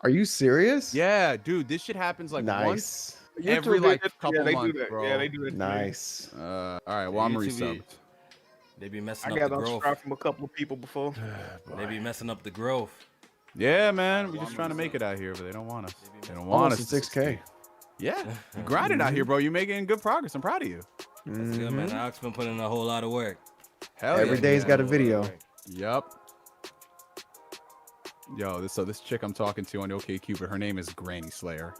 Are you serious? Yeah, dude, this shit happens like once Nice. every like couple they do months, that. Yeah, bro. they do that. Nice. All right, well, Yeah, I'm YouTube, resubbed. they be I messing up the got growth. unsubscribed from a couple of people before. They be messing up the growth. Yeah, man, we just trying to make it out here, but they don't want us. They don't want Almost us. at 6K. Yeah, you grinding out here, bro. You're making good progress. I'm proud of you. That's good, man. Alex been putting in a whole lot of work. Hell Every yeah. day's got a video. Yep. Yo, this chick I'm talking to on OkCupid, her name is Granny Slayer.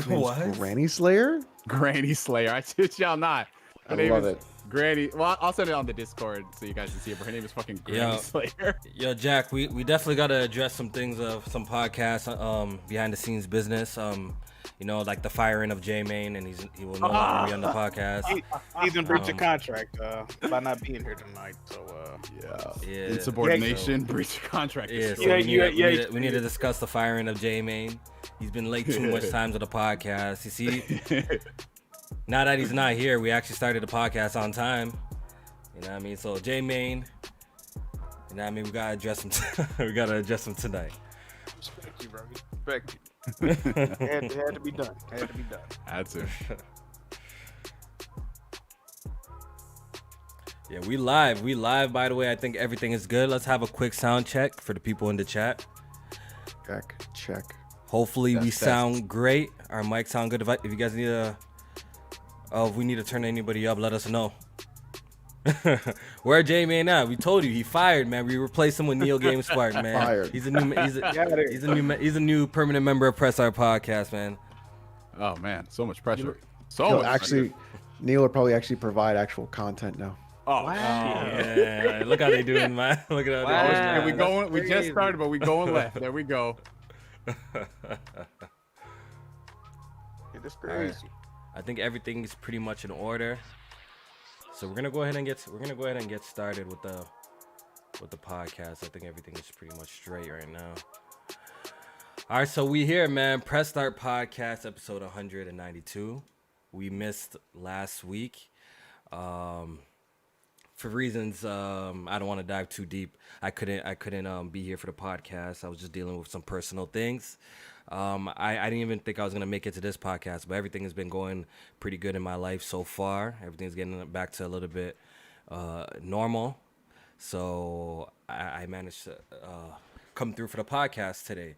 What? Granny Slayer? Granny Slayer. I shit y'all not. Her I name love is it. Granny. Well, I'll send it on the Discord so you guys can see it. But her name is fucking Granny Slayer. Yo, Jack, we definitely gotta address some things of some podcasts, behind the scenes business. You know, like the firing of J Main, and he will no longer be on the podcast. He's in breach of contract by not being here tonight. So Yeah. Insubordination, breach of contract. Yeah, so we need to discuss the firing of J Main. He's been late too much times on the podcast. You see, now that he's not here, we actually started the podcast on time. You know what I mean? So J Main, you know what I mean? We gotta address him. We gotta address him tonight. respect you, bro. Respect you. had to be done. Had to be done. Had to. Yeah, we live. We live, by the way. I think everything is good. Let's have a quick sound check for the people in the chat. Check. Hopefully we sound great. Our mics sound good. If you guys need if we need to turn anybody up, let us know. Where J-Man at? We told you he fired, man. We replaced him with Neo GameSpark, man. Fired. He's a new permanent member of Press Our Podcast, man. Oh man, so much pressure. Actually, Neil will probably actually provide actual content now. Oh, wow. Yeah, look how they doing, man. Look at how they doing. We going. We just started, but we going left. There we go. It's crazy. I think everything is pretty much in order. So we're gonna go ahead and get started with the podcast. I think everything is pretty much straight right now. All right, so we here, man. Press Start Podcast, episode 192. We missed last week, for reasons I don't want to dive too deep. I couldn't be here for the podcast. I was just dealing with some personal things. I didn't even think I was gonna make it to this podcast, but everything has been going pretty good in my life so far. Everything's getting back to a little bit normal. So I managed to come through for the podcast today.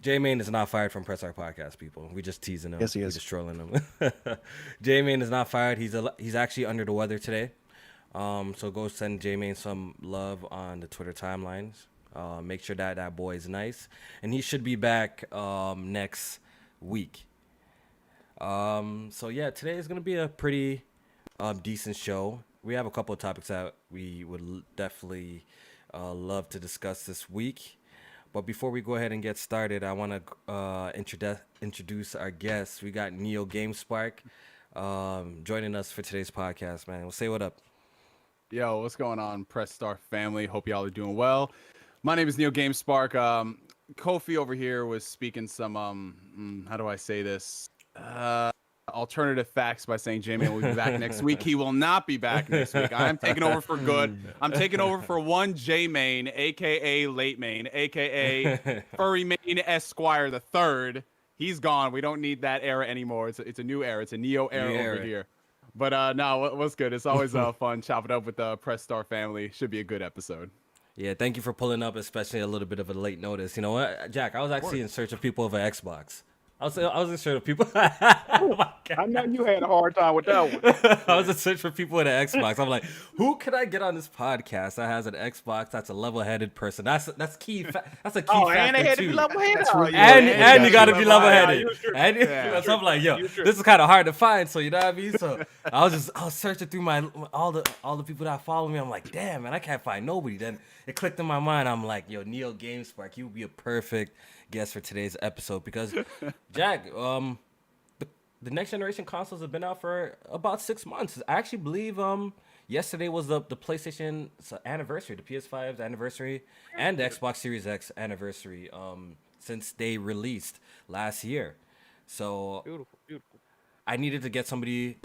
J-Main is not fired from Press Our Podcast, people. We just teasing him. Yes, he is. We just trolling him. J-Main is not fired. He's actually under the weather today. So go send J-Main some love on the Twitter timelines. Make sure that boy is nice, and he should be back next week. So yeah, today is gonna be a pretty decent show. We have a couple of topics that we would definitely love to discuss this week. But before we go ahead and get started, I want to introduce our guests. We got Neo GameSpark joining us for today's podcast, man. We'll say what up. Yo, what's going on, Press Star family? Hope y'all are doing well. My name is Neo GameSpark. Kofi over here was speaking some, how do I say this? Alternative facts by saying J-Man will be back next week. He will not be back next week. I'm taking over for good. I'm taking over for one J-Main, a.k.a. Late Main, a.k.a. Furry Main Esquire the Third. He's gone. We don't need that era anymore. It's a new era. It's a Neo era over here. But no, what's good? It's always fun chopping up with the Press Star family. Should be a good episode. Yeah, thank you for pulling up, especially a little bit of a late notice. You know what, Jack? I was actually in search of people of an Xbox. I was in search of people. Oh my God. I know you had a hard time with that one. I was in search for people with an Xbox. I'm like, who can I get on this podcast that has an Xbox? That's a level-headed person. That's key. That's a key factor and they had too. to be level-headed. And you got to be level-headed. Yeah, So I'm like, yo, this is kind of hard to find. So you know what I mean. So I was searching through all the people that follow me. I'm like, damn, man, I can't find nobody. Then it clicked in my mind. I'm like, yo, Neo GameSpark, you would be a perfect guest for today's episode because, Jack, the next generation consoles have been out for about 6 months. I actually believe yesterday was the PlayStation's anniversary, the PS5's anniversary, and the Xbox Series X anniversary since they released last year. So Beautiful. I needed to get somebody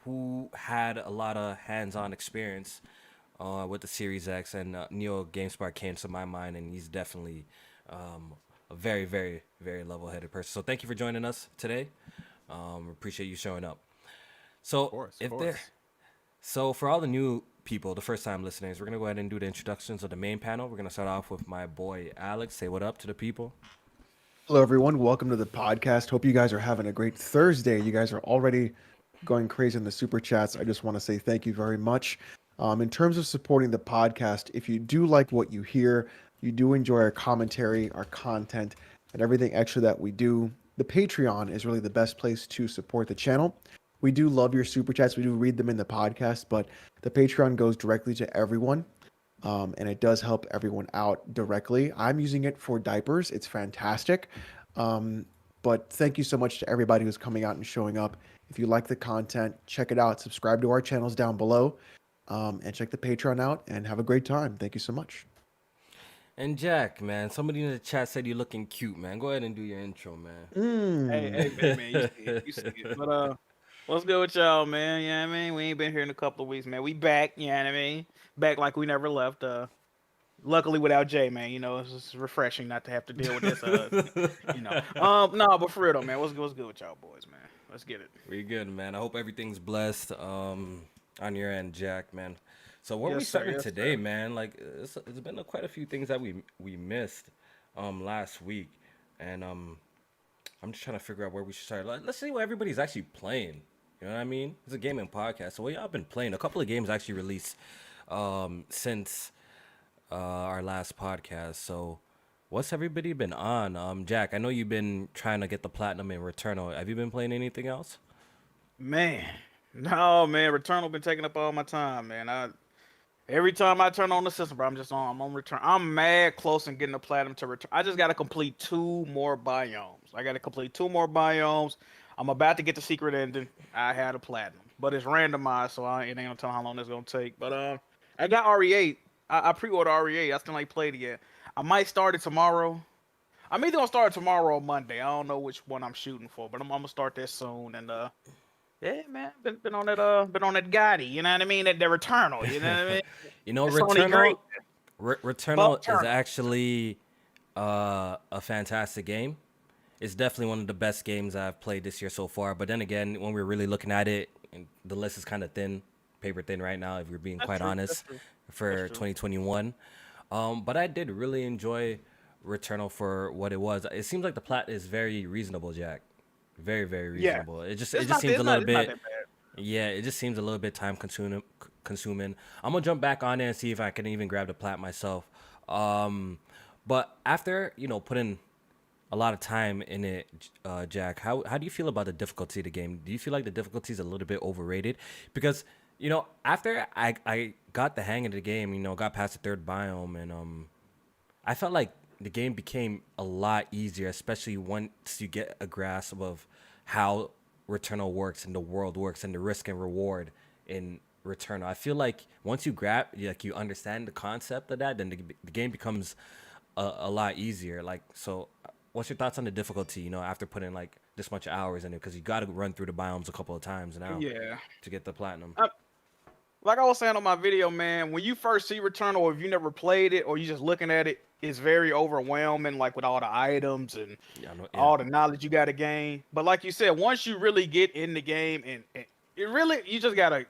who had a lot of hands-on experience with the Series X, and Neo GameSpark came to my mind, and he's definitely a a very, very, very level-headed person. So thank you for joining us today. Appreciate you showing up. So Of course. So for all the new people, the first-time listeners, we're gonna go ahead and do the introductions of the main panel. We're gonna start off with my boy Alex. Say what up to the people. Hello, everyone. Welcome to the podcast. Hope you guys are having a great Thursday. You guys are already going crazy in the super chats. I just want to say thank you very much. In terms of supporting the podcast, if you do like what you hear, you do enjoy our commentary, our content, and everything extra that we do, the Patreon is really the best place to support the channel. We do love your super chats. We do read them in the podcast, but the Patreon goes directly to everyone. And it does help everyone out directly. I'm using it for diapers. It's fantastic. But thank you so much to everybody who's coming out and showing up. If you like the content, check it out. Subscribe to our channels down below, and check the Patreon out, and have a great time. Thank you so much. And Jack, man, somebody in the chat said you're looking cute, man. Go ahead and do your intro, man. Hey, man, you see it. But what's good with y'all, man? You know what I mean? We ain't been here in a couple of weeks, man. We back, you know what I mean? Back like we never left. Luckily without Jay, man. You know, it's just refreshing not to have to deal with this. You know. No, but for real though, man, what's good with y'all boys, man? Let's get it. We good, man. I hope everything's blessed on your end, Jack, man. So what Yes, we sir. started Yes, today, sir. man, like it's been quite a few things that we missed last week, and I'm just trying to figure out where we should start. Let's see what everybody's actually playing. You know what I mean? It's a gaming podcast, so what y'all been playing? A couple of games actually released since our last podcast. So what's everybody been on? Jack, I know you've been trying to get the platinum in Returnal. Have you been playing anything else? Man. No, man, Returnal been taking up all my time, man. Every time I turn on the system, bro, I'm on return. I'm mad close and getting the platinum to return. I just gotta complete 2 more biomes. I gotta complete 2 more biomes. I'm about to get the secret ending. I had a platinum, but it's randomized, so it ain't gonna tell how long it's gonna take. But I got RE8. I pre-ordered RE8. I still ain't played it yet. I might start it tomorrow. I'm either gonna start it tomorrow or Monday. I don't know which one I'm shooting for, but I'm gonna start that soon. And yeah, man, been on that Gotti, you know what I mean? That the Returnal, you know what I mean? You know, It's only great. Returnal is Returnal. actually a fantastic game. It's definitely one of the best games I've played this year so far. But then again, when we're really looking at it, and the list is kind of thin, paper thin right now, if we're being That's quite true, honest, that's true. for That's true. 2021. But I did really enjoy Returnal for what it was. It seems like the plot is very reasonable, Jack. Very, very Yeah. reasonable. It just It's seems not a little that bit. bad. Yeah, it just seems a little bit time consuming. I'm gonna jump back on it and see if I can even grab the plat myself. But after putting a lot of time in it, Jack, how do you feel about the difficulty of the game? Do you feel like the difficulty is a little bit overrated? Because after I got the hang of the game, got past the 3rd biome, and I felt like the game became a lot easier, especially once you get a grasp of how Returnal works and the world works and the risk and reward in Returnal. I feel like once you you understand the concept of that, then the game becomes a lot easier. So what's your thoughts on the difficulty, after putting like this much hours in it? Because you got to run through the biomes a couple of times now Yeah. to get the platinum. Like I was saying on my video, man, when you first see Returnal, or if you never played it, or you just looking at it, it's very overwhelming, like with all the items and all the knowledge you got to gain. But like you said, once you really get in the game, and it really, you just got to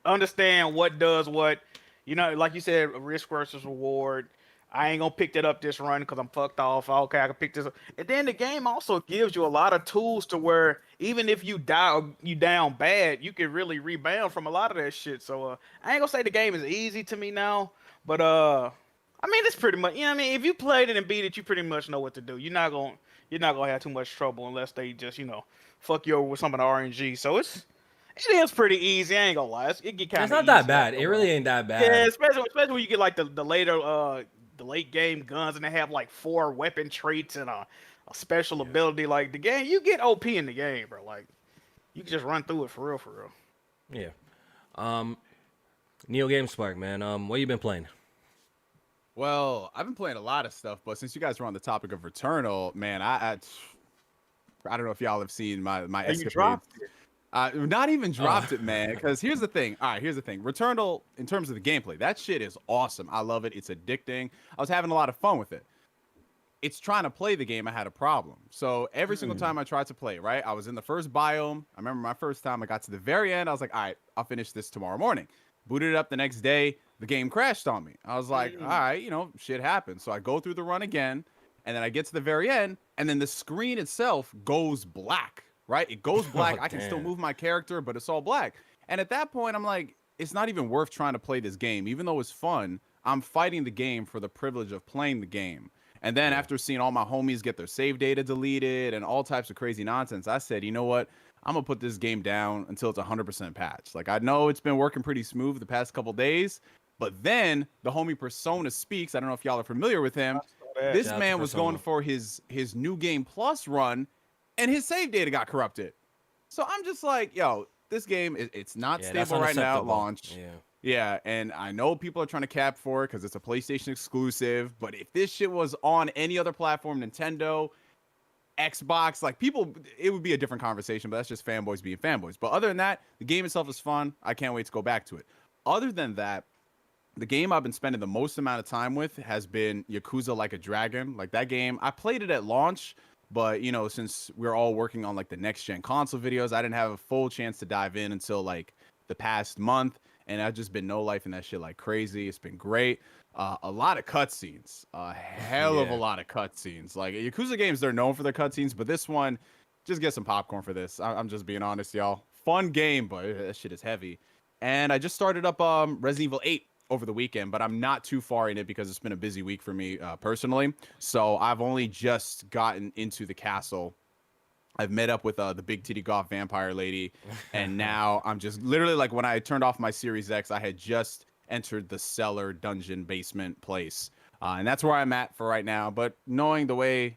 understand what does what. Like you said, risk versus reward. I ain't gonna pick that up this run because I'm fucked off. Okay, I can pick this up. And then the game also gives you a lot of tools to where even if you die or you down bad, you can really rebound from a lot of that shit. So I ain't gonna say the game is easy to me now, but I mean it's pretty much, I mean, if you played it and beat it, you pretty much know what to do. You're not gonna have too much trouble unless they just fuck you over with some of the RNG. So it is pretty easy. I ain't gonna lie. It get kind of. It's not that bad. It really ain't that bad. Yeah, especially when you get like the later the late game guns, and they have like 4 weapon traits and a special ability. Like the game, you get OP in the game, bro. Like you can just run through it for real, for real. Yeah. Neo GameSpark, man. What you been playing? Well, I've been playing a lot of stuff, but since you guys were on the topic of Returnal, man, I don't know if y'all have seen my escapades. You dropped it. Not even dropped it, man. Because here's the thing. All right, here's the thing. Returnal, in terms of the gameplay, that shit is awesome. I love it. It's addicting. I was having a lot of fun with it. it's trying to play the game, I had a problem. So every single time I tried to play, right, I was in the first biome. I remember my first time, I got to the very end. I was like, all right, I'll finish this tomorrow morning. Booted it up the next day. The game crashed on me. I was like, all right, you know, shit happens. So I go through the run again, and then I get to the very end, and then the screen itself goes black, right? It goes black. I can still move my character, but it's all black. And at that point, I'm like, it's not even worth trying to play this game. Even though it's fun, I'm fighting the game for the privilege of playing the game. And then after seeing all my homies get their save data deleted and all types of crazy nonsense, I said, you know what? I'm going to put this game down until it's 100% patched. Like, I know it's been working pretty smooth the past couple days, but then the homie Persona speaks. I don't know if y'all are familiar with him. This man was going for his New Game Plus run, and his save data got corrupted. So I'm just like, yo, this game, it's not stable right now at launch. Yeah, and I know people are trying to cap for it because it's a PlayStation exclusive, but if this shit was on any other platform, Nintendo, Xbox, like people, it would be a different conversation, but that's just fanboys being fanboys. But other than that, the game itself is fun. I can't wait to go back to it. Other than that, the game I've been spending the most amount of time with has been Yakuza Like a Dragon. Like that game, I played it at launch, but you know, since we're all working on like the next gen console videos, I didn't have a full chance to dive in until like the past month. And I've just been no life in that shit like crazy. It's been great. A lot of cutscenes. A hell of a lot of cutscenes. Like Yakuza games, they're known for their cutscenes, but this one, just get some popcorn for this. I'm just being honest, y'all. Fun game, but that shit is heavy. And I just started up Resident Evil 8 over the weekend, but I'm not too far in it because it's been a busy week for me personally. So I've only just gotten into the castle. I've met up with the big titty goth vampire lady, and now I'm just literally like when I turned off my Series X, I had just entered the cellar dungeon basement place, and that's where I'm at for right now. But knowing the way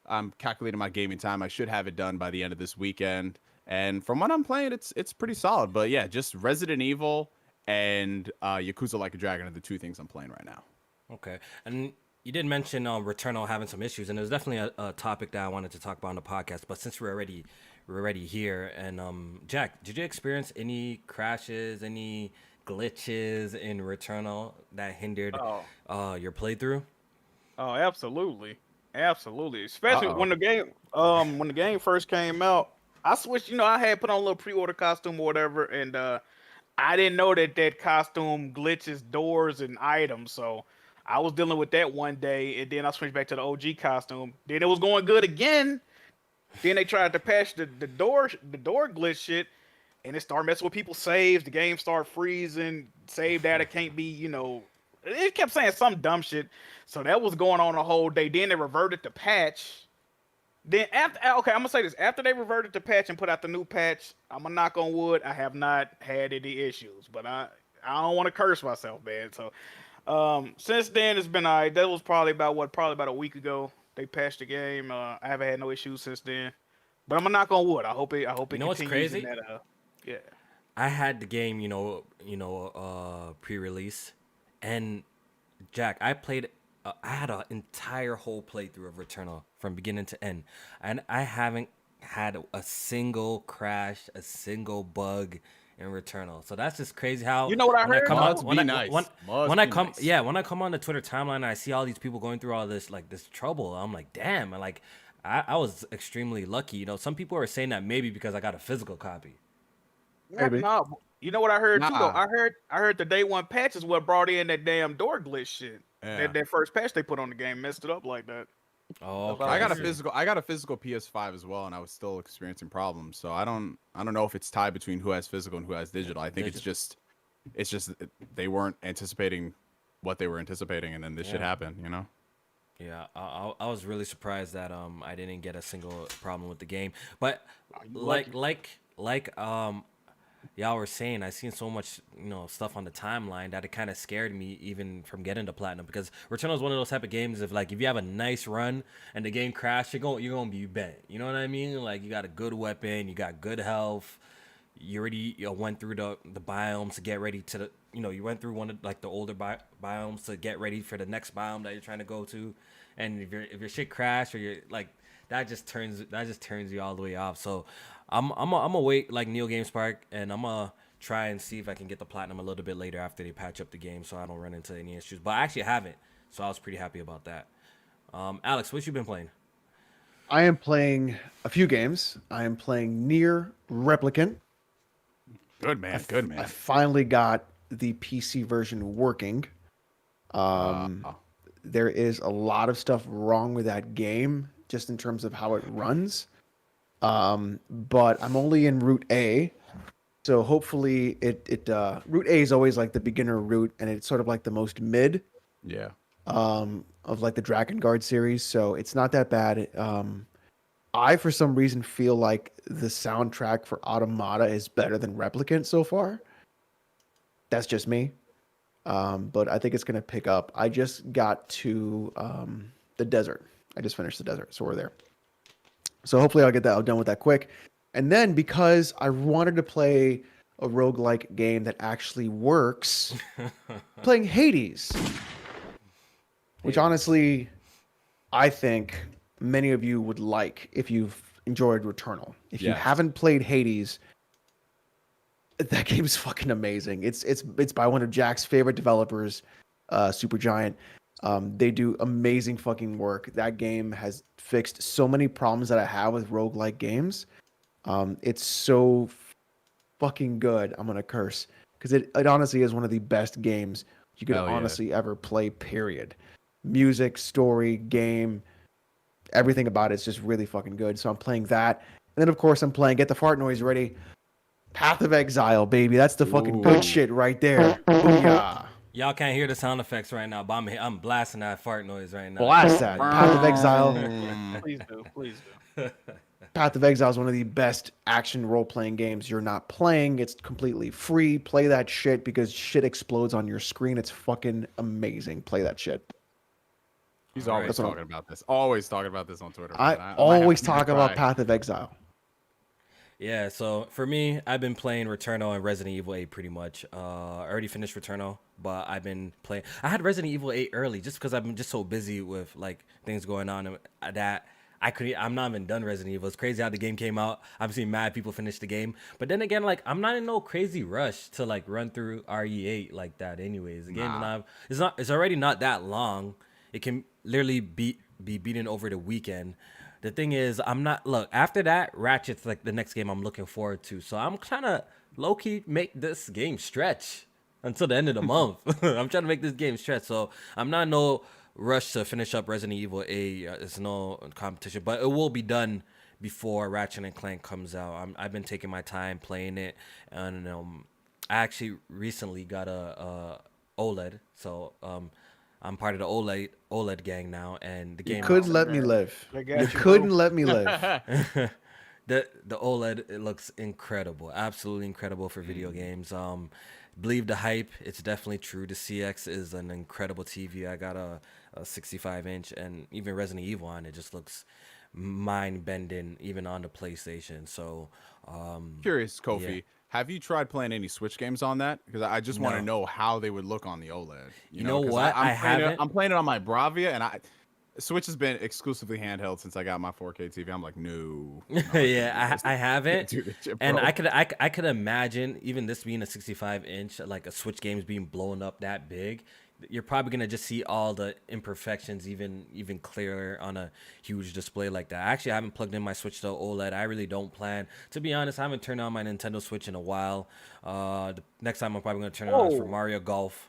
I'm calculating my gaming time, I should have it done by the end of this weekend. And from what I'm playing, it's pretty solid. But yeah, just Resident Evil and Yakuza Like a Dragon are the two things I'm playing right now. Okay, and you did mention Returnal having some issues, and it was definitely a topic that I wanted to talk about on the podcast. But since we're already here, and Jack, did you experience any crashes, any glitches in Returnal that hindered your playthrough? Oh, absolutely, especially when the game first came out. I switched, you know, I had put on a little pre-order costume or whatever, and I didn't know that costume glitches doors and items, so I was dealing with that one day, and then I switched back to the OG costume. Then it was going good again. Then they tried to patch the door glitch shit, and it started messing with people's saves. The game started freezing. Save data can't be, you know, it kept saying some dumb shit. So that was going on a whole day. Then they reverted to patch. Then I'm gonna say this. After they reverted to patch and put out the new patch, I'm gonna knock on wood, I have not had any issues. But I don't want to curse myself, man. So since then it's been alright. That was probably about a week ago. They patched the game. I haven't had no issues since then. But I'm gonna knock on wood. I hope it You know continues. what's crazy? In that, yeah. I had the game, pre-release, and Jack, I played. I had an entire whole playthrough of Returnal from beginning to end, and I haven't had a single crash, a single bug in Returnal. So that's just crazy how You know what I heard? When I come on the Twitter timeline and I see all these people going through all this this trouble, I'm like, damn, and I was extremely lucky. You know, some people are saying that maybe because I got a physical copy. Maybe. No, you know what I heard too though? I heard the day one patch is what brought in that damn door glitch shit. Yeah. That first patch they put on the game messed it up like that. Oh, okay. I got a physical PS5 as well, and I was still experiencing problems. So I don't know if it's tied between who has physical and who has digital. I think it's just they weren't anticipating what they were anticipating, and then this shit happened. You know. Yeah, I was really surprised that I didn't get a single problem with the game. But y'all were saying, I seen so much stuff on the timeline that it kind of scared me even from getting to platinum, because Returnal is one of those type of games if you have a nice run and the game crashed, you're gonna be bent. You know what I mean? Like, you got a good weapon, you got good health, you already went through the biomes to get ready to you went through one of the older biomes to get ready for the next biome that you're trying to go to, and if your shit crash or you're that just turns you all the way off. So I'm gonna wait like Neil GameSpark, and I'm gonna try and see if I can get the platinum a little bit later after they patch up the game, so I don't run into any issues. But I actually haven't, so I was pretty happy about that. Alex, what you been playing? I am playing a few games. I am playing Nier Replicant. Good man. Good I man. finally got the PC version working. There is a lot of stuff wrong with that game, just in terms of how it runs. But I'm only in Route A, so hopefully Route A is always like the beginner route, and it's sort of like the most mid Yeah. of like the Dragon Guard series, so it's not that bad. I for some reason feel like the soundtrack for Automata is better than Replicant so far. That's just me. But I think it's gonna pick up. I just got to the desert. I just finished the desert, so we're there. So hopefully I'll get that done with that quick. And then because I wanted to play a roguelike game that actually works, playing Hades. Which honestly, I think many of you would like if you've enjoyed Returnal. If you Yes. haven't played Hades, that game's fucking amazing. It's by one of Jack's favorite developers, Supergiant. They do amazing fucking work. That game has fixed so many problems that I have with roguelike games. It's so fucking good. I'm gonna curse because it honestly is one of the best games you could Hell yeah. honestly ever play. Period. Music, story, game, everything about it is just really fucking good. So I'm playing that, and then of course I'm playing. Get the fart noise ready. Path of Exile, baby. That's the fucking good shit right there. Booyah. Y'all can't hear the sound effects right now, but I'm blasting that fart noise right now. Blast that. Path of Exile. Please do. Please do. Path of Exile is one of the best action role-playing games you're not playing. It's completely free. Play that shit because shit explodes on your screen. It's fucking amazing. Play that shit. He's always That's what talking about this. Always talking about this on Twitter. I man. might always have to talk about cry. Path of Exile. Yeah, so for me, I've been playing Returnal and Resident Evil 8 pretty much. I already finished Returnal, but I've been playing. I had Resident Evil 8 early just because I've been just so busy with like things going on that I'm not even done Resident Evil. It's crazy how the game came out. I've seen mad people finish the game, but then again, like I'm not in no crazy rush to like run through RE8 like that. Anyways, the game's it's already not that long. It can literally be beaten over the weekend. The thing is, after that, Ratchet's like the next game I'm looking forward to. So I'm trying to low-key make this game stretch until the end of the month. I'm trying to make this game stretch. So I'm not in no rush to finish up Resident Evil 8. It's no competition, but it will be done before Ratchet and Clank comes out. I've been taking my time playing it, and I actually recently got a OLED. So I'm part of the OLED gang now, and the game. You couldn't let me live. They You got you, couldn't bro. let me live. The OLED, it looks incredible, absolutely incredible for video games. Believe the hype, it's definitely true. The CX is an incredible TV. I got a 65-inch, and even Resident Evil on it just looks mind-bending, even on the PlayStation. So, Curious, Kofi. Yeah. Have you tried playing any Switch games on that? Because I just want to No. know how they would look on the OLED. You know 'cause what? I haven't. I'm playing it on my Bravia, and Switch has been exclusively handheld since I got my 4K TV. I'm like, no. Yeah, I haven't. Do this shit, And bro. I could imagine even this being a 65-inch, like a Switch game's being blown up that big. You're probably gonna just see all the imperfections even clearer on a huge display like that. Actually, I haven't plugged in my Switch to OLED. I really don't plan. To be honest, I haven't turned on my Nintendo Switch in a while. The next time I'm probably gonna turn it on is for Whoa. Mario Golf.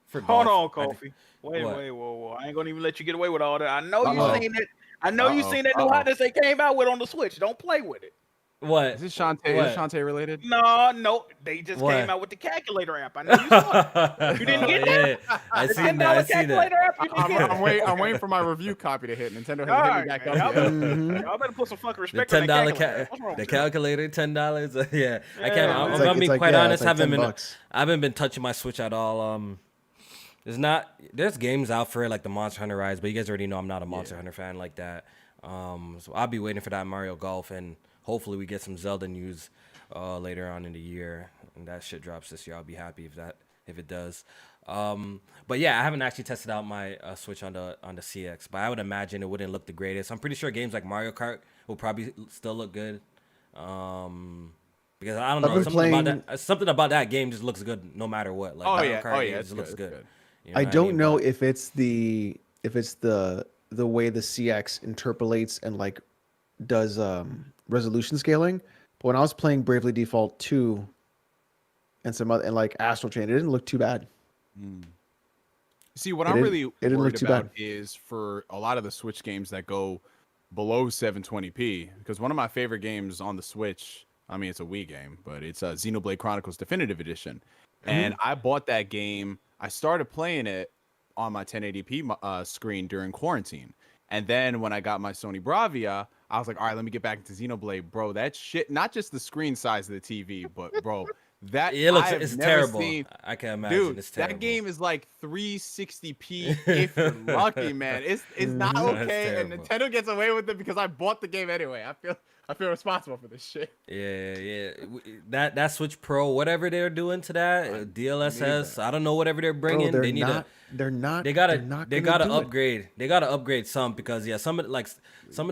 For Hold on, golf. Kofi. Wait, What? whoa. I ain't gonna even let you get away with all that. I know you Uh-oh. seen it. I know you Uh-oh. seen that new hotness they came out with on the Switch. Don't play with it. What? Is this Shantae? What? Is Shantae related? No. They just What? came out with the calculator app. I know you saw it. You didn't get that? Yeah, I The seen that. I $10 seen that. calculator app. You didn't get it. I'm waiting for my review copy to hit. Nintendo hasn't All hit me right, back man. up Y'all yet. better, y'all better put some fucking The respect on that $10 calculator. What's wrong the with you? calculator, $10. Yeah, I Yeah, can't. man. I'm It's gonna like- be it's like- quite yeah, honest. it's like $10. I haven't been touching my Switch at all. There's games out for it like the Monster Hunter Rise, but you guys already know I'm not a Monster Hunter fan like that. So I'll be waiting for that Mario Golf, and hopefully we get some Zelda news later on in the year, and that shit drops this year. I'll be happy if it does. But yeah, I haven't actually tested out my Switch on the CX, but I would imagine it wouldn't look the greatest. I'm pretty sure games like Mario Kart will probably still look good. Because I don't I've know, been something about that game just looks good no matter what. Like Oh Mario yeah, Kart, it it's just looks good. good. It's good. You know I what don't mean? know But if it's the the way the CX interpolates and like does resolution scaling. But when I was playing Bravely Default 2 and some other and like Astral Chain, it didn't look too bad. See, what It I'm didn't- really it didn't look worried too about bad. is for a lot of the Switch games that go below 720p. Because one of my favorite games on the Switch, I mean, it's a Wii game, but it's Xenoblade Chronicles Definitive Edition. And I bought that game. I started playing it on my 1080p screen during quarantine. And then when I got my Sony Bravia, I was like, all right, let me get back into Xenoblade. Bro, that shit, not just the screen size of the TV, but bro, that It's terrible. I can imagine. Dude, It's terrible. that game is like 360p if you're lucky, man. It's not okay, and terrible. Nintendo gets away with it because I bought the game anyway. I feel responsible for this shit. Yeah. That Switch Pro, whatever they're doing to that DLSS, I don't know whatever they're bringing. Bro, they need to. They gotta upgrade. They gotta upgrade some because some of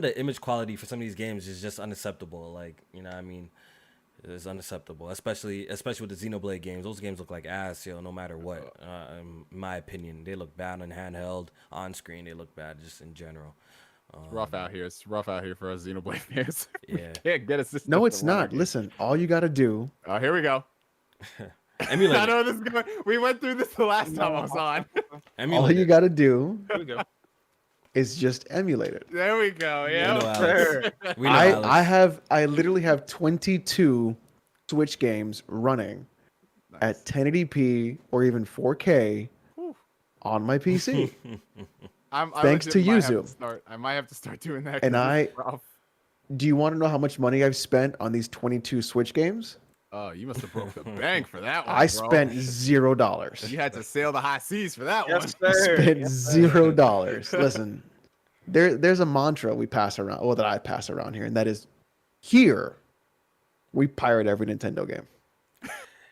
the image quality for some of these games is just unacceptable. Like, you know what I mean? It's unacceptable, especially with the Xenoblade games. Those games look like ass, no matter what. In my opinion, they look bad on handheld, on screen. They look bad just in general. It's rough out here. It's rough out here for us Xenoblade fans. Yeah. Can't get a system. No, it's not. Listen, all you got to do. Oh, here we go. Emulate. I know this is going. We went through this the last time I was on. All you got to do Here we go. is just emulate it. There we go. Yeah. We know Alex. I literally have 22 Switch games running at 1080p or even 4K on my PC. Thanks to Yuzu. I might have to start doing that. And 'cause this is rough. do you want to know how much money I've spent on these 22 Switch games? Oh, you must have broke the bank for that one. I bro. spent $0. You had to sail the high seas for that one. Yes, sir. Spent Yes, sir. $0. Listen, there's a mantra we pass around, well, that I pass around here, and that is, here we pirate every Nintendo game.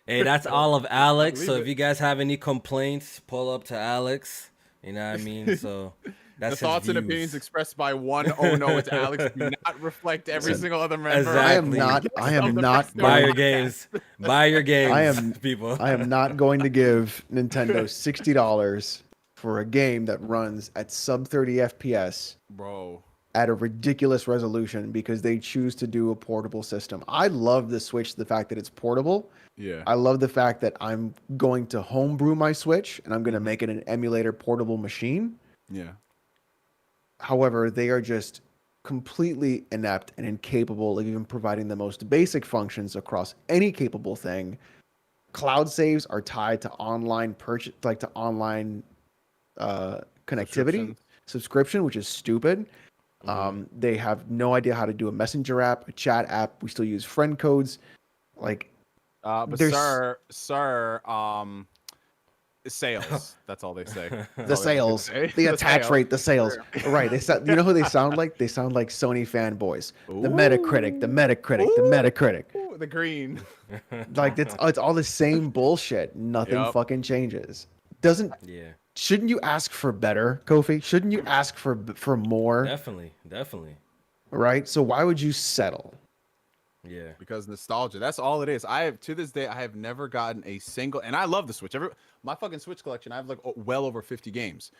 Hey, that's all of Alex. So Believe if it. you guys have any complaints, pull up to Alex. You know what I mean? So that's The thoughts his and views. opinions expressed by one oh no, it's Alex do not reflect every Listen, single other member. exactly. I am not Buy your going, games. Buy your games. People. I am not going to give Nintendo $60 for a game that runs at sub 30 FPS Bro. at a ridiculous resolution because they choose to do a portable system. I love the Switch, the fact that it's portable. Yeah. I love the fact that I'm going to homebrew my Switch and I'm going to make it an emulator portable machine. Yeah. However, they are just completely inept and incapable of even providing the most basic functions across any capable thing. Cloud saves are tied to online purchase, like to online connectivity subscription, which is stupid. They have no idea how to do a messenger app, a chat app. We still use friend codes. Like, But There's- sir, sales. That's all they say. the sales, the attach rate, the sales. Right. You know who they sound like? They sound like Sony fanboys. The Metacritic, the Metacritic. Ooh, the green. Like it's all the same bullshit. Nothing Yep. fucking changes. Yeah. Shouldn't you ask for better, Kofi? Shouldn't you ask for more? Definitely. Right? So why would you settle? Yeah. Because nostalgia. That's all it is. To this day, I have never gotten a single, and I love the Switch. My fucking Switch collection, I have like well over 50 games.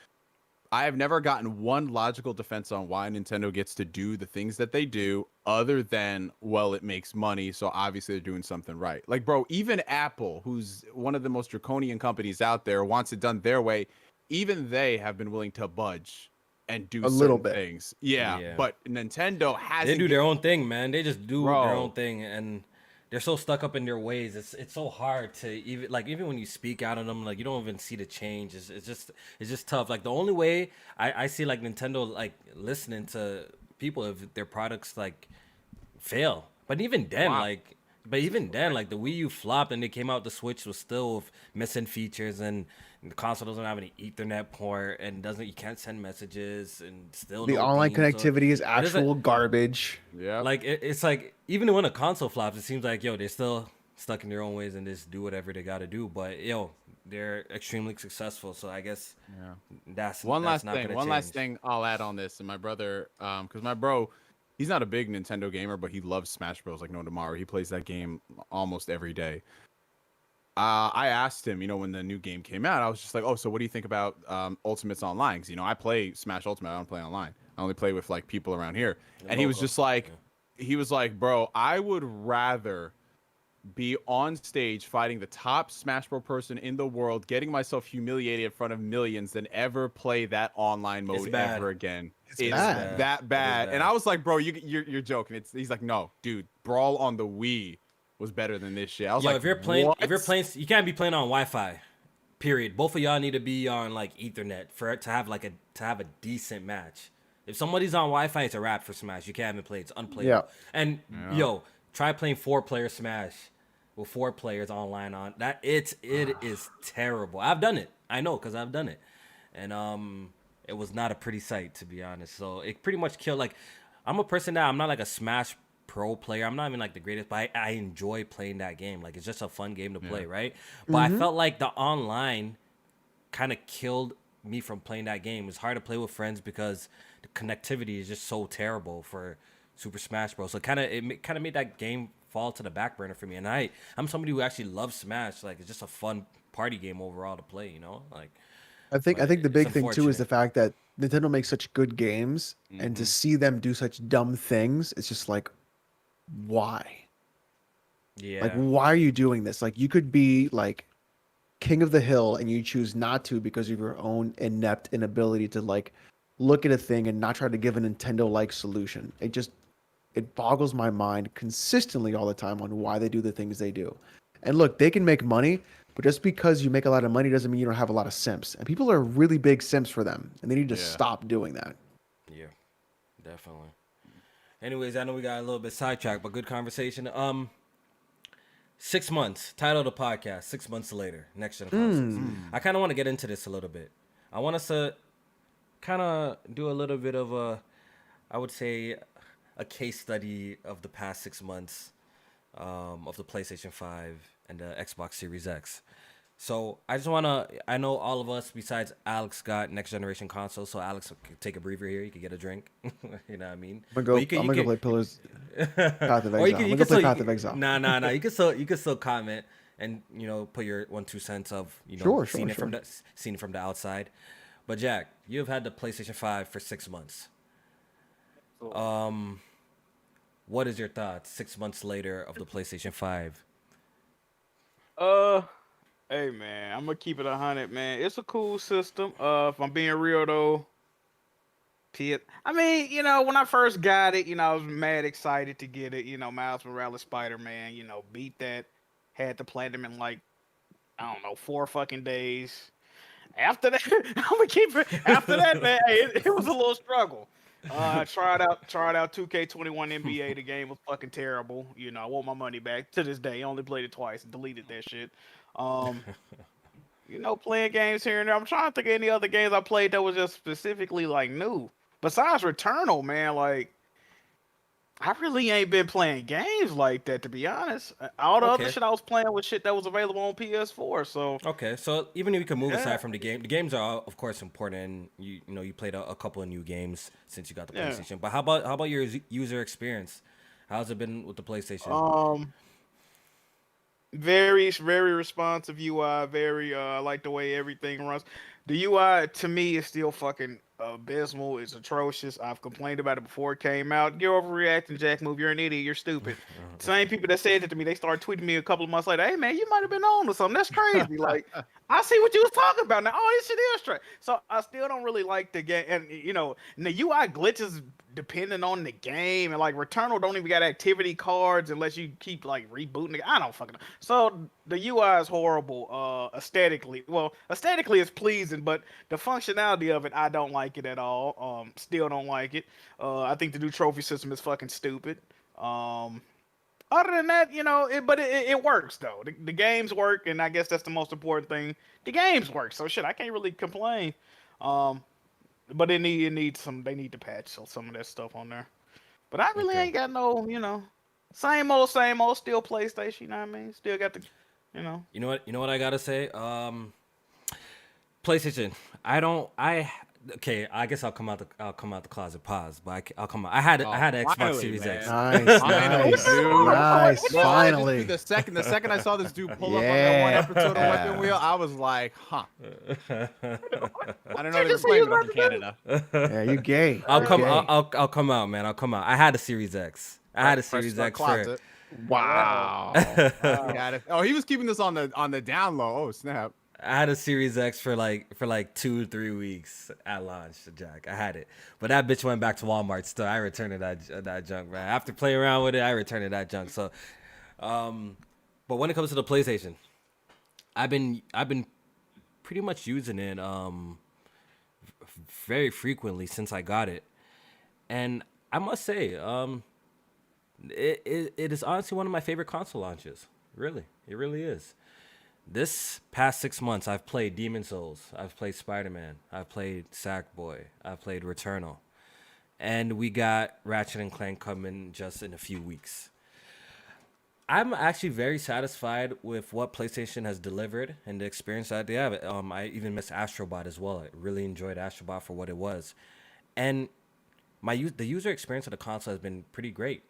I have never gotten one logical defense on why Nintendo gets to do the things that they do, other than, well, it makes money, so obviously they're doing something right. Like, bro, even Apple, who's one of the most draconian companies out there, wants it done their way. Even they have been willing to budge and do A little certain bit. things. Yeah, Yeah. but Nintendo has. They do their own thing, man. They just do Bro. their own thing, and they're so stuck up in their ways. It's so hard to even when you speak out on them, like you don't even see the change. It's just tough. Like the only way I see like Nintendo like listening to people if their products like fail. But even then, Wow. like the Wii U flopped and they came out. The Switch was still with missing features and the console doesn't have any Ethernet port and you can't send messages and still The no online beam, so- connectivity is doesn't- actual garbage. Yeah. like it's like even when a console flops, it seems like they're still stuck in their own ways and just do whatever they got to do. But they're extremely successful, so I guess that's One that's last not thing. gonna One last change. thing I'll add on this, and my brother, because my bro, he's not a big Nintendo gamer, but he loves Smash Bros. Like no tomorrow. He plays that game almost every day. I asked him, when the new game came out, I was just like, oh, so what do you think about Ultimates Online? Because, I play Smash Ultimate. I don't play online. I only play with like people around here. And he was just like, bro, I would rather be on stage fighting the top Smash Bros. Person in the world, getting myself humiliated in front of millions than ever play that online mode ever again. It's bad. that bad. And I was like, bro, you're joking. He's like, no, dude, Brawl on the Wii was better than this shit. I was like, if you're playing, what? you can't be playing on Wi-Fi. Period. Both of y'all need to be on like Ethernet for it to have a decent match. If somebody's on Wi-Fi, it's a wrap for Smash. You can't even play. It's unplayable. Yeah. And try playing 4-player Smash with 4 players online on that. It is terrible. I've done it. I know because I've done it, and it was not a pretty sight, to be honest. So it pretty much killed. Like, I'm a person that I'm not like a Smash pro player. I'm not even like the greatest, but I enjoy playing that game. Like, it's just a fun game to play, right? But I felt like the online kind of killed me from playing that game. It's hard to play with friends because the connectivity is just so terrible for Super Smash Bros. So it kind of made that game fall to the back burner for me. And I'm somebody who actually loves Smash. Like, it's just a fun party game overall to play. Like. I think the big thing too is the fact that Nintendo makes such good games, and to see them do such dumb things, it's just like, why? Yeah. Like, why are you doing this? Like, you could be like king of the hill, and you choose not to because of your own inept inability to like look at a thing and not try to give a Nintendo-like solution. It boggles my mind consistently all the time on why they do the things they do. And look, they can make money, but just because you make a lot of money doesn't mean you don't have a lot of simps. And people are really big simps for them, and they need to stop doing that. Yeah, definitely. Anyways, I know we got a little bit sidetracked, but good conversation. 6 months. Title of the podcast, 6 months later, next gen consoles. I kind of want to get into this a little bit. I want us to kind of do a little bit of I would say, a case study of the past 6 months of the PlayStation 5 and the Xbox Series X. So I just want to, I know all of us besides Alex got next generation consoles, so Alex could take a breather here. You could get a drink. You know what I mean? I'm gonna go play Pillars Path of Exile. I'm gonna go play Path of Exile. Nah. You can still comment and put your 1-2 cents of seeing it from the outside. But Jack, you've had the PlayStation 5 for 6 months. What is your thoughts 6 months later of the PlayStation 5? Hey man, I'm gonna keep it 100, man. It's a cool system. If I'm being real though, I mean, when I first got it, I was mad excited to get it. Miles Morales Spider-Man, beat that, had the platinum in like, I don't know, 4 fucking days. After that, I'm gonna keep it. After that, man, it was a little struggle. Tried out 2K21 NBA. The game was fucking terrible. I want my money back to this day. Only played it twice and deleted that shit. Playing games here and there. I'm trying to think of any other games I played that was just specifically like new. Besides Returnal, man, like I really ain't been playing games like that, to be honest. All the other shit I was playing was shit that was available on PS4. So so even if you can move aside from the games are of course important. And you played a couple of new games since you got the PlayStation. But how about your user experience? How's it been with the PlayStation? Very, very responsive UI. Very, I like the way everything runs. The UI to me is still fucking abysmal. It's atrocious. I've complained about it before it came out. You're overreacting, Jack. Move. You're an idiot. You're stupid. Same people that said that to me, they started tweeting me a couple of months later. Hey man, you might have been on or something. That's crazy. Like, I see what you was talking about now. Oh, this shit is straight. So I still don't really like the game, and and the UI glitches depending on the game, and like Returnal don't even got activity cards unless you keep like rebooting it. I don't fucking know. So the UI is horrible. Aesthetically it's pleasing, but the functionality of it, I don't like it at all. Still don't like it. I think the new trophy system is fucking stupid. Other than that, it works though. The games work, and I guess that's the most important thing. The games work, so shit, I can't really complain. But they need to patch some of that stuff on there. But I really ain't got no, same old, still PlayStation. You know what I mean? Still got the, You know what I gotta say? PlayStation. Okay, I guess I'll come out the closet. Pause, but I'll come out. I had an Xbox finally, Series man. X. Nice, Finally, nice, dude. nice. Bro, Finally. the second I saw this dude pull up on that one episode of Weapon Wheel, I was like, huh. I don't know they were playing it up in Canada. Yeah, you gay. I'll You come. gay. I'll come out, man. I'll come out. I had a Series X. I had a Series X for. closet. Wow. He had it. Oh, he was keeping this on the down low. Oh snap. I had a Series X for like 2-3 weeks at launch, Jack. I had it, but that bitch went back to Walmart. Still, I returned that junk, man. After playing around with it, I returned that junk. So, but when it comes to the PlayStation, I've been pretty much using it very frequently since I got it, and I must say, it is honestly one of my favorite console launches. Really, it really is. This past 6 months, I've played Demon Souls, I've played Spider-Man, I've played Sackboy, I've played Returnal, and we got Ratchet and Clank coming just in a few weeks. I'm actually very satisfied with what PlayStation has delivered and the experience that they have. I even missed Astrobot as well. I really enjoyed Astrobot for what it was, and the user experience of the console has been pretty great.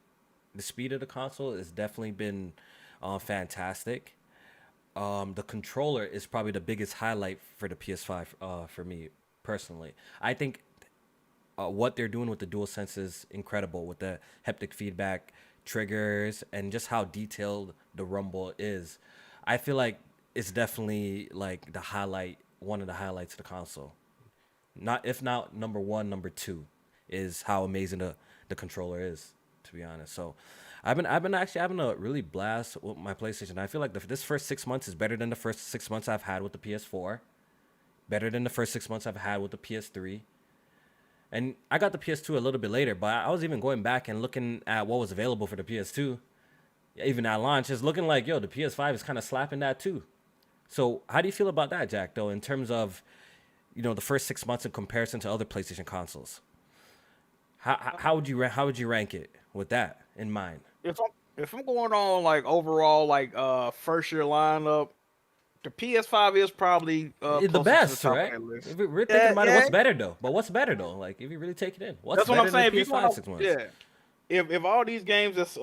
The speed of the console has definitely been fantastic. The controller is probably the biggest highlight for the PS5 for me personally. I think what they're doing with the DualSense is incredible with the haptic feedback, triggers, and just how detailed the rumble is. I feel like it's definitely like one of the highlights of the console. If not number one, number two is how amazing the controller is, to be honest. So I've been actually having a really blast with my PlayStation. I feel like this first 6 months is better than the first 6 months I've had with the PS4. Better than the first 6 months I've had with the PS3. And I got the PS2 a little bit later, but I was even going back and looking at what was available for the PS2. Even at launch, it's looking like, the PS5 is kind of slapping that too. So how do you feel about that, Jack, though, in terms of, the first 6 months in comparison to other PlayStation consoles? How would you rank it with that in mind? If I'm going on like overall first year lineup, the PS5 is probably the best, to the top right? of that list. If we're thinking about it, what's better though? But what's better though? Like if you really take it in, what's That's what better I'm saying. than If you PS5 6 months? if all these games that's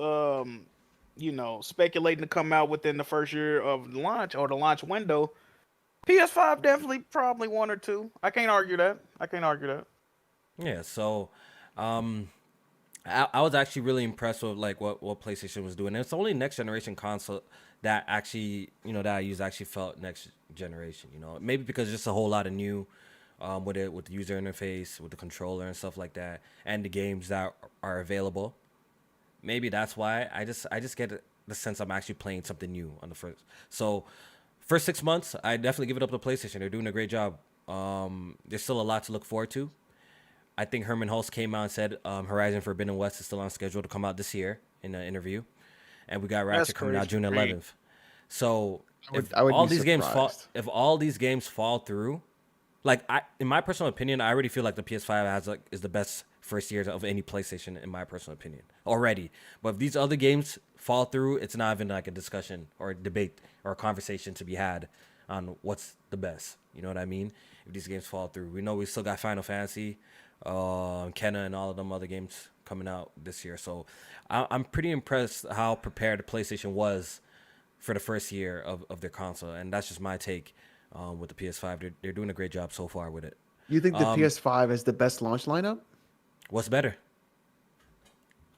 speculating to come out within the first year of the launch or the launch window, PS5 definitely probably one or two. I can't argue that. Yeah. So, I was actually really impressed with like what PlayStation was doing. And it's only next generation console that actually that I used actually felt next generation. Maybe because just a whole lot of new with the user interface, with the controller and stuff like that, and the games that are available. Maybe that's why I just get the sense I'm actually playing something new on the first. So first 6 months, I definitely give it up to PlayStation. They're doing a great job. There's still a lot to look forward to. I think Herman Hulst came out and said Horizon Forbidden West is still on schedule to come out this year in an interview. And we got Ratchet coming out June 11th. So if all these games fall through, in my personal opinion, I already feel like the PS5 is the best first year of any PlayStation in my personal opinion already. But if these other games fall through, it's not even like a discussion or a debate or a conversation to be had on what's the best. You know what I mean? If these games fall through, we know we still got Final Fantasy, Kenna, and all of them other games coming out this year. So I'm pretty impressed how prepared PlayStation was for the first year of their console, and that's just my take with the PS5. They're doing a great job so far with it. You think the PS5 is the best launch lineup? What's better?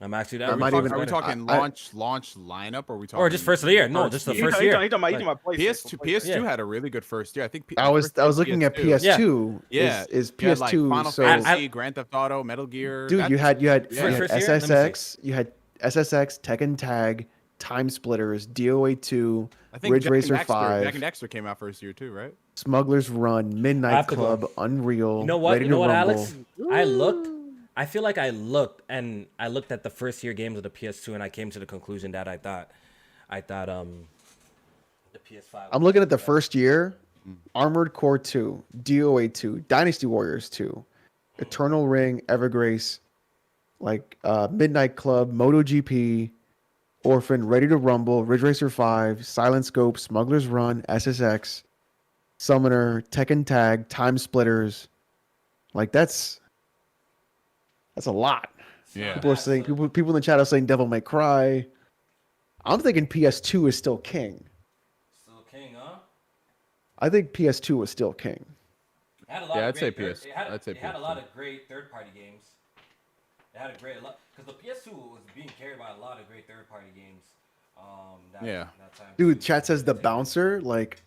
I'm actually. Are we talking launch lineup, or are we talking? Or just first of the year? No, just the first year. He's talking about PlayStation. PS2 had a really good first year. I think. I was looking at PS2. Yeah, is PS2 Final Fantasy, Grand Theft Auto, Metal Gear. Dude, you had SSX, you had SSX, Tekken Tag, Time Splitters, DOA 2, I think Ridge Racer 5. Jack and Dexter came out first year too, right? Smuggler's Run, Midnight Club, Unreal. You know what? Ready to Rumble. Alex? I looked. I feel like I looked at the first year games of the PS2, and I came to the conclusion that I thought the PS5. I'm looking at the first year: Armored Core 2, DOA 2, Dynasty Warriors 2, Eternal Ring, Evergrace, Midnight Club, MotoGP, Orphan, Ready to Rumble, Ridge Racer 5, Silent Scope, Smuggler's Run, SSX, Summoner, Tekken Tag, Time Splitters, Like that's a lot. Yeah. People are saying people in the chat are saying Devil May Cry. I'm thinking PS2 is still king. Still king, huh? I think PS2 is still king. It had a lot Yeah, of I'd say great PS. It I'd say had a PS2. lot of great third-party games. It had a great lot because the PS2 was being carried by a lot of great third-party games. Yeah. That time Dude, too, chat so says the take it. bouncer. Like,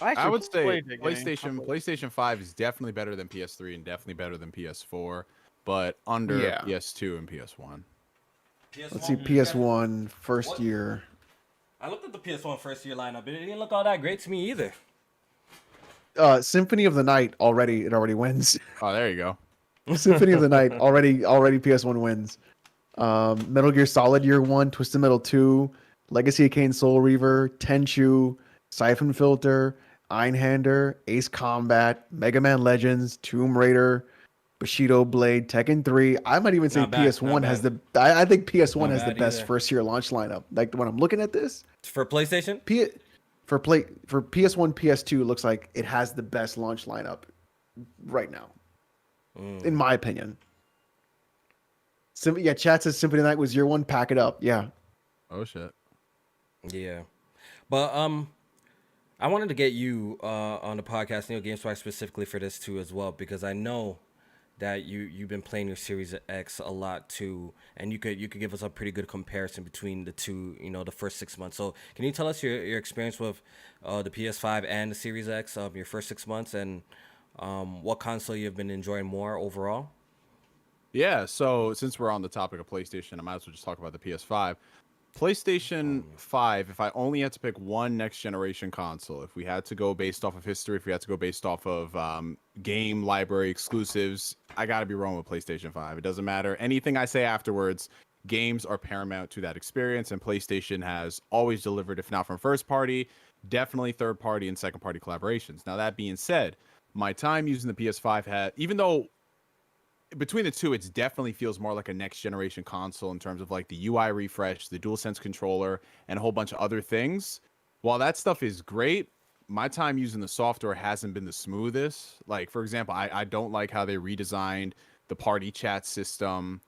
I I actually would say played that game. PlayStation 5 is definitely better than PS3 and definitely better than PS4, but under Yeah. PS2 and PS1. let's see, PS1. PS1 first What? year. I looked at the PS1 first year lineup. It didn't look all that great to me either. Symphony of the Night already wins. Oh, there you go. Symphony of the Night already PS1 wins. Metal Gear Solid Year 1, Twisted Metal 2, Legacy of Kain Soul Reaver, Tenchu, Siphon Filter, Einhander, Ace Combat, Mega Man Legends, Tomb Raider, Bushido Blade, Tekken 3. I might even say Not bad, PS1 not has bad. the I think PS1 Not has the bad best either. first year launch lineup. Like when I'm looking at this, For PlayStation? for PS1, PS2 looks like it has the best launch lineup right now. In my opinion. Yeah, chat says Symphony of the Night was year 1. Pack it up. Yeah. Oh shit. Yeah. But I wanted to get you on the podcast, Neil GameSpot, specifically for this too as well, because I know that you've been playing your Series X a lot too, and you could give us a pretty good comparison between the two, the first 6 months. So can you tell us your experience with the PS5 and the Series X, your first 6 months, and what console you've been enjoying more overall? Yeah, so since we're on the topic of PlayStation, I might as well just talk about the PS5. PlayStation 5, if I only had to pick one next generation console, if we had to go based off of history, if we had to go based off of game library exclusives, I got to be wrong with PlayStation 5. It doesn't matter. Anything I say afterwards, games are paramount to that experience, and PlayStation has always delivered, if not from first party, definitely third party and second party collaborations. Now, that being said, my time using the PS5 had, even though between the two, it definitely feels more like a next generation console in terms of like the UI refresh, the DualSense controller, and a whole bunch of other things. While that stuff is great, my time using the software hasn't been the smoothest. Like, for example, I don't like how they redesigned the party chat system.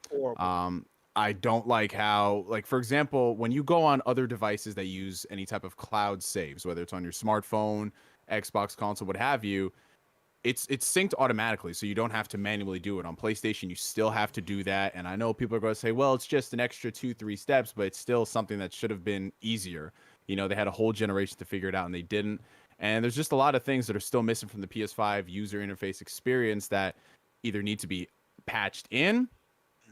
I don't like how, like, for example, when you go on other devices that use any type of cloud saves, whether it's on your smartphone, Xbox console, what have you, it's synced automatically, so you don't have to manually do it. On PlayStation, you still have to do that. And I know people are going to say, well, it's just an extra 2-3 steps, but it's still something that should have been easier. They had a whole generation to figure it out, and they didn't. And there's just a lot of things that are still missing from the PS5 user interface experience that either need to be patched in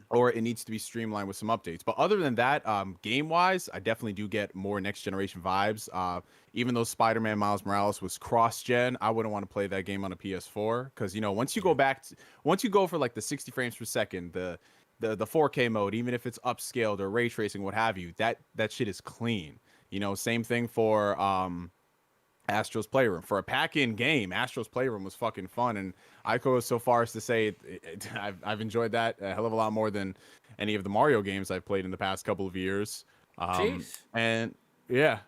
or it needs to be streamlined with some updates. But other than that, game-wise, I definitely do get more next-generation vibes. Even though Spider-Man Miles Morales was cross-gen, I wouldn't want to play that game on a PS4 because, once you go for like the 60 frames per second, the 4K mode, even if it's upscaled or ray tracing, what have you, that shit is clean. Same thing for Astro's Playroom. For a pack-in game, Astro's Playroom was fucking fun, and I go so far as to say I've enjoyed that a hell of a lot more than any of the Mario games I've played in the past couple of years. And yeah.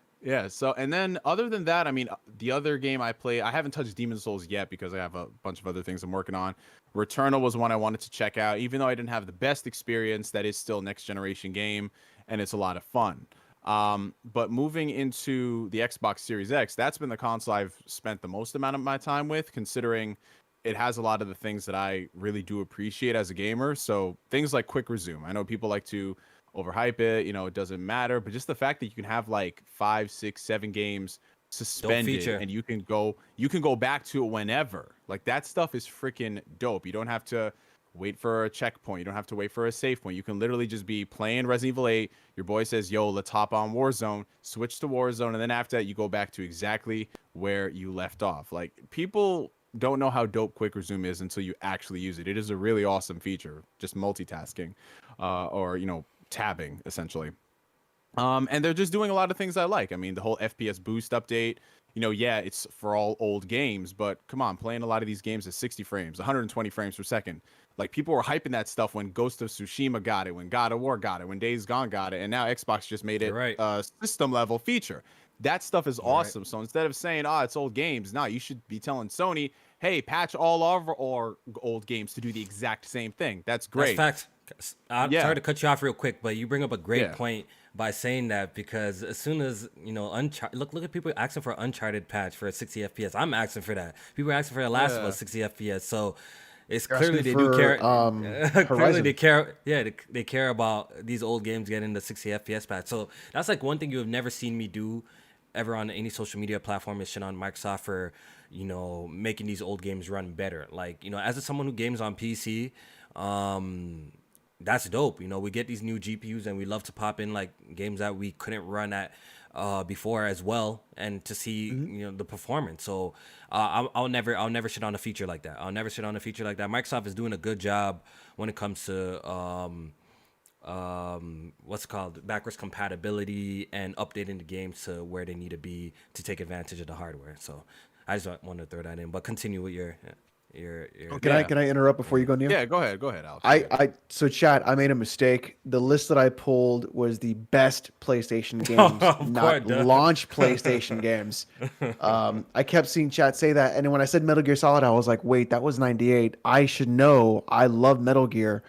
So, and then other than that, I mean, the other game I play, I haven't touched Demon's Souls yet because I have a bunch of other things I'm working on. Returnal was one I wanted to check out, even though I didn't have the best experience. That is still next generation game, and it's a lot of fun. But moving into the Xbox Series X, that's been the console I've spent the most amount of my time with, considering it has a lot of the things that I really do appreciate as a gamer. So things like quick resume. I know people like to overhype it, it doesn't matter, but just the fact that you can have like 5, 6, 7 games suspended and you can go back to it whenever. Like, that stuff is freaking dope. You don't have to wait for a checkpoint. You don't have to wait for a save point. You can literally just be playing Resident Evil 8. Your boy says, yo, let's hop on Warzone, switch to Warzone, and then after that, you go back to exactly where you left off. Like, people don't know how dope quick resume is until you actually use it. It is a really awesome feature, just multitasking, or, tabbing, essentially. And they're just doing a lot of things I like. I mean, the whole FPS boost update you know, yeah, it's for all old games, but come on, playing a lot of these games at 60 frames, 120 frames per second. Like, people were hyping that stuff when Ghost of Tsushima got it, when God of War got it, when Days Gone got it, and now Xbox just made it a system level feature. That stuff is awesome. So instead of saying, "Oh, it's old games," no, you should be telling Sony, "Hey, patch all of our old games to do the exact same thing." That's great. That's facts. I'm sorry to cut you off real quick, but you bring up a great point by saying that, because as soon as, you know, look at people asking for Uncharted patch for a 60 FPS. I'm asking for that. People are asking for The Last of Us 60 FPS. So it's clearly they do care. Clearly they care. Yeah, they care about these old games getting the 60 FPS patch. So that's like one thing you have never seen me do ever on any social media platform is shit on Microsoft for, you know, making these old games run better. Like, you know, as someone who games on PC, that's dope. You know, we get these new GPUs and we love to pop in like games that we couldn't run at before as well, and to see you know, the performance. So I'll never shit on a feature like that. I'll never shit on a feature like that. Microsoft is doing a good job when it comes to what's it called, backwards compatibility and updating the games to where they need to be to take advantage of the hardware. So I just want to throw that in, but continue with your Can I interrupt before you go, Neil? Yeah, go ahead, Alex. So chat, I made a mistake. The list that I pulled was the best PlayStation games, not launch PlayStation games. I kept seeing chat say that, and then when I said Metal Gear Solid, I was like, wait, that was 98. I should know. I love Metal Gear.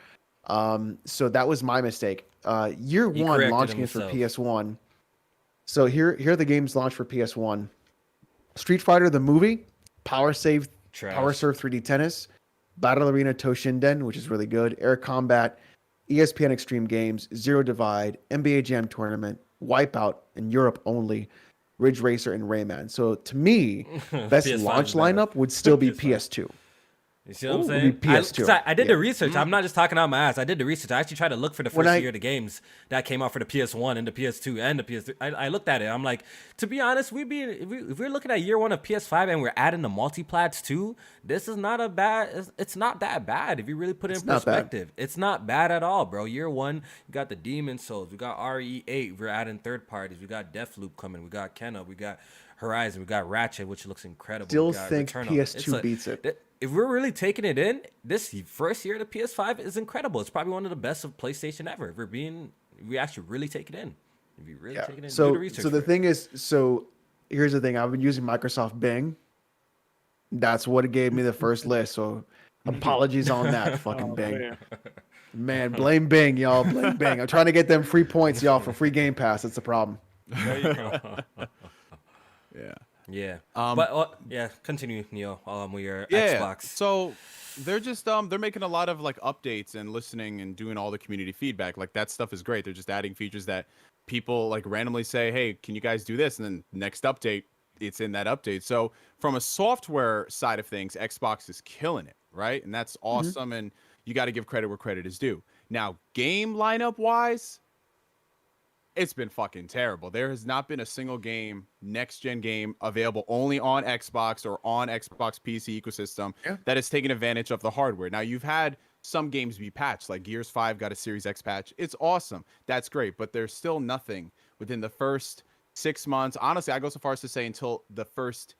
So that was my mistake. Year one launch games for PS1. So here are the games launched for PS1. Street Fighter the movie, Power Surf 3D Tennis, Battle Arena Toshinden, which is really good, Air Combat, ESPN Extreme Games, Zero Divide, NBA Jam Tournament, Wipeout, and Europe only, Ridge Racer, and Rayman. So to me, best launch lineup would still be PS2. You see what I'm saying? PS2. I did the research. I'm not just talking out my ass. I did the research. I actually tried to look for the first year of the games that came out for the PS1 and the PS2 and the PS3. I looked at it. I'm like, to be honest, if we're looking at year one of PS5 and we're adding the multiplats too, this is not a bad. It's not that bad if you really put it in perspective. It's not bad at all, bro. Year one, you got the Demon Souls. We got RE8. We're adding third parties. We got Deathloop coming. We got Kenna. We got Horizon. We got Ratchet, which looks incredible. Still think PS2 beats it. If we're really taking it in, this first year of the PS5 is incredible. It's probably one of the best of PlayStation ever. If we actually really take it in. If you really take it in, do the research. So the thing is, here's the thing. I've been using Microsoft Bing. That's what gave me the first list. So apologies on that, fucking Bing. Man, blame Bing, y'all. Blame Bing. I'm trying to get them free points, y'all, for free Game Pass. That's the problem. There you go. Yeah. But continue, Neo. With your Xbox. So they're just they're making a lot of like updates and listening and doing all the community feedback. Like, that stuff is great. They're just adding features that people like randomly say, "Hey, can you guys do this?" And then next update, it's in that update. So from a software side of things, Xbox is killing it, right? And that's awesome. And you got to give credit where credit is due. Now, game lineup wise, it's been fucking terrible. There has not been a single next-gen game available only on Xbox or on Xbox PC ecosystem that has taken advantage of the hardware. Now, you've had some games be patched, like Gears 5 got a Series X patch. It's awesome. That's great. But there's still nothing within the first 6 months. Honestly, I go so far as to say until the first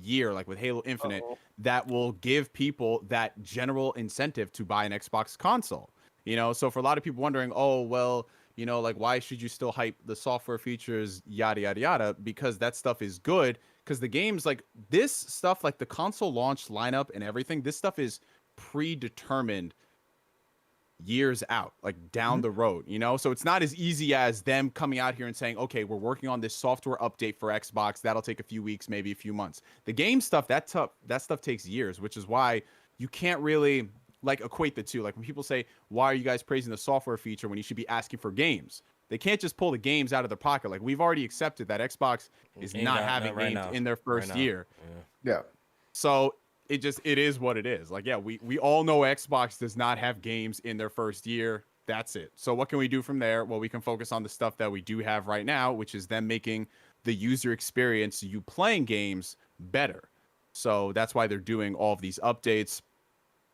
year, like with Halo Infinite, that will give people that general incentive to buy an Xbox console. You know, so for a lot of people wondering, oh, well, you know, like, why should you still hype the software features, yada, yada, yada? Because that stuff is good. Because the games, like, this stuff, like the console launch lineup and everything, this stuff is predetermined years out, like down the road, you know? So it's not as easy as them coming out here and saying, okay, we're working on this software update for Xbox. That'll take a few weeks, maybe a few months. The game stuff, that stuff takes years, which is why you can't really like equate the two. Like, when people say, why are you guys praising the software feature when you should be asking for games? They can't just pull the games out of their pocket. Like, we've already accepted that Xbox is not having games in their first year. Yeah. So it is what it is. Like, yeah, we all know Xbox does not have games in their first year. That's it. So what can we do from there? Well, we can focus on the stuff that we do have right now, which is them making the user experience, you playing games, better. So that's why they're doing all of these updates.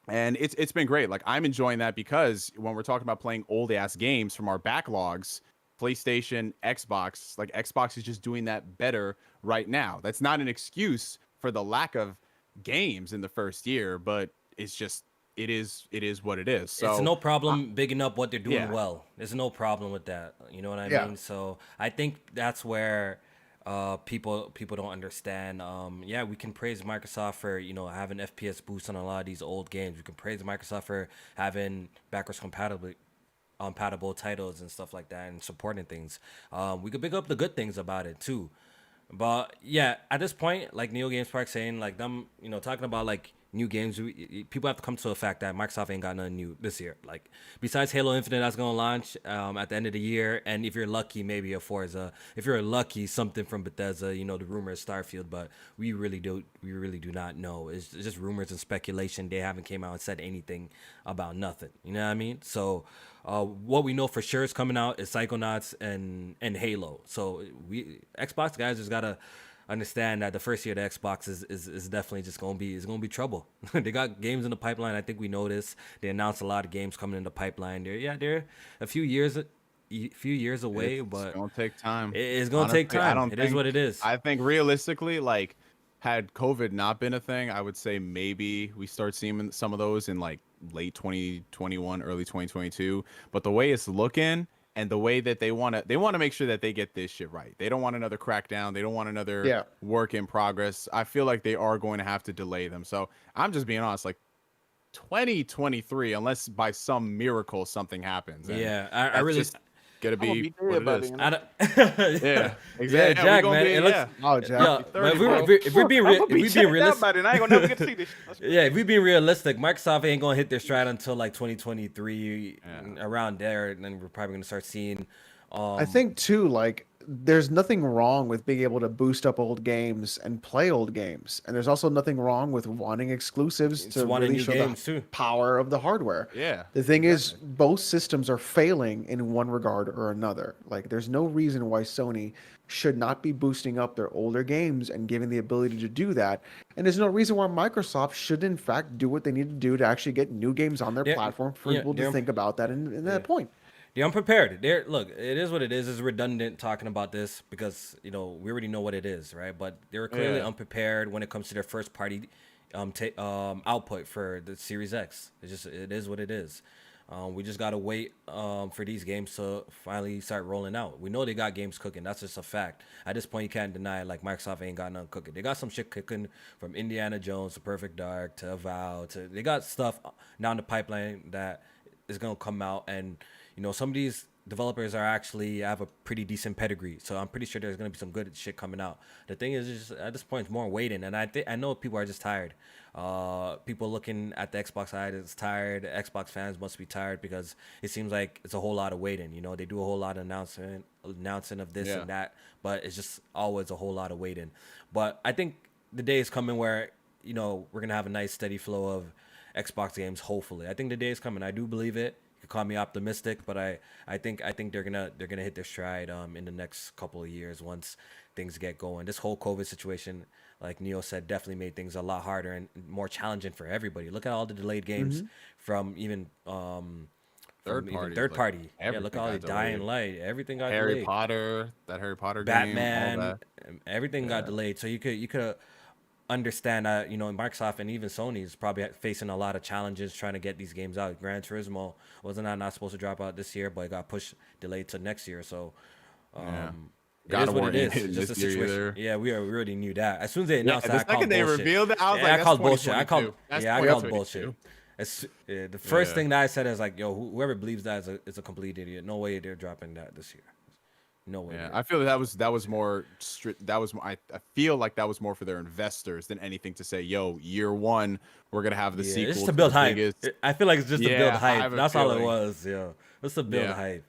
And it's been great. Like, I'm enjoying that because when we're talking about playing old ass games from our backlogs, PlayStation, Xbox. Like Xbox is just doing that better right now. That's not an excuse for the lack of games in the first year, but it's just it is what it is. So it's no problem bigging up what they're doing yeah. well. There's no problem with that. You know what I Yeah. mean? So I think that's where people don't understand. Yeah, we can praise Microsoft for having FPS boosts on a lot of these old games. We can praise Microsoft for having backwards compatible titles and stuff like that and supporting things. We could pick up the good things about it too. But yeah, at this point, like Neo Games Park saying, like them, talking about like new games, people have to come to the fact that Microsoft ain't got nothing new this year. Like besides Halo Infinite, that's gonna launch at the end of the year, and if you're lucky, maybe a Forza. If you're lucky, something from Bethesda. The rumor is Starfield, but we really do not know. It's just rumors and speculation. They haven't came out and said anything about nothing. You know what I mean? So. What we know for sure is coming out is Psychonauts and Halo. So we Xbox guys just gotta understand that the first year of the Xbox is definitely just gonna be trouble. They got games in the pipeline. I think we know this. They announced a lot of games coming in the pipeline. They're a few years away, but it's gonna take time. It's gonna take time. It is what it is. I think realistically, like had COVID not been a thing, I would say maybe we start seeing some of those in like late 2021, early 2022. But the way it's looking and the way that they want to make sure that they get this shit right. They don't want another crackdown. They don't want another work in progress. I feel like they are going to have to delay them. So I'm just being honest, like 2023, unless by some miracle something happens. Yeah, I really gonna be what it is. Yeah, exactly. Yeah, Jack, man. It looks, Oh, Jack. if we're being realistic, I ain't gonna never get to see this. Yeah, if we being realistic, Microsoft ain't gonna hit their stride until like 2023, around there, and then we're probably gonna start seeing. I think too, like there's nothing wrong with being able to boost up old games and play old games, and there's also nothing wrong with wanting exclusives to really show the power of the hardware. Yeah. The thing is, both systems are failing in one regard or another. Like, there's no reason why Sony should not be boosting up their older games and giving the ability to do that. And there's no reason why Microsoft should, in fact, do what they need to do to actually get new games on their platform for people to think about that in that point. They're unprepared. Look, it is what it is. It's redundant talking about this because we already know what it is, right? But they're clearly unprepared when it comes to their first party output for the Series X. It is what it is. We just gotta wait for these games to finally start rolling out. We know they got games cooking. That's just a fact. At this point, you can't deny like Microsoft ain't got none cooking. They got some shit cooking from Indiana Jones to Perfect Dark to Avowed. They got stuff down the pipeline that is gonna come out, and some of these developers actually have a pretty decent pedigree. So I'm pretty sure there's gonna be some good shit coming out. The thing is, just at this point, it's more waiting, and I know people are just tired. People looking at the Xbox side is tired. Xbox fans must be tired because it seems like it's a whole lot of waiting. They do a whole lot of announcing of this and that, but it's just always a whole lot of waiting. But I think the day is coming where we're gonna have a nice steady flow of Xbox games. Hopefully, I think the day is coming. I do believe it. You can call me optimistic, but I think they're gonna hit their stride in the next couple of years once things get going. This whole COVID situation, like Neo said, definitely made things a lot harder and more challenging for everybody. Look at all the delayed games from even third party. Yeah, look at all the Dying Light. Everything got delayed. Harry Potter Batman, game, all that. Everything got delayed. So you could understand that Microsoft and even Sony is probably facing a lot of challenges trying to get these games out. Gran Turismo wasn't not supposed to drop out this year, but it got delayed to next year. So it is what it is. It's just a situation. Yeah, we already knew that. As soon as they announced that, the second they revealed it, I called bullshit. I called bullshit. The first thing that I said is like, yo, whoever believes that is a complete idiot. No way they're dropping that this year. No way. Yeah, I feel that was more strict. I feel like that was more for their investors than anything to say, yo, year one, we're gonna have the sequel. It's just to build hype. I feel like it's just to build hype. That's all it was. Yeah, it's to build hype.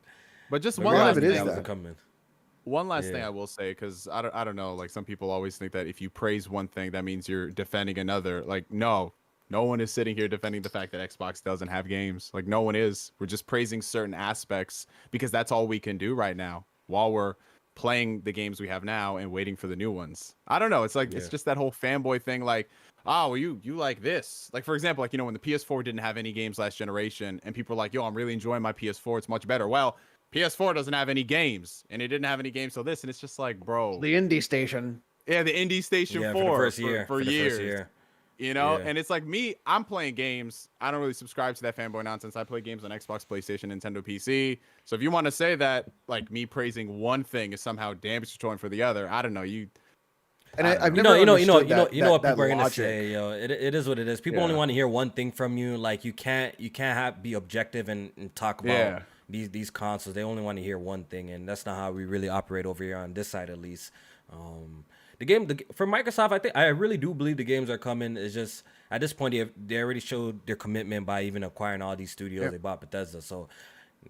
But just one last thing. One last thing I will say, because I don't know, like some people always think that if you praise one thing, that means you're defending another. Like, no one is sitting here defending the fact that Xbox doesn't have games. Like, no one is. We're just praising certain aspects because that's all we can do right now while we're playing the games we have now and waiting for the new ones. I don't know. It's like it's just that whole fanboy thing. Like, oh, well, you like this. Like, for example, like when the PS4 didn't have any games last generation, and people were like, yo, I'm really enjoying my PS4. It's much better. Well, PS4 doesn't have any games, and it didn't have any games till this, and it's just like, bro. The indie station. Yeah, the Indie Station 4 for the first year. for years. You know, Yeah. and it's like me, I'm playing games. I don't really subscribe to that fanboy nonsense. I play games on Xbox, PlayStation, Nintendo, PC. So if you want to say that, like, me praising one thing is somehow damage controlling for the other, I don't know. And I've You never know understood what people that are gonna logic. say, yo. It is what it is. People only Yeah. want to hear one thing from you. Like you can't be objective and talk about Yeah. these consoles. They only want to hear one thing, and that's not how we really operate over here on this side, at least. For Microsoft, I really do believe the games are coming. It's just at this point they already showed their commitment by even acquiring all these studios. Yep. They bought Bethesda, so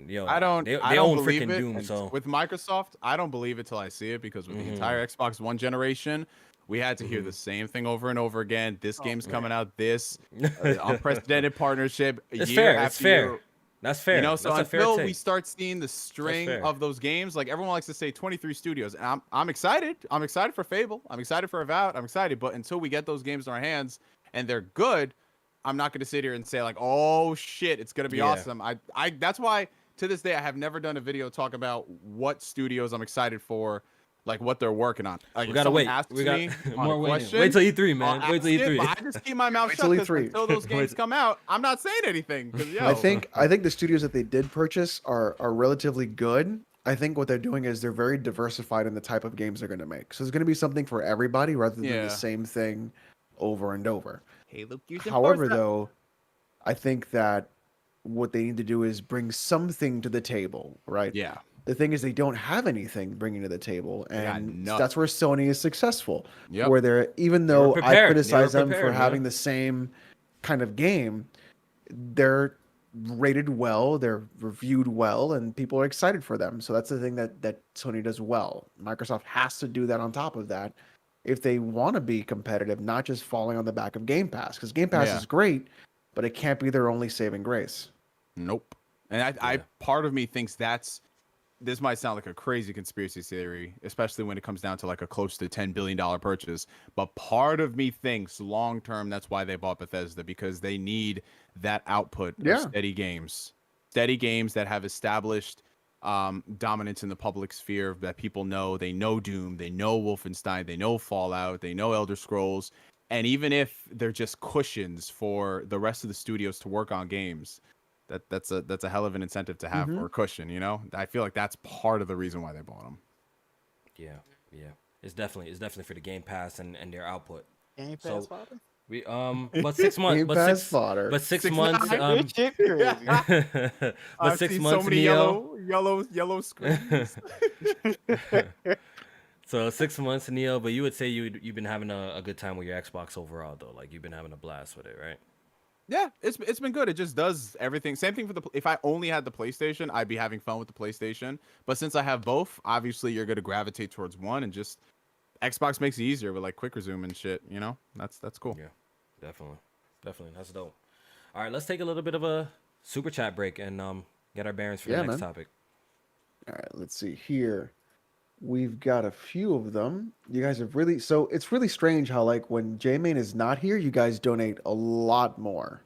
yo, I don't they don't own believe freaking it. Doom. And So with Microsoft, I don't believe it till I see it, because with the entire Xbox One generation, we had to hear the same thing over and over again. This game's coming out. This unprecedented partnership. it's year fair. after It's fair. year. That's fair. You know, so that's a fair until take. we start seeing the string fair. of those games, like everyone likes to say 23 studios, and I'm excited. I'm excited for Fable. I'm excited for Avowed. I'm excited, but until we get those games in our hands and they're good, I'm not going to sit here and say like, oh shit, it's going to be Yeah. awesome. I that's why to this day I have never done a video talk about what studios I'm excited for, like what they're working on. Like, We if gotta someone wait. asks We got me more a waiting. question, Wait till E3, man. I'll Wait till ask it, E3. but I just keep my mouth Wait shut till 'cause E3. until those games come out, I'm not saying anything. 'Cause, yo, I think the studios that they did purchase are relatively good. I think what they're doing is they're very diversified in the type of games they're going to make. So there's going to be something for everybody rather than Yeah. the same thing over and over. Halo, Gears, and However, Forza. though, I think that what they need to do is bring something to the table, right? Yeah. The thing is, they don't have anything bringing to the table, got and nothing. that's where Sony is successful. Yep. Where they're, even They were though I prepared. They criticize were them for prepared, having man. the same kind of game, they're rated well, they're reviewed well, and people are excited for them. So that's the thing that Sony does well. Microsoft has to do that on top of that if they want to be competitive, not just falling on the back of Game Pass, because Game Pass Yeah. is great, but it can't be their only saving grace. Nope. And I Yeah. part of me thinks this might sound like a crazy conspiracy theory, especially when it comes down to like a close to $10 billion purchase. But part of me thinks long term that's why they bought Bethesda, because they need that output Yeah. of steady games that have established dominance in the public sphere, that people know. They know Doom, they know Wolfenstein, they know Fallout, they know Elder Scrolls. And even if they're just cushions for the rest of the studios to work on games, that's a hell of an incentive to have for a cushion, you know? I feel like that's part of the reason why they bought them. Yeah. It's definitely for the Game Pass and their output. Game So- Pass fodder? We but 6 months. Game But Pass six. fodder. But 6 6 months. This shit crazy. But I've 6 seen months. so many Neo. yellow screens. So 6 months, Neo. But you would say you've been having a good time with your Xbox overall, though. Like you've been having a blast with it, right? Yeah, it's been good. It just does everything. Same thing for if I only had the PlayStation, I'd be having fun with the PlayStation. But since I have both, obviously you're gonna gravitate towards one, and just Xbox makes it easier with like quick resume and shit. You know, that's cool. Yeah, definitely. That's dope. All right, let's take a little bit of a super chat break and get our bearings for Yeah, the next man. topic. All right, let's see here. We've got a few of them. You guys have really, so it's really strange how like when J-Main is not here, you guys donate a lot more.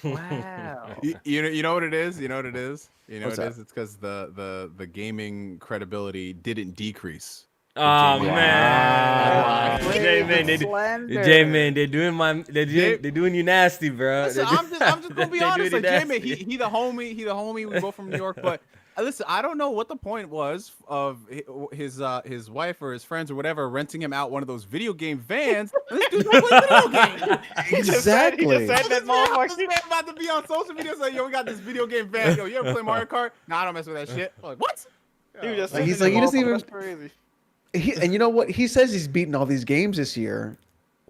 Wow. You know what it is? You know what it is? What's that? It's because the gaming credibility didn't decrease. Oh Wow. man, Wow. J-Man, they're doing you nasty, bro. Listen, I'm just gonna be They honest. doing Like you J-Man, nasty. he the homie. We both from New York, but listen, I don't know what the point was of his wife or his friends or whatever renting him out one of those video game vans. And this dude's like, "What video game?" Exactly. He just said that motherfucker. This man about to be on social media saying, "Yo, we got this video game van. Yo, you ever play Mario Kart? Nah, I don't mess with that shit." I'm like, what? He was just Like, he's sending like, he doesn't that even- motherfucker. That's crazy. And you know what? He says he's beaten all these games this year.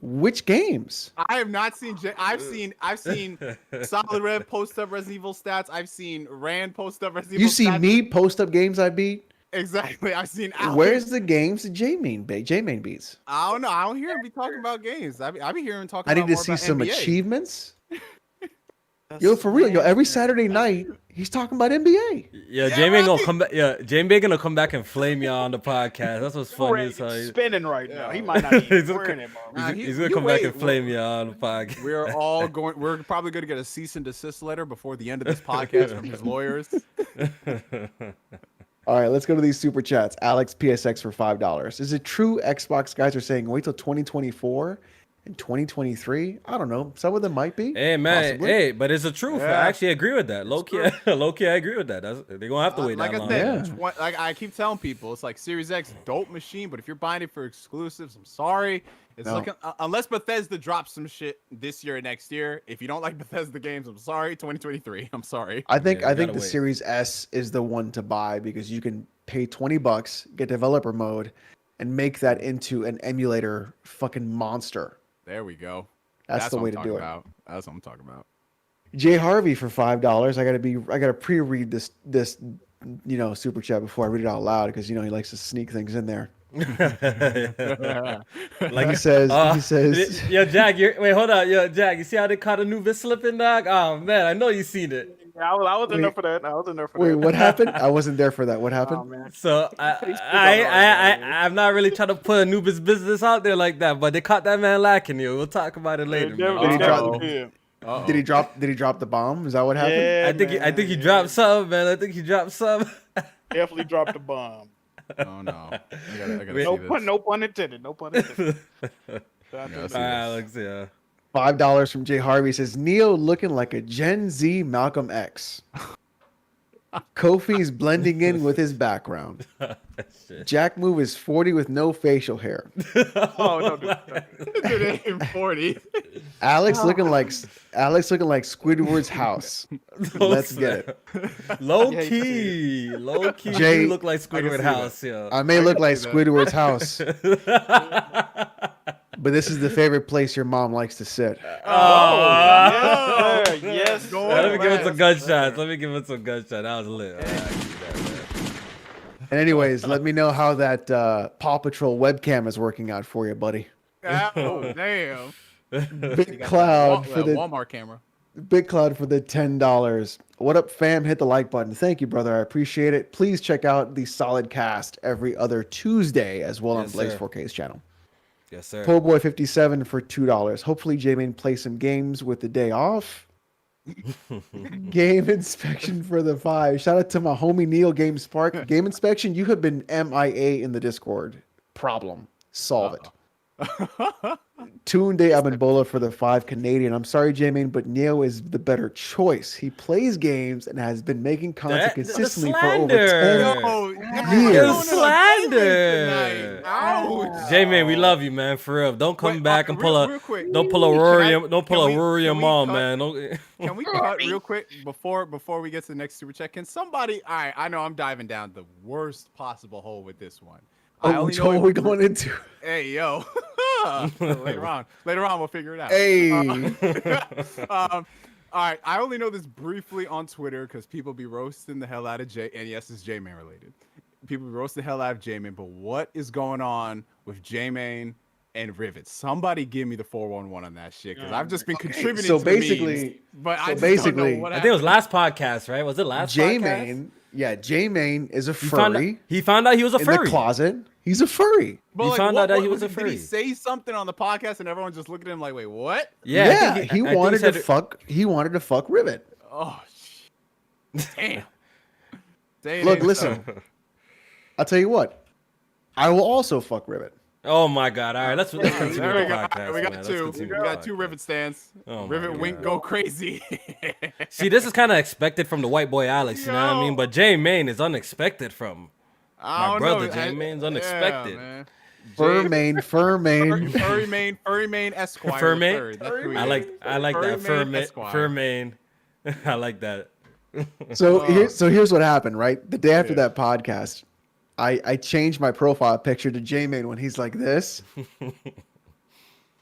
Which games? I have not seen. I've seen Solid Red post up Resident Evil stats. I've seen Rand post up Resident You Evil see stats. me post up games I beat? Exactly. I've seen. Alex. Where's the games that J-Main beats? I don't know. I don't hear him be talking about games. I be hearing him talking. I need about to more see about some NBA. achievements. That's Yo, for real, yo, every mad. Saturday night he's talking about NBA. Yeah, Yeah, J-Man gonna right. come back. Yeah, J-Man gonna come back and flame y'all on the podcast. That's what's funny. He's Is how spinning right now. He Yeah. might not even He's be okay. wearing it, bro. Nah, he's gonna you come back wait. and flame y'all on the podcast. We're all going. We're probably going to get a cease and desist letter before the end of this podcast from his lawyers. All right, let's go to these super chats. Alex PSX for $5. Is it true Xbox guys are saying wait till 2024 and 2023? I don't know. Some of them might be. Hey man, possibly. hey, but it's the truth. Yeah. I actually agree with that. Low key, I agree with that. They're gonna have to wait Like that I long. said, Yeah. like I keep telling people, it's like Series X, dope machine, but if you're buying it for exclusives, I'm sorry. It's No. like unless Bethesda drops some shit this year or next year. If you don't like Bethesda games, I'm sorry. 2023, I'm sorry. I think Yeah, you I think gotta the wait. Series S is the one to buy because you can pay $20, get developer mode, and make that into an emulator fucking monster. There we go. That's the what way I'm to talking do it. about. That's what I'm talking about. Jay Harvey for $5. I gotta pre-read this super chat before I read it out loud because he likes to sneak things in there. Like He says yo, Jack, wait, hold on, yo, Jack, you see how they caught a new vis slipping, dog? Oh man, I know you seen it. Yeah, I was in there Wait. for that. I was in there for wait, that. what happened? I wasn't there for that. What Oh happened? man. So I'm not really trying to put Anubis business out there like that, but they caught that man lacking you. We'll talk about it later. Man. Did he drop- Yeah. Did he drop the bomb? Is that what happened? Yeah, I think he dropped something, man. I think he dropped something. Definitely dropped the bomb. Oh no, I gotta Wait. see this. No pun intended. No pun intended. Yeah, All right, Alex, yeah. $5 from Jay Harvey says Neo looking like a Gen Z Malcolm X. Kofi's blending in with his background. Shit. Jack Move is 40 with no facial hair. Oh no, dude. It ain't 40. Alex looking like Squidward's house. Let's get it. Low Yeah, key, Jay- you look like I can Squidward see House, yo. I may look like see that. Squidward's house, but this is the favorite place your mom likes to sit. Oh, Yes, sir. Yes. Go sir. Let me give it some Yes, gunshots. Let me give it some gunshots. That was lit. And anyways, let me know how that Paw Patrol webcam is working out for you, buddy. Oh damn. Big Cloud for the Walmart camera. Big Cloud for the $10. What up, fam? Hit the like button. Thank you, brother. I appreciate it. Please check out the Solid Cast every other Tuesday as well on Yes, Blaze sir. 4K's channel. Yes, sir. Po'boy57 for $2. Hopefully, J-Main play some games with the day off. Game Inspection for the 5. Shout out to my homie Neil Game Spark. Game Inspection, you have been MIA in the Discord. Problem. Solve it. Toon Day Abimbola for the 5 Canadian. I'm sorry, J-Main, but Neo is the better choice. He plays games and has been making content The consistently for over slander. 10 years. Yo, slander. Ouch. J-Man, we love you, man. For real. Don't come Wait, back and pull real quick. don't pull a Rory, Can I- don't pull a can we- Rory can and we mom, cut- man. Don't, Can we cut real quick before we get to the next super chat? Can somebody? All right, I know I'm diving down the worst possible hole with this one. I Oh, only which know hole it- are we going into? Hey yo. later on we'll figure it out. Hey. All right, I only know this briefly on Twitter because people be roasting the hell out of J, and yes, it's J-Man related. People be roasting the hell out of J-Man, but what is going on with J-Man and Rivet? Somebody give me the 411 on that shit because I've just been contributing so to the memes, basically- but I so just basically- don't know what I think it was happened. last podcast, right? Was it last podcast? J-Main is a He found, out, furry he found out he was a in furry. the closet. He's a furry. But He found out that he was a Did furry. he say something on the podcast and everyone just looked at him like, wait, what? Yeah, I think he I think wanted to said- fuck. He wanted to fuck Rivet. Oh, damn. Look, listen. I'll tell you what. I will also fuck Rivet. Oh my God! All right, let's continue There the we go. podcast. We man. got Let's two. continue We the got two podcast. Rivet stands. Oh my Rivet Wink God. go crazy. See, this is kind of expected from the white boy Alex, you know what I mean? Yo. But J Main is unexpected from I my don't brother. know. J Main's unexpected. man. Fur main. Furry main Esquire. Fur the main? third. That's who he I is. like that Furry main Esquire. fur main. I like that. So here's what happened, right? The day after that podcast, I changed my profile picture to J-Main when he's like this.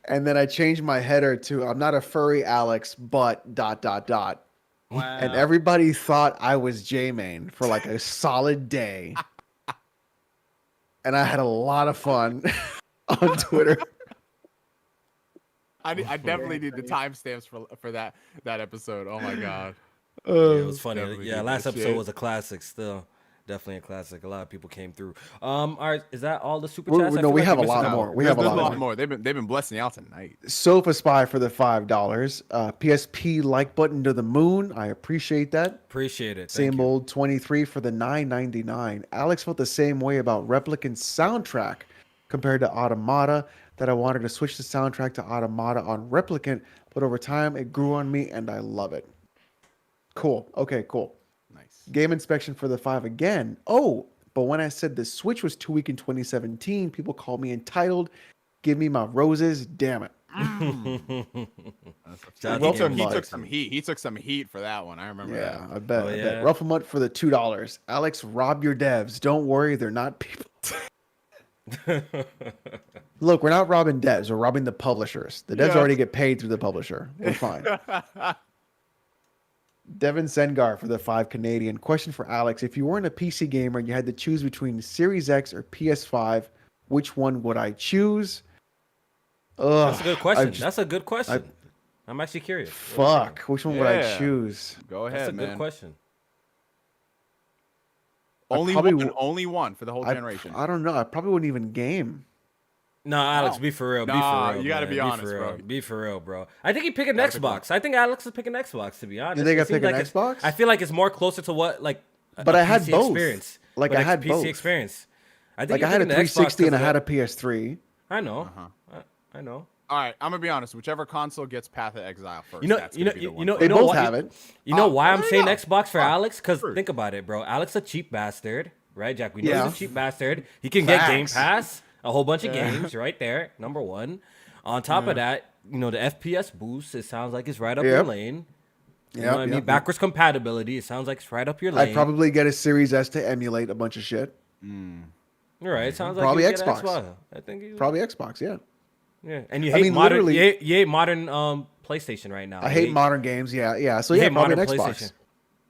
And then I changed my header to I'm not a furry Alex, but ... Wow. And everybody thought I was J-Main for like a solid day. And I had a lot of fun on Twitter. I definitely need the timestamps for that episode. Oh my god. Yeah, it was funny. definitely Yeah, did last that episode shit. was a classic still. Definitely a classic. A lot of people came through. All right, is that all the super We're- chats? I no, feel we like have you're a lot missing out. more. We have a There's lot more. They've been blessing y'all tonight. Sofa Spy for the $5. PSP like button to the moon. I appreciate that. Appreciate it. Thank Same you. old 23 for the $9.99. Alex felt the same way about Replicant's soundtrack compared to Automata, that I wanted to switch the soundtrack to Automata on Replicant, but over time it grew on me and I love it. Cool. Okay, cool. Nice. Game inspection for the 5 again. Oh, but when I said the Switch was too weak in 2017, people called me entitled. Give me my roses. Damn it. Shout out Well, to He Gamertag. took some heat. He took some heat for that one. I remember Yeah, that. I bet. Oh, I yeah? bet. Rufflemut for the $2. Alex, rob your devs. Don't worry, they're not people. Look, we're not robbing devs. We're robbing the publishers. The devs Yeah. already get paid through the publisher. We're fine. Devin Sengar for the 5 Canadian. Question for Alex. If you weren't a PC gamer and you had to choose between Series X or PS5, which one would I choose? Ugh, That's a good question. just- That's a good question. I'm actually curious. Fuck. Which one would I Yeah. choose? Go That's ahead, a good man. question. Only probably one. w- Only one for the whole generation. I don't know. I probably wouldn't even game. No, Alex, No. be for real. Be Nah, for real. you gotta man. be honest, for bro. real. Be for real, bro. I think he picked an Gotta pick Xbox. I think Alex is picking Xbox, to be honest. You think It I seems pick an like Xbox? I feel like it's more closer to what, like, But a I had PC both. experience. Like, But I a had PC both. experience. I think Like you're I had a picking the Xbox 360 and I 'cause had a of PS3. that. I know. Uh-huh. I know. All right, I'm gonna be honest. Whichever console gets Path of Exile first, You know, that's you gonna know, be the you one know, for They you know both why, have it. You know why well, I'm there saying you go. Xbox for Alex? Because true. think about it, bro. Alex a cheap bastard, right, Jack? We know Yeah. he's a cheap bastard. He can get Game Facts. Pass, a whole bunch of games right there. Number one. On top of that, you know, the FPS boost. It sounds like it's right up your Yep. lane. You know Yep, what I mean? yep. Backwards compatibility. It sounds like it's right up your lane. I'd probably get a Series S to emulate a bunch of shit. All right. It sounds like Probably you get an Xbox. I think you. Probably Xbox, yeah. Yeah. And you I hate mean, modern. literally- You hate modern PlayStation right now. I hate modern games, yeah. So You yeah, hate probably an modern Xbox. PlayStation.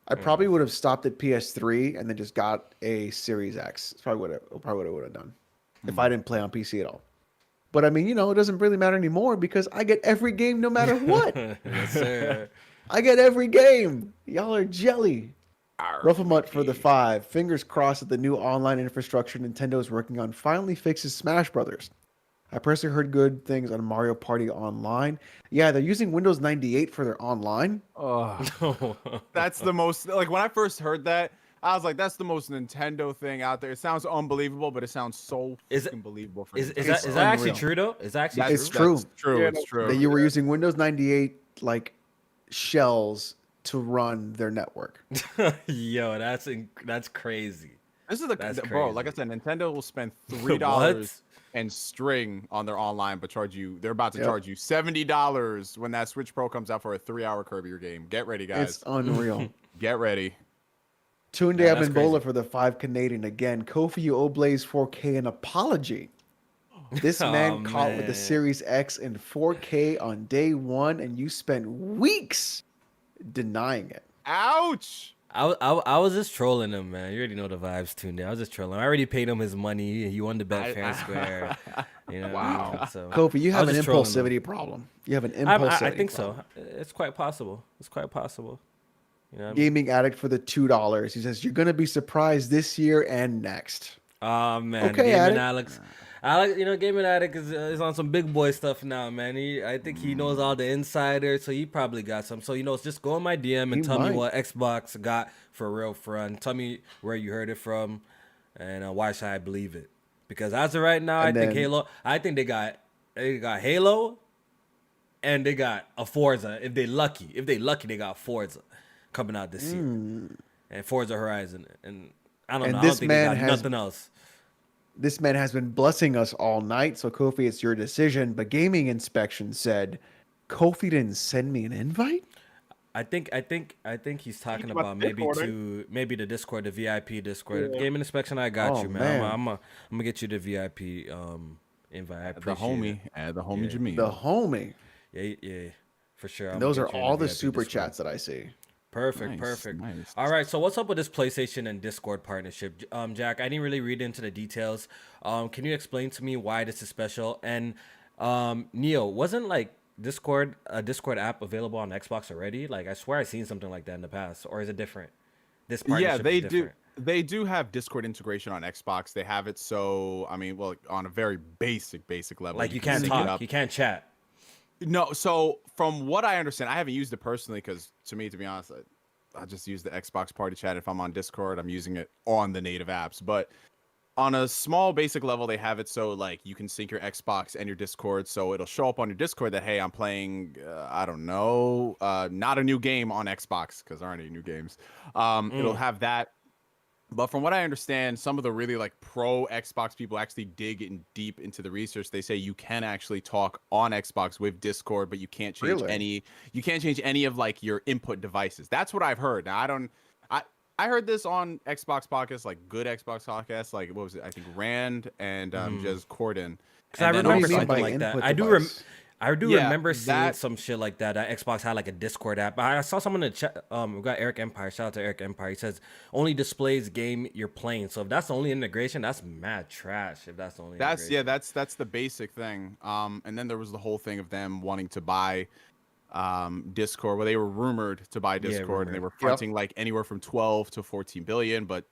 I probably would have stopped at PS3 and then just got a Series X. It's probably what I would have done if I didn't play on PC at all. But I mean, you know, it doesn't really matter anymore because I get every game no matter what. Yes, sir. I get every game. Y'all are jelly. Rufflemut for the 5. Fingers crossed that the new online infrastructure Nintendo is working on finally fixes Smash Brothers. I personally heard good things on Mario Party Online. Yeah, they're using Windows 98 for their online. That's the most like when I first heard that, I was like, that's the most Nintendo thing out there. It sounds unbelievable, but it sounds so Is it- fucking believable for Is Nintendo. that actually unreal. true though? Is that actually That's- It's true? true. That's true. Yeah, It's true. That you were using Windows 98 like shells to run their network. Yo, that's crazy. This is That's bro. Like I crazy. said, Nintendo will spend $3 What? and string on their online, but charge you. They're about to Yep. charge you $70 when that Switch Pro comes out for a 3-hour Kirby game. Get ready, guys. It's unreal. Get ready. Tunde Yeah, that's Abimbola crazy. for the 5 Canadian again. Kofi, you owe Blaze 4K an apology. This Oh, man caught with the man. Series X in 4K on day one, and you spent weeks denying it. Ouch. I was just trolling him, man. You already know the vibes, tuned in. I was just trolling him. I already paid him his money. He won the bet fair and square. You know, Wow. So Kofi, you I have was an just trolling him. impulsivity problem. You have an I impulsivity think problem. so. It's quite possible. It's quite possible. You know what I mean? Gaming Addict for the $2. He says, you're going to be surprised this year and next. Oh man, Okay, Gaming Addict. Alex, you know, Gaming Addict is on some big boy stuff now, man. I think he knows all the insiders, so he probably got some. So you know, just go in my DM and He tell might. me what Xbox got for real front. Tell me where you heard it from, and why should I believe it? Because as of right now, And I think then- Halo. I think they got Halo, and they got a Forza. If they lucky, they got Forza coming out this year, and Forza Horizon, and I don't And know. I this don't think man they got has- nothing else. This man has been blessing us all night, so Kofi, it's your decision. But Gaming Inspection said, Kofi didn't send me an invite? I think he's talking about about Discord, maybe the Discord, the VIP Discord. Yeah. Gaming inspection, I got Oh, you, man. man. I'm gonna get you the VIP invite. I The appreciate homie. it. The homie Yeah. Jameel. The homie. Yeah, for sure. And I'ma those are get you in all the VIP super Discord. chats that I see. Perfect. Nice, nice. All right, so what's up with this PlayStation and Discord partnership? Jack, I didn't really read into the details. Can you explain to me why this is special? And Neo, wasn't like a Discord app available on Xbox already? Like I swear I seen something like that in the past, or is it different? This partnership Yeah, they is do. different. They do have Discord integration on Xbox. They have it so, I mean, well, on a very basic level. Like you can can't sync it talk, up. you can't chat. No, so from what I understand, I haven't used it personally because to be honest, I just use the Xbox party chat. If I'm on Discord, I'm using it on the native apps. But on a small basic level, they have it so like you can sync your Xbox and your Discord. So it'll show up on your Discord that, hey, I'm playing, I don't know, not a new game on Xbox because there aren't any new games. It'll have that. But from what I understand, some of the really like pro Xbox people actually dig in deep into the research. They say you can actually talk on Xbox with Discord, but you can't change any of like your input devices. That's what I've heard. Now I heard this on Xbox podcasts, like good Xbox podcasts, like what was it? I think Rand and Jez Corden. Because I remember something like that. I do remember seeing some shit like that. Xbox had like a Discord app. I saw someone in the chat. We got Eric Empire. Shout out to Eric Empire. He says only displays game you're playing. So if that's the only integration, that's mad trash. If that's the only integration. That's the basic thing. And then there was the whole thing of them wanting to buy Discord, where they were rumored to buy Discord, and they were fronting like anywhere from 12 to 14 billion, but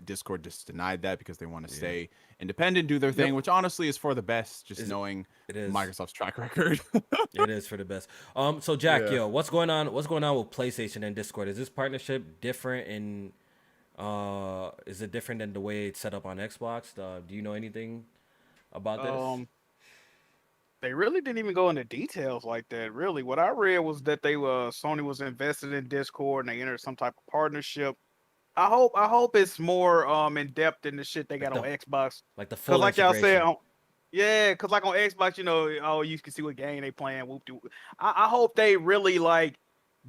Discord just denied that because they want to stay independent, do their thing, which honestly is for the best, just knowing Microsoft's track record. It is for the best. So Jack, what's going on with PlayStation and Discord? Is this partnership different in is it different than the way it's set up on Xbox? Do you know anything about this? They really didn't even go into details like that. Really, what I read was that Sony was invested in Discord and they entered some type of partnership. I hope it's more in depth than the shit they got on Xbox. Like the full like y'all said, integration. because like on Xbox, you can see what game they playing. I hope they really like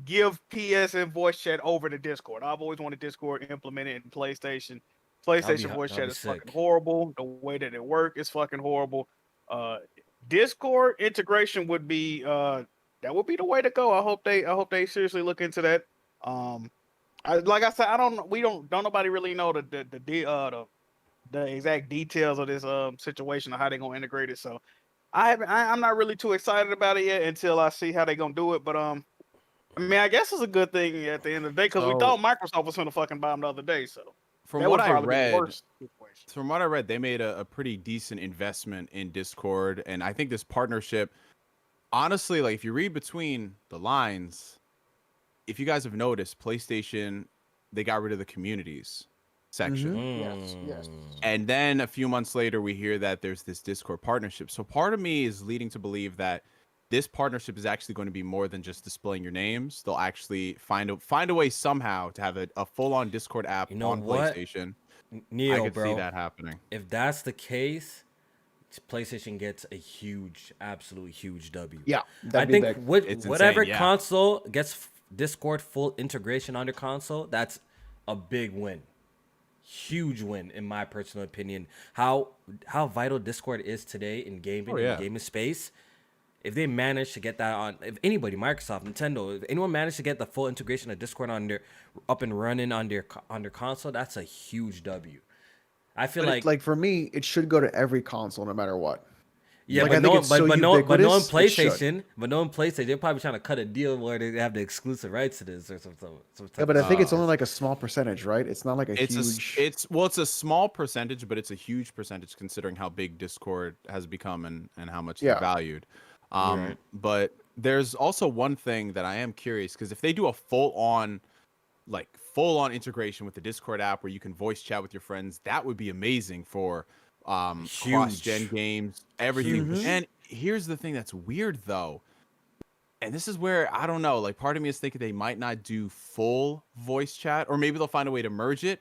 give PS and voice chat over to Discord. I've always wanted Discord implemented in PlayStation. PlayStation voice chat is fucking horrible. The way that it works is fucking horrible. Discord integration would be that would be the way to go. I hope they seriously look into that. Like I said, don't nobody really know the exact details of this situation or how they're gonna integrate it. So I'm not really too excited about it yet until I see how they're gonna do it. But I mean, I guess it's a good thing at the end of the day because we thought Microsoft was gonna fucking buy them the other day. So from what I read, they made a pretty decent investment in Discord, and I think this partnership, honestly, like if you read between the lines, if you guys have noticed, PlayStation, they got rid of the communities section. Yes. And then a few months later, we hear that there's this Discord partnership. So part of me is leading to believe that this partnership is actually going to be more than just displaying your names. They'll actually find a way somehow to have a full-on Discord app on PlayStation. Neo, I could bro, see that happening. If that's the case, PlayStation gets a absolutely huge W. Yeah, I think whatever insane, console gets Discord full integration on their console, that's a big win. Huge win, in my personal opinion. How vital Discord is today in gaming, in the gaming space. If they manage to get that on, if anybody, Microsoft, Nintendo, if anyone managed to get the full integration of Discord up and running on their console, that's a huge W. I feel like for me, it should go to every console no matter what. Yeah, like, but knowing PlayStation, they're probably trying to cut a deal where they have the exclusive rights to this or something. Yeah, but I think it's only like a small percentage, right? It's not like huge. It's a small percentage, but it's a huge percentage considering how big Discord has become and how much it's valued. But there's also one thing that I am curious, because if they do a full-on integration with the Discord app where you can voice chat with your friends, that would be amazing for cross-gen games, everything. And here's the thing that's weird though, and this is where I don't know, like part of me is thinking they might not do full voice chat, or maybe they'll find a way to merge it.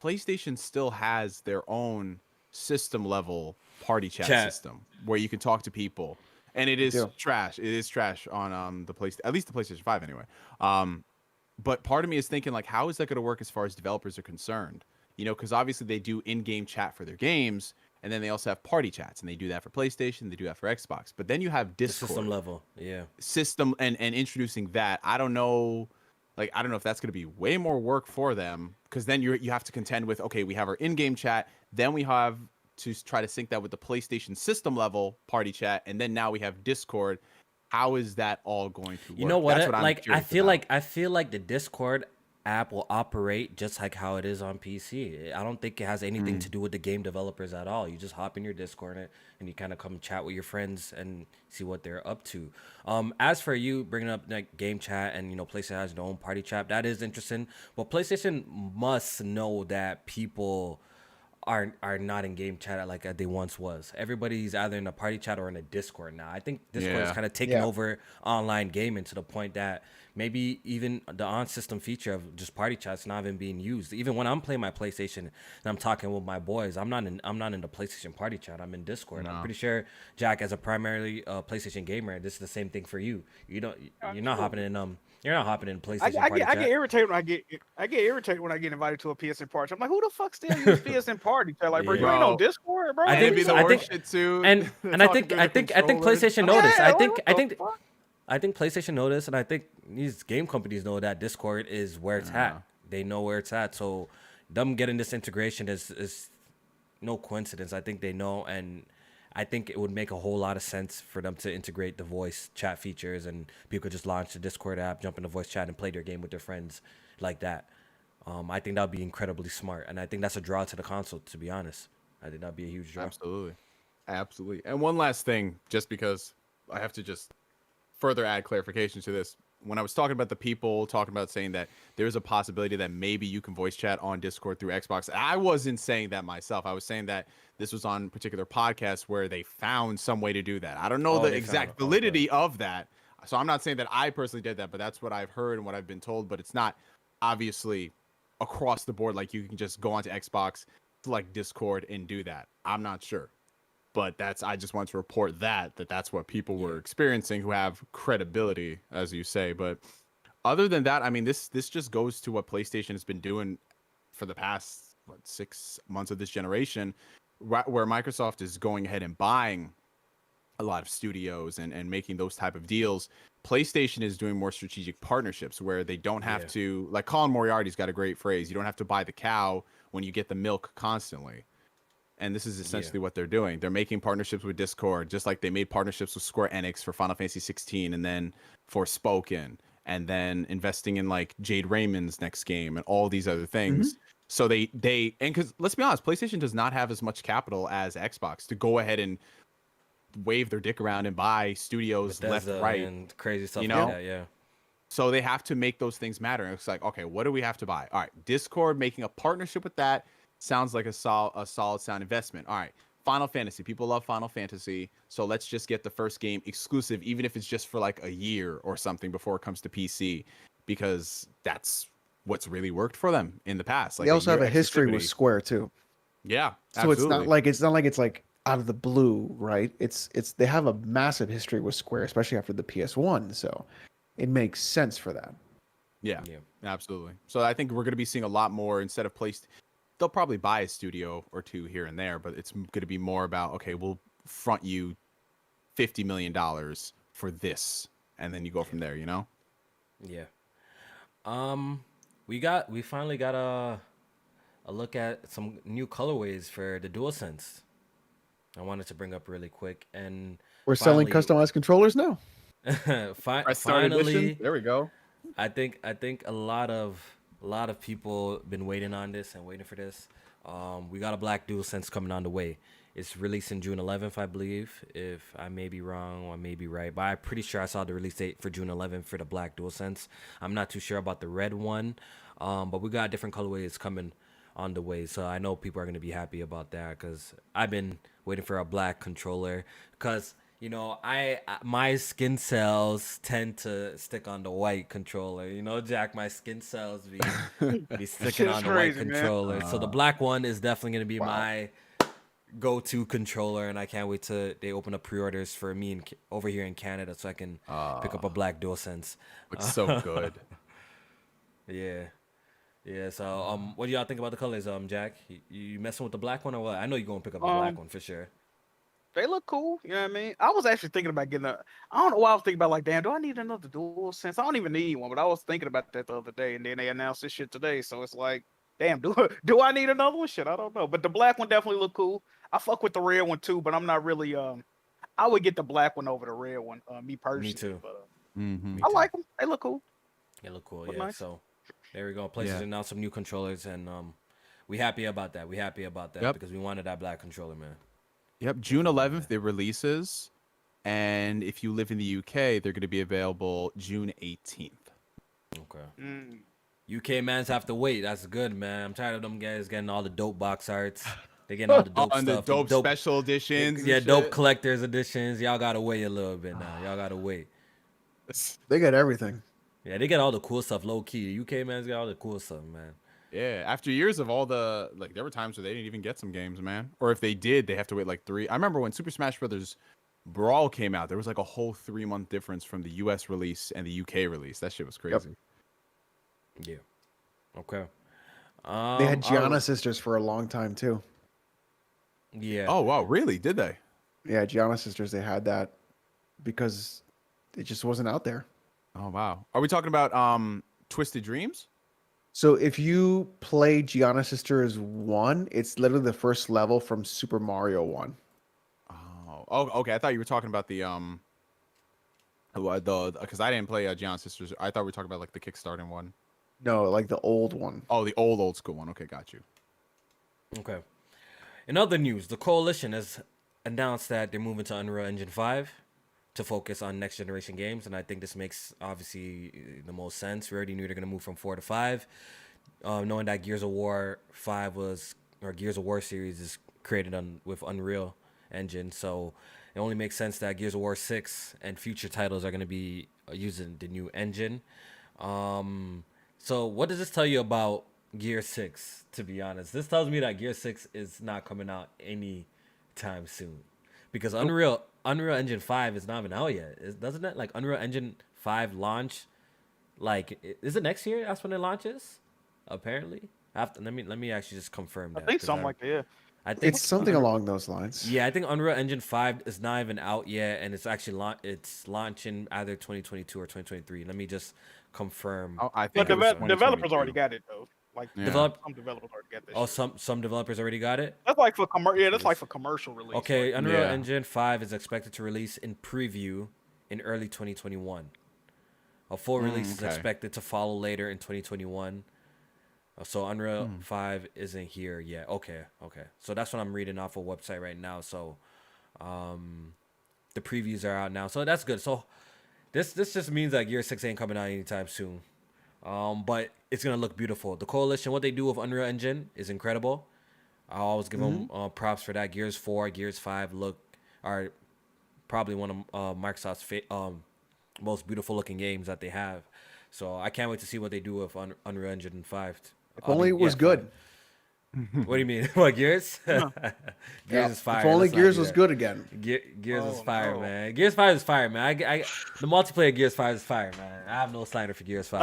PlayStation still has their own system level party chat system where you can talk to people, and it is trash. It is trash on the at least the PlayStation 5 anyway. But part of me is thinking, like, how is that going to work as far as developers are concerned? You know, because obviously they do in-game chat for their games, and then they also have party chats, and they do that for PlayStation, they do that for Xbox. But then you have Discord. The system level, System and introducing that. I don't know if that's going to be way more work for them, because then you have to contend with, okay, we have our in-game chat, then we have to try to sync that with the PlayStation system level party chat, and then now we have Discord. How is that all going to work? You know what? That's what I feel like the Discord app will operate just like how it is on PC. I don't think it has anything to do with the game developers at all. You just hop in your Discord and you kind of come chat with your friends and see what they're up to. As for you bringing up like game chat and PlayStation has their own party chat, that is interesting. But PlayStation must know that people are not in game chat like they once was. Everybody's either in a party chat or in a Discord now. I think Discord is kind of taking over online gaming to the point that maybe even the on-system feature of just party chats not even being used. Even when I'm playing my PlayStation and I'm talking with my boys, I'm not in the PlayStation party chat. I'm in Discord. I'm pretty sure, Jack, as a primarily PlayStation gamer, this is the same thing for you. You're not hopping in you're not hopping in PlayStation party chat. I get irritated when I get irritated when I get invited to a PSN party. I'm like, who the fuck still use PSN party chat? Like, bro, you ain't on Discord, bro. I think be the worst shit too. And I think PlayStation noticed. Yeah, I think PlayStation noticed, and I think these game companies know that Discord is where it's at. They know where it's at. So them getting this integration is no coincidence. I think they know, and I think it would make a whole lot of sense for them to integrate the voice chat features, and people could just launch the Discord app, jump in the voice chat, and play their game with their friends like that. I think that would be incredibly smart, and I think that's a draw to the console, to be honest. I think that'd be a huge draw. Absolutely. And one last thing, just because I have to just further add clarification to this. When I was talking about the people talking about saying that there's a possibility that maybe you can voice chat on Discord through Xbox, I wasn't saying that myself. I was saying that this was on particular podcasts where they found some way to do that. I don't know the exact validity of that. So I'm not saying that I personally did that, but that's what I've heard and what I've been told. But it's not obviously across the board. Like you can just go onto Xbox, select Discord and do that. I'm not sure. But I just want to report that's what people were experiencing who have credibility, as you say. But other than that, I mean, this just goes to what PlayStation has been doing for the past 6 months of this generation, where Microsoft is going ahead and buying a lot of studios and making those type of deals. PlayStation is doing more strategic partnerships where they don't have to, like Colin Moriarty's got a great phrase, you don't have to buy the cow when you get the milk constantly. And this is essentially what they're doing. They're making partnerships with Discord, just like they made partnerships with Square Enix for Final Fantasy 16 and then for Spoken, and then investing in like Jade Raymond's next game and all these other things. So and because let's be honest, PlayStation does not have as much capital as Xbox to go ahead and wave their dick around and buy studios Bethesda left, right, and crazy stuff like that, So they have to make those things matter. And it's like, okay, what do we have to buy? All right, Discord making a partnership with that sounds like a solid sound investment. All right, Final Fantasy. People love Final Fantasy, so let's just get the first game exclusive, even if it's just for like a year or something before it comes to PC, because that's what's really worked for them in the past. Like they also have a history with Square too. Yeah, so absolutely. It's not like it's like out of the blue, right? It's they have a massive history with Square, especially after the PS1. So it makes sense for that. Yeah, absolutely. So I think we're going to be seeing a lot more instead of they'll probably buy a studio or two here and there, but it's going to be more about, okay, we'll front you $50 million for this, and then you go from there, you know? Yeah. We finally got a look at some new colorways for the DualSense. I wanted to bring up really quick, and we're selling customized controllers now. Finally, there we go. I think a lot of people been waiting on this and waiting for this. We got a black DualSense coming on the way. It's releasing June 11th, I believe. If I may be wrong or I may be right, but I'm pretty sure I saw the release date for June 11th for the black DualSense. I'm not too sure about the red one, but we got different colorways coming on the way, so I know people are going to be happy about that, because I've been waiting for a black controller, because my skin cells tend to stick on the white controller. Jack, my skin cells be sticking on the white controller. So the black one is definitely going to be my go-to controller, and I can't wait till they open up pre-orders for me over here in Canada, so I can pick up a black DualSense. Looks so good. Yeah, so what do y'all think about the colors, Jack? You messing with the black one or what? I know you're gonna pick up the black one for sure. They look cool, you know what I mean? I was actually thinking about getting I don't know why I was thinking about, like, damn, do I need another DualSense? I don't even need one, but I was thinking about that the other day, and then they announced this shit today, so it's like, damn, do I need another one? Shit, I don't know. But the black one definitely look cool. I fuck with the red one too, but I'm not really I would get the black one over the red one, me personally. Me too. But, I like them. They look cool. They look cool, Look yeah. nice. So There we go. PlayStation announced some new controllers, and we happy about that. Because we wanted that black controller, man. Yep, June 11th it releases, and if you live in the UK, they're going to be available June 18th. Okay. UK mans have to wait. That's good, man. I'm tired of them guys getting all the dope box arts. They getting all the dope and stuff. the dope special editions. Yeah, and dope shit. collector's editions. Y'all gotta wait a little bit now. Y'all gotta wait. They got everything. Yeah, they get all the cool stuff low key. The UK man's got all the cool stuff, man. Yeah, after years of all the there were times where they didn't even get some games, man. Or if they did, they have to wait like 3. I remember when Super Smash Brothers Brawl came out, there was like a whole 3-month difference from the US release and the UK release. That shit was crazy. Yeah. Okay. They had Gianna Sisters for a long time too. Yeah. Oh wow, really? Did they? Yeah, Gianna Sisters. They had that because it just wasn't out there. Oh wow. Are we talking about Twisted Dreams? So if you play Gianna Sisters 1, it's literally the first level from Super Mario 1. Oh, okay. I thought you were talking about the because I didn't play Gianna Sisters. I thought we were talking about like the Kickstarter one. No, like the old one. Oh, the old school one. Okay, got you. Okay. In other news, the Coalition has announced that they're moving to Unreal Engine 5 to focus on next generation games, and I think this makes obviously the most sense. We already knew they're going to move from 4 to 5, knowing that Gears of War 5 or Gears of War series is created with Unreal Engine, so it only makes sense that Gears of War 6 and future titles are going to be using the new engine. So what does this tell you about Gear 6, to be honest? This tells me that Gear 6 is not coming out anytime soon. Because Unreal Engine 5 is not even out yet. Doesn't it? Like, Unreal Engine 5 launch, like, is it next year? That's when it launches? Apparently. Let me actually just confirm that. I think something like that, yeah. I think It's something along those lines. Yeah, I think Unreal Engine 5 is not even out yet, and it's actually it's launching either 2022 or 2023. Let me just confirm. Oh, I think But developers already got it though. Like Yeah. some developers already got this. Oh, shit. some developers already got it? That's like for that's like for commercial release. Okay, like, Unreal Yeah. Engine 5 is expected to release in preview in early 2021. A full release is okay. expected to follow later in 2021. So Unreal 5 isn't here yet. Okay. So that's what I'm reading off a website right now. So the previews are out now. So that's good. So this just means that Gear 6 ain't coming out anytime soon. But it's going to look beautiful. The Coalition, what they do with Unreal Engine is incredible. I always give them props for that. Gears 4, Gears 5 are probably one of Microsoft's most beautiful looking games that they have. So I can't wait to see what they do with Unreal Engine 5. If only it was good. What do you mean? What, Gears? Gears is fire. If only Let's not Gears do was that. good again. Gears is fire, no. man. Gears 5 is fire, man. The multiplayer Gears 5 is fire, man. I have no slander for Gears 5.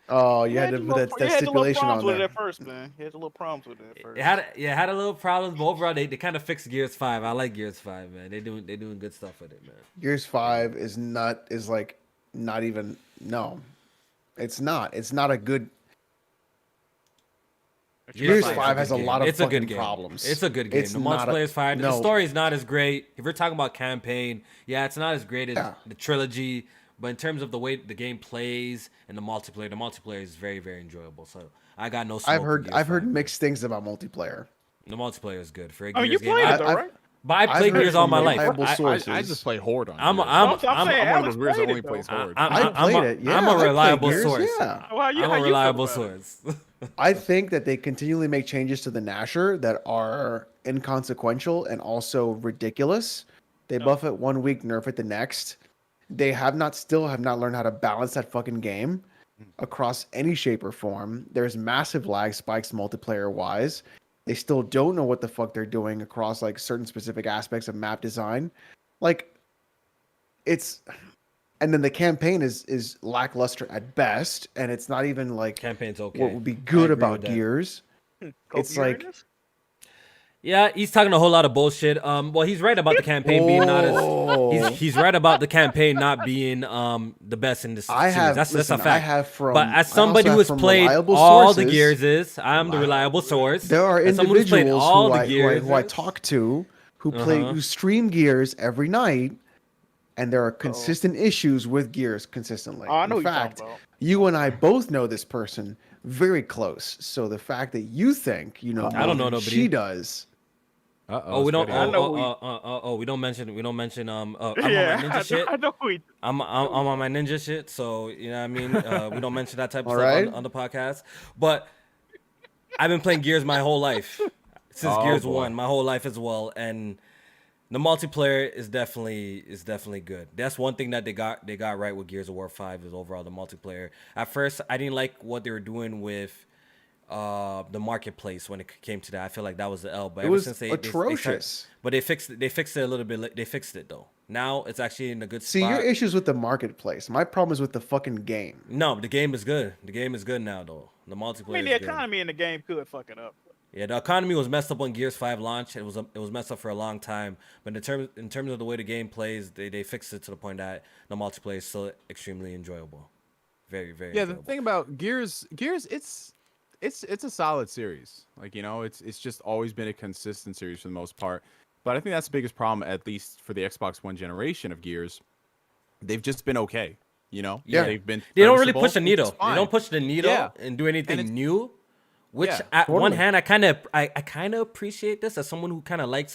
Oh, you had to put that stipulation on with it there. at first, man. He had a little problems with it at first. It had a little problems, but overall they kind of fixed Gears 5. I like Gears 5, man. They're doing good stuff with it, man. Gears 5 is not even no. It's not. It's not a good. Gears 5 has a lot of fucking problems. It's a good game. The multiplayer is fire. The story is not as great. If we're talking about campaign, yeah, it's not as great as the trilogy. But in terms of the way the game plays and the multiplayer is very, very enjoyable. So I got no smoke. I've heard mixed things about multiplayer. The multiplayer is good for a you Gears game. played it though, right? But I played Gears all my life. I just play Horde on. I'm one of those weirds that only plays Horde. I played it. Yeah, I'm a reliable Gears, source. Yeah. I'm a reliable source. I think that they continually make changes to the Nasher that are inconsequential and also ridiculous. They buff it 1 week, nerf it the next. They still have not learned how to balance that fucking game across any shape or form. There's massive lag spikes multiplayer wise. They still don't know what the fuck they're doing across like certain specific aspects of map design. Like and then the campaign is lackluster at best, and it's not even like Campaign's okay. what would be good agree about with that. Gears. It's like Yeah, he's talking a whole lot of bullshit. Well, he's right about the campaign being not as. He's right about the campaign not being the best in this series. That's a fact. But as somebody who has played all the Gears, I'm the reliable source. There are as someone who's played individuals all who the Gears, I talk to who stream Gears every night, and there are consistent issues with Gears consistently. Oh, I know In what you're fact, talking about. you and I both know this person very close. So the fact that you think you know I don't know more than nobody. she does. Oh, we don't. I know We don't mention. I'm on my yeah, ninja shit. I know we. I'm on my ninja shit. So you know what I mean. We don't mention that type of All stuff right. on the podcast. But I've been playing Gears my whole life since Gears 1, my whole life as well, and the multiplayer is definitely good. That's one thing that they got right with Gears of War 5 is overall the multiplayer. At first, I didn't like what they were doing with the marketplace when it came to that. I feel like that was the L. But It ever was since they atrocious. but they fixed it a little bit. They fixed it though. Now it's actually in a good See, spot. your issues with the marketplace. My problem is with the fucking game. No, the game is good. The game is good now though. The multiplayer. I mean, the is good. economy in the game could fuck it up. Yeah, the economy was messed up on Gears 5 launch. It was messed up for a long time. But in terms of the way the game plays, they fixed it to the point that the multiplayer is still extremely enjoyable. Very, very. Yeah, enjoyable. the thing about Gears, it's a solid series. Like, you know, it's just always been a consistent series for the most part. But I think that's the biggest problem, at least for the Xbox One generation of Gears. They've just been okay. You know, Yeah. they've been. They don't really serviceable, push the which needle. is They fine. don't push the needle Yeah. and do anything it's- new. Which Yeah, at one totally. hand, I kind of appreciate this as someone who kind of likes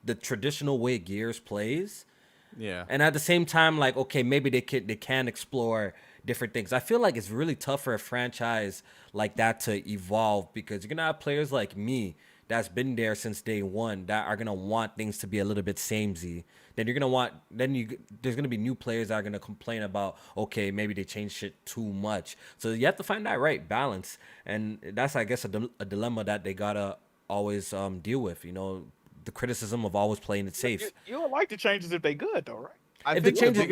the traditional way Gears plays. Yeah. And at the same time, like, okay, maybe they can explore different things. I feel like it's really tough for a franchise like that to evolve because you're gonna have players like me that's been there since day one that are gonna want things to be a little bit samey. There's gonna be new players that are gonna complain about, okay, maybe they changed shit too much. So you have to find that right balance, and that's, I guess, a dilemma that they gotta always deal with. You know, the criticism of always playing it safe. You don't like the changes if they good though, right? I If think the the changes-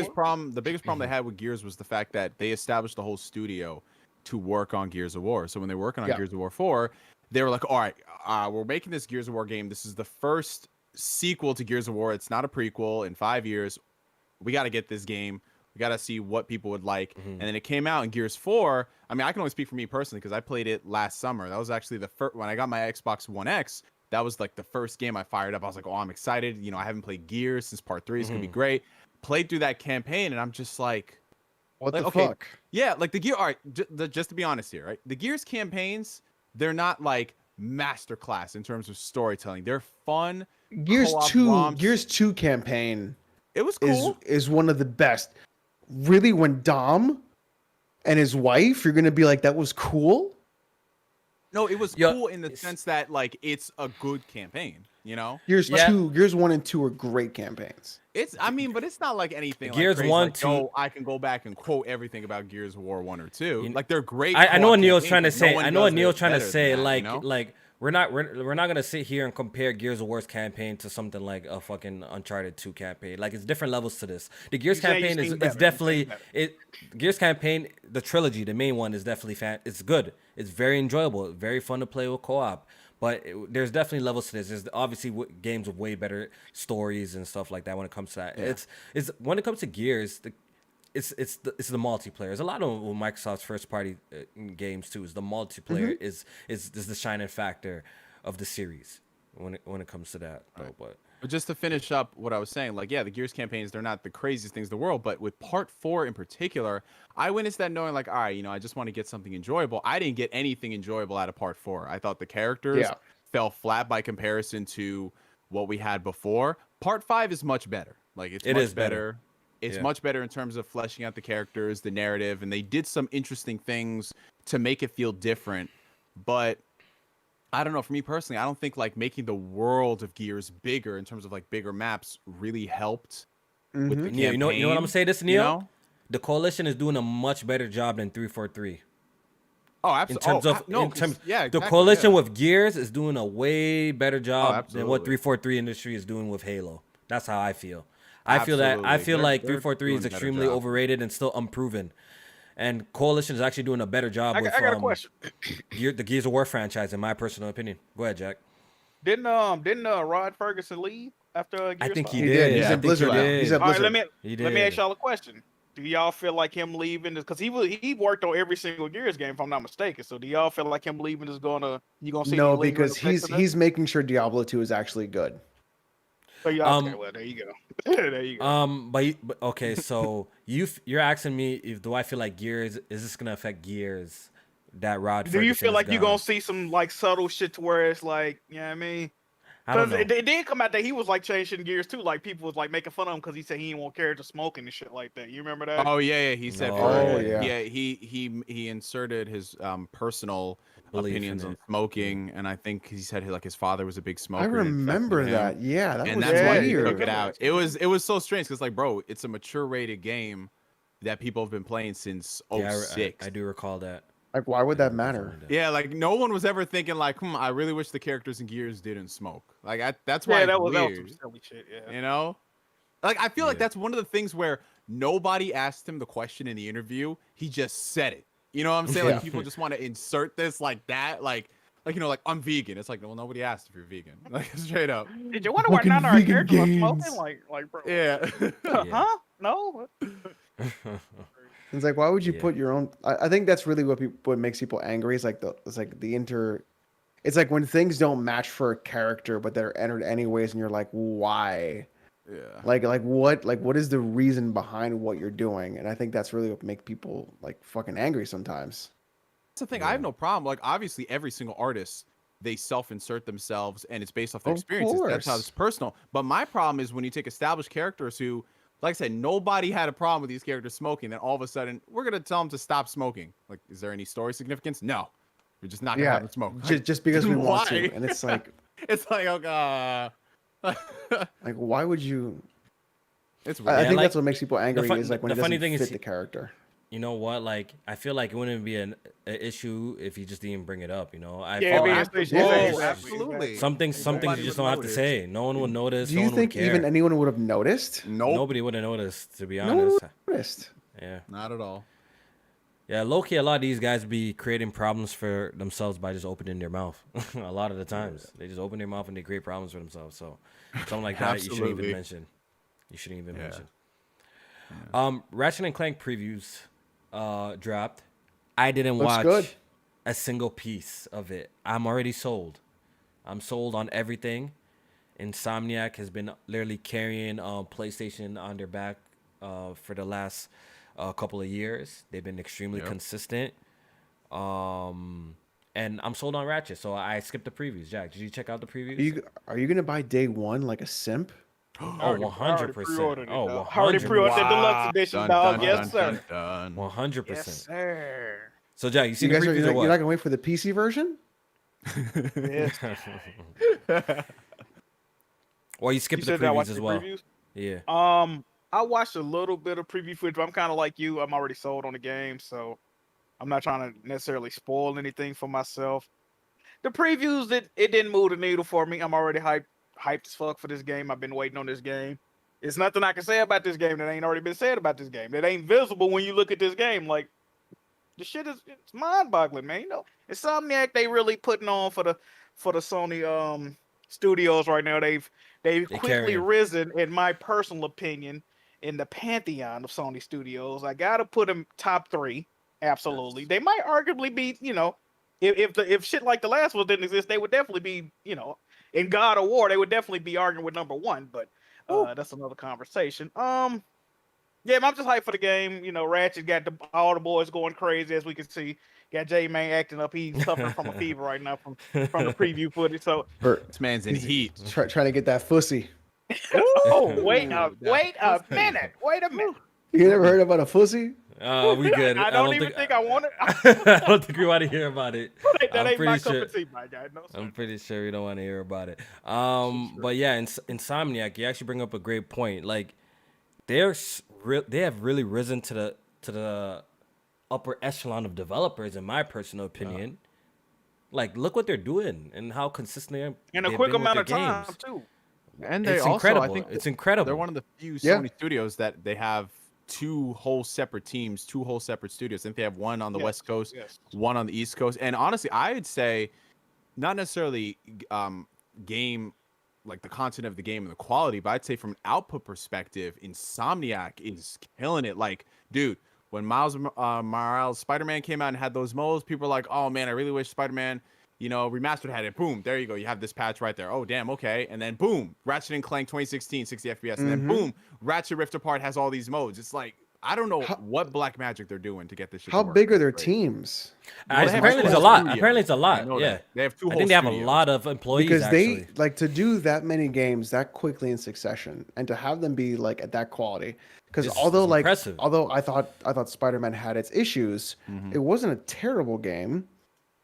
biggest problem they had with Gears was the fact that they established the whole studio to work on Gears of War. So when they were working on Yeah. Gears of War 4, they were like, all right, we're making this Gears of War game. This is the first sequel to Gears of War. It's not a prequel. In 5 years, we got to get this game. We got to see what people would like. And then it came out in Gears 4. I mean, I can only speak for me personally because I played it last summer. That was actually the first, when I got my Xbox One X, that was like the first game I fired up. I was like, oh, I'm excited. You know, I haven't played Gears since part 3. It's going to be great. Played through that campaign and I'm just like, What like, the okay, fuck? yeah, like the Gear. All right, just to be honest here, right? The Gears campaigns, they're not like masterclass in terms of storytelling. They're fun. Gears co-op 2 romps. Gears 2 campaign It was cool. is one of the best. Really, when Dom and his wife, you're gonna be like, that was cool. No, it was Yeah, cool in the sense that like it's a good campaign. You know, Gears Yeah. 2, Gears 1 and 2 are great campaigns. I mean, but it's not like anything. Gears like crazy, 1, like, 2 oh, I can go back and quote everything about Gears of War 1 or 2. You- Like they're great. I know what co-op Neil's campaigns, trying to but say. no one I know what does Neil's it trying to better say. than that, Like, you know? like we're not gonna sit here and compare Gears of War's campaign to something like a fucking Uncharted 2 campaign. Like, it's different levels to this. The Gears You saying you campaign seen is better. it's definitely Gears campaign, the trilogy, the main one is definitely It's good. It's very enjoyable. Very fun to play with co-op. But there's definitely levels to this. There's obviously games with way better stories and stuff like that when it comes to that. It's when it comes to Gears, it's the multiplayer. There's a lot of Microsoft's first party games too. Is the multiplayer is the shining factor of the series when it comes to that. Though, but But just to finish up what I was saying, like, yeah, the Gears campaigns, they're not the craziest things in the world, but with part 4 in particular, I went into that knowing like, all right, you know, I just want to get something enjoyable. I didn't get anything enjoyable out of part 4. I thought the characters fell flat by comparison to what we had before. Part 5 is much better. Like, it is better. It's much better in terms of fleshing out the characters, the narrative, and they did some interesting things to make it feel different. But I don't know, for me personally, I don't think like making the world of Gears bigger in terms of like bigger maps really helped with the campaign. you know what I'm gonna say this, Neil? You know? The Coalition is doing a much better job than 343. Oh, In absolutely. terms of yeah, the exactly, Coalition yeah. with Gears is doing a way better job than what absolutely. 343 Industry is doing with Halo. That's how I feel. I feel Absolutely. like They're 343 is doing a better extremely job. overrated and still unproven. And Coalition is actually doing a better job I with got a question. the Gears of War franchise, in my personal opinion. Go ahead, Jack. Didn't Rod Ferguson leave after Gears I think 5? he He did. did. He's I at think he Blizzard now. did. He's at All right, Blizzard. let me ask y'all a question. Do y'all feel like him leaving because he worked on every single Gears game, if I'm not mistaken? So do y'all feel like him leaving is gonna see No, any lingering because effects of that? he's making sure Diablo 2 is actually good. So yeah, okay, well there you go. There you go. But okay, so you're asking me if do I feel like Gears is this gonna affect Gears that Rod Do you Ferguson feel is like you're gonna gone? see some like subtle shit to where it's like, you know what I mean? I don't Because know. it did come out that he was like changing gears too. Like people was like making fun of him because he said he didn't want characters smoking and shit like that. You remember that? Oh yeah, he said No, for Oh, yeah. yeah. he inserted his personal Belief opinions in on it. smoking, and I think he said like his father was a big smoker. I and it affected remember him, that. Yeah, that and was that's why he Yeah, took it weird. out. It was so strange because like, bro, it's a mature rated game that people have been playing since Yeah, '06. I do recall that. Like, why would I that do recall matter? something like that. Yeah, like no one was ever thinking like, I really wish the characters in Gears didn't smoke. Like that's why yeah, it's that was some weird, silly shit. Yeah. you know? Like I feel like Yeah. that's one of the things where nobody asked him the question in the interview. He just said it. You know what I'm saying? Yeah. Like people just want to insert this like that, like I'm vegan. It's like, well, nobody asked if you're vegan. Like straight up. Did you wonder why Fucking none of our vegan characters are smoking? games. Like bro. Yeah. Huh? No. It's like, why would you Yeah. put your own? I think that's really what makes people angry. It's like It's like when things don't match for a character, but they're entered anyways, and you're like, why? Yeah. Like what is the reason behind what you're doing? And I think that's really what makes people like fucking angry sometimes. That's the thing. I have no problem. Like obviously every single artist, they self-insert themselves and it's based off their Of experiences. That's how course. it's personal. But my problem is when you take established characters who, like I said, nobody had a problem with these characters smoking, then all of a sudden we're gonna tell them to stop smoking. Like, is there any story significance? No. We're just not gonna have them smoke. Just because we want Why? to, and it's like It's like like why would you? it's I weird. think like, that's what makes people angry is like when the it funny doesn't thing fit is the character. You know what? Like, I feel like it wouldn't be an issue if you just didn't bring it up. You know, I Yeah, feel man, like absolutely. some things you Nobody just would don't have to notice. say. No one would notice. Do no you one think would care. even anyone would have noticed? Nope. Nobody would have noticed, to be No one honest. would have noticed. Yeah, Not at all. yeah. Low key, a lot of these guys be creating problems for themselves by just opening their mouth. A lot of the times, they just open their mouth and they create problems for themselves. So something like that, you shouldn't even Absolutely. mention. You shouldn't even Yeah. mention. Ratchet and Clank previews dropped. I didn't Looks watch good. a single piece of it. I'm already sold. I'm sold on everything. Insomniac has been literally carrying PlayStation on their back for the last couple of years. They've been extremely consistent. And I'm sold on Ratchet, so I skipped the previews. Jack, did you check out the previews? Are you gonna buy day one like a simp? Oh, 100%. Oh, I already pre-ordered the 100%. deluxe edition, Dun, dun, dun, yes, dun, sir. dun, dun. 100%. Yes, sir. So, Jack, you see You the guys are previews you're or what? not gonna wait for the PC version? Yes. Or you skipped You the said that I previews watched as the well? previews? Yeah. I watched a little bit of preview footage, but I'm kind of like you. I'm already sold on the game, so I'm not trying to necessarily spoil anything for myself. The previews, it didn't move the needle for me. I'm already hyped as fuck for this game. I've been waiting on this game. It's nothing I can say about this game that ain't already been said about this game. That ain't visible when you look at this game. Like, the shit it's mind-boggling, man. You know, Insomniac, they really putting on for the Sony studios right now. They've quickly carrying. risen, in my personal opinion, in the pantheon of Sony studios. I gotta put them top 3. Absolutely. They might arguably be, you know, if shit like the last one didn't exist, they would definitely be, you know, in God of War, they would definitely be arguing with number 1, but that's another conversation. Yeah, I'm just hyped for the game. You know, Ratchet got all the boys going crazy, as we can see. Got J-Man acting up. He's suffering from a fever right now from the preview footage. So, This man's in heat. Trying to get that fussy. oh, wait a minute. Wait a minute. You never heard about a fussy? We good. I don't even think I want it. I don't think we want to hear about it. That I'm ain't my pretty cup sure. of tea, my guy. No, sir. I'm pretty sure we don't want to hear about it. But yeah, Insomniac, you actually bring up a great point. Like, they have really risen to the upper echelon of developers, in my personal opinion. Like, look what they're doing and how consistent In a they've quick been with amount of their time, games. too. And they It's also, incredible. I think It's incredible. they're one of the few Yeah. Sony studios that they have 2 whole separate teams, 2 whole separate studios. I think they have one on the West Coast, one on the East Coast. And honestly, I would say not necessarily game, like the content of the game and the quality, but I'd say from an output perspective, Insomniac is killing it. Like, dude, when Miles Morales Spider-Man came out and had those moles, people were like, oh man, I really wish Spider-Man Remastered had it. Boom, there you go. You have this patch right there. Oh, damn, okay. And then boom, Ratchet and Clank 2016, 60 FPS. And then boom, Ratchet Rift Apart has all these modes. It's like, I don't know what black magic they're doing to get this shit to How work. big are their teams? Apparently it's a lot. Apparently it's a lot. Yeah. They have two I whole think they have a studios. lot of employees Because actually. they like to do that many games that quickly in succession, and to have them be like at that quality. Because It's although impressive. I thought Spider-Man had its issues, it wasn't a terrible game,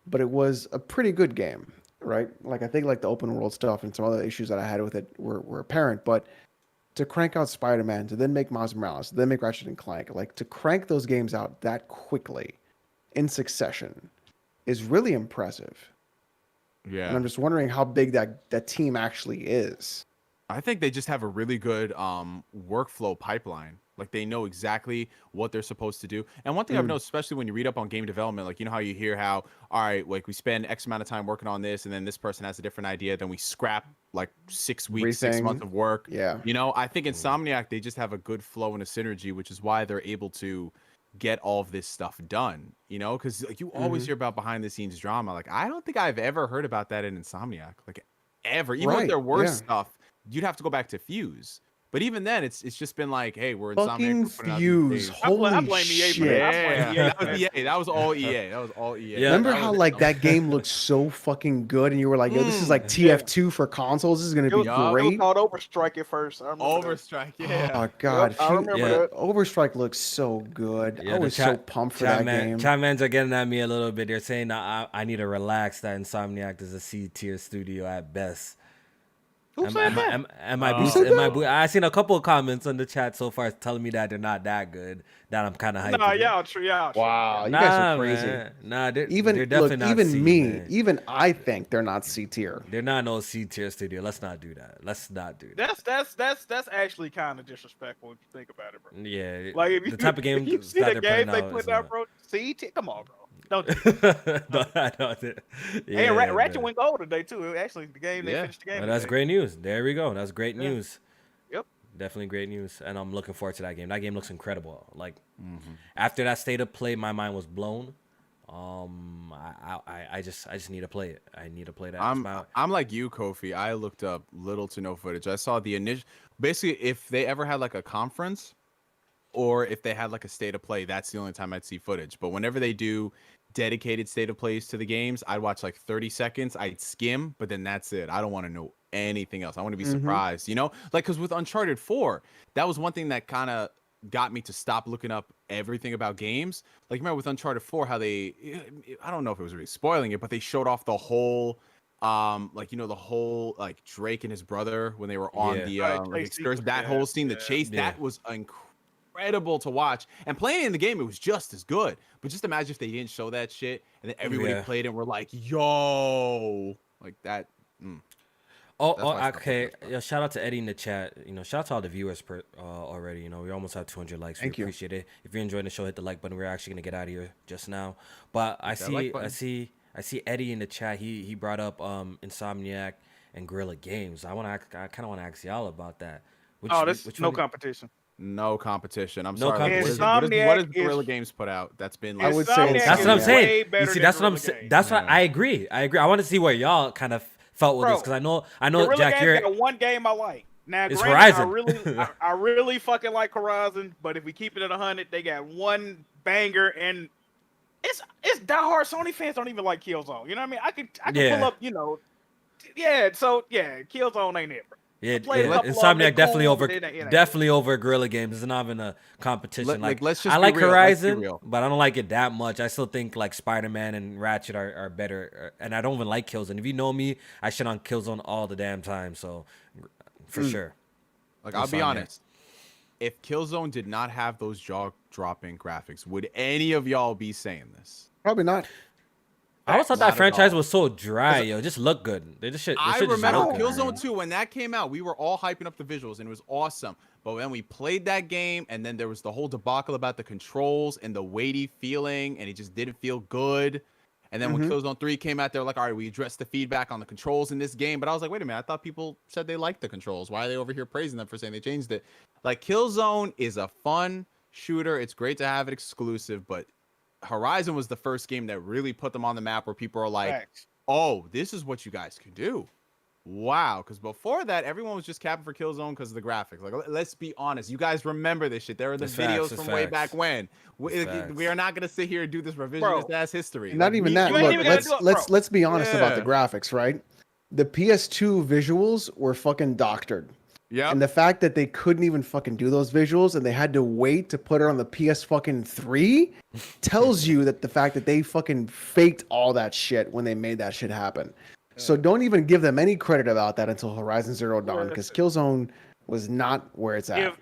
but it was a pretty good game, right? Like I think like the open world stuff and some other issues that I had with it were apparent, but to crank out Spider-Man, to then make Miles Morales, to then make Ratchet and Clank, like to crank those games out that quickly in succession is really impressive. Yeah. And I'm just wondering how big that team actually is. I think they just have a really good workflow pipeline. Like they know exactly what they're supposed to do. And one thing I've noticed, especially when you read up on game development, like how you hear how, all right, like we spend X amount of time working on this, and then this person has a different idea, then we scrap like 6 weeks, 6 Everything. months of work. Yeah. I think Insomniac, they just have a good flow and a synergy, which is why they're able to get all of this stuff done. Because like you always hear about behind the scenes drama. Like I don't think I've ever heard about that in Insomniac. Like ever, even with their worst stuff. You'd have to go back to Fuse. But even then, it's just been like, hey, we're Fucking Insomniac. Fuse. Holy I blame EA for shit. that. Yeah, that was EA. That was all EA. That was all EA. Yeah. Remember how like that game looked so fucking good, and you were like, "Yo, this is like TF2 for consoles. This is gonna be It was great." called Overstrike at first. I remember that. Overstrike. Yeah. Oh god, I remember that. Overstrike looks so good. I was so pumped for that game. Chatmans are getting at me a little bit. They're saying that I need to relax. That Insomniac is a C tier studio at best. Who said that? I seen a couple of comments on the chat so far telling me that they're not that good. That I'm kind of hyped. Nah, y'all true. Wow, you guys are crazy. Man. Nah, they're Even definitely not even C, me, man. even I think they're not C tier. They're not no C tier studio. Let's not do that. Let's not do that. That's actually kind of disrespectful if you think about it, bro. Yeah, Like if the type of game you that see they're the putting game they out put is out, not- bro. See, come on, bro. Don't. Yeah, Ratchet man. went gold today too. Actually, the game they finished the game. Well, that's today. great news. There we go. That's great Yeah. news. Yep. Definitely great news, and I'm looking forward to that game. That game looks incredible. Like after that state of play, my mind was blown. I just need to play it. I need to play that. I'm like you, Kofi. I looked up little to no footage. I saw the initial. Basically, if they ever had like a conference, or if they had like a state of play, that's the only time I'd see footage. But whenever they do dedicated state of plays to the games, I'd watch like 30 seconds. I'd skim, but then that's it. I don't want to know anything else. I want to be surprised, like because with Uncharted 4, that was one thing that kind of got me to stop looking up everything about games. Like remember with Uncharted 4 how they, I don't know if it was really spoiling it, but they showed off the whole the whole like Drake and his brother when they were on the excursion, that whole scene, the chase, that was incredible to watch. And playing in the game, it was just as good. But just imagine if they didn't show that shit and then everybody played it and we're like, yo, like that. Okay. Yeah, shout out to Eddie in the chat. Shout out to all the viewers already. We almost have 200 likes. Thank you. Appreciate it. If you're enjoying the show, hit the like button. We're actually gonna get out of here just now. But I see Eddie in the chat. He brought up Insomniac and Guerrilla Games. I kind of want to ask y'all about that. Which no competition. No competition. I'm No sorry. competition. What does Guerrilla Games put out? That's been like I would say that's what I'm saying. You see, that's what I'm saying. That's what I agree. I want to see where y'all kind of felt with this because I know Guerrilla Jack, Games got one game I like. Now, it's granted, Horizon. I really fucking like Horizon, but if we keep it at 100, they got one banger, and it's diehard Sony fans don't even like Killzone. You know what I mean? I could pull up, Killzone ain't it, bro. Yeah, Insomniac definitely over Guerrilla Games. It's not even a competition. Let's just I like be real. Horizon, but I don't like it that much. I still think like Spider-Man and Ratchet are better, and I don't even like Killzone. If you know me, I shit on Killzone all the damn time. So for sure. Like I'll be honest, if Killzone did not have those jaw-dropping graphics, would any of y'all be saying this? Probably not. I always thought that franchise was so dry, yo. It just looked good. I remember Killzone 2 when that came out. We were all hyping up the visuals and it was awesome. But when we played that game, and then there was the whole debacle about the controls and the weighty feeling, and it just didn't feel good. And then when Killzone 3 came out, they were like, all right, we addressed the feedback on the controls in this game. But I was like, wait a minute, I thought people said they liked the controls. Why are they over here praising them for saying they changed it? Like, Killzone is a fun shooter. It's great to have it exclusive, but Horizon was the first game that really put them on the map where people are like, oh, this is what you guys can do. Wow, because before that, everyone was just capping for Killzone because of the graphics. Like, let's be honest, you guys remember this shit. There are the videos from way back when. We are not gonna sit here and do this revisionist ass history. And not Like, even that. you ain't Look, even gotta do it, bro. let's be honest about the Yeah. graphics, right? The PS2 visuals were fucking doctored. Yeah. And the fact that they couldn't even fucking do those visuals and they had to wait to put it on the PS fucking 3 tells you that the fact that they fucking faked all that shit when they made that shit happen. So don't even give them any credit about that until Horizon Zero Dawn, because Killzone was not where it's at.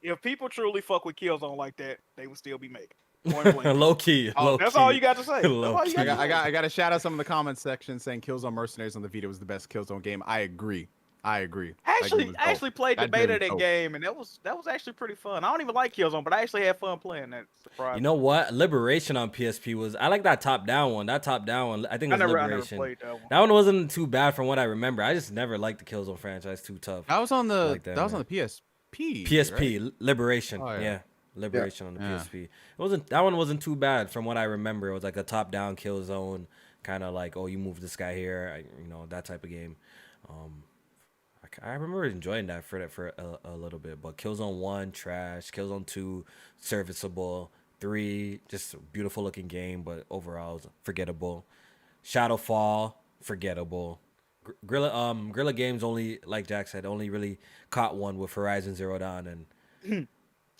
If people truly fuck with Killzone like that, they would still be making. Point blank. Low key. Oh, that's all you got to say. That's all you got to say. I got to shout out some of the comments section saying Killzone Mercenaries on the Vita was the best Killzone game. I agree. I Actually played the That beta game of was that dope. game, and that was actually pretty fun. I don't even like Killzone, but I actually had fun playing that. Surprise. You know what? Liberation on PSP was. I like that top down one. That top down one. I think it was I never Liberation. played that one. That one wasn't too bad from what I remember. I just never liked the Killzone franchise. Too tough. That was on the like that, was on the PSP. PSP right? Liberation. Oh, yeah. yeah. Liberation on the Yeah. PSP. That one wasn't too bad from what I remember. It was like a top down Killzone, kind of like, oh, you move this guy here, that type of game. I remember enjoying that for a little bit, but Killzone 1 trash, Killzone 2 serviceable, 3 just a beautiful looking game, but overall it was forgettable. Shadowfall forgettable. Guerrilla Games only, like Jack said, only really caught one with Horizon Zero Dawn and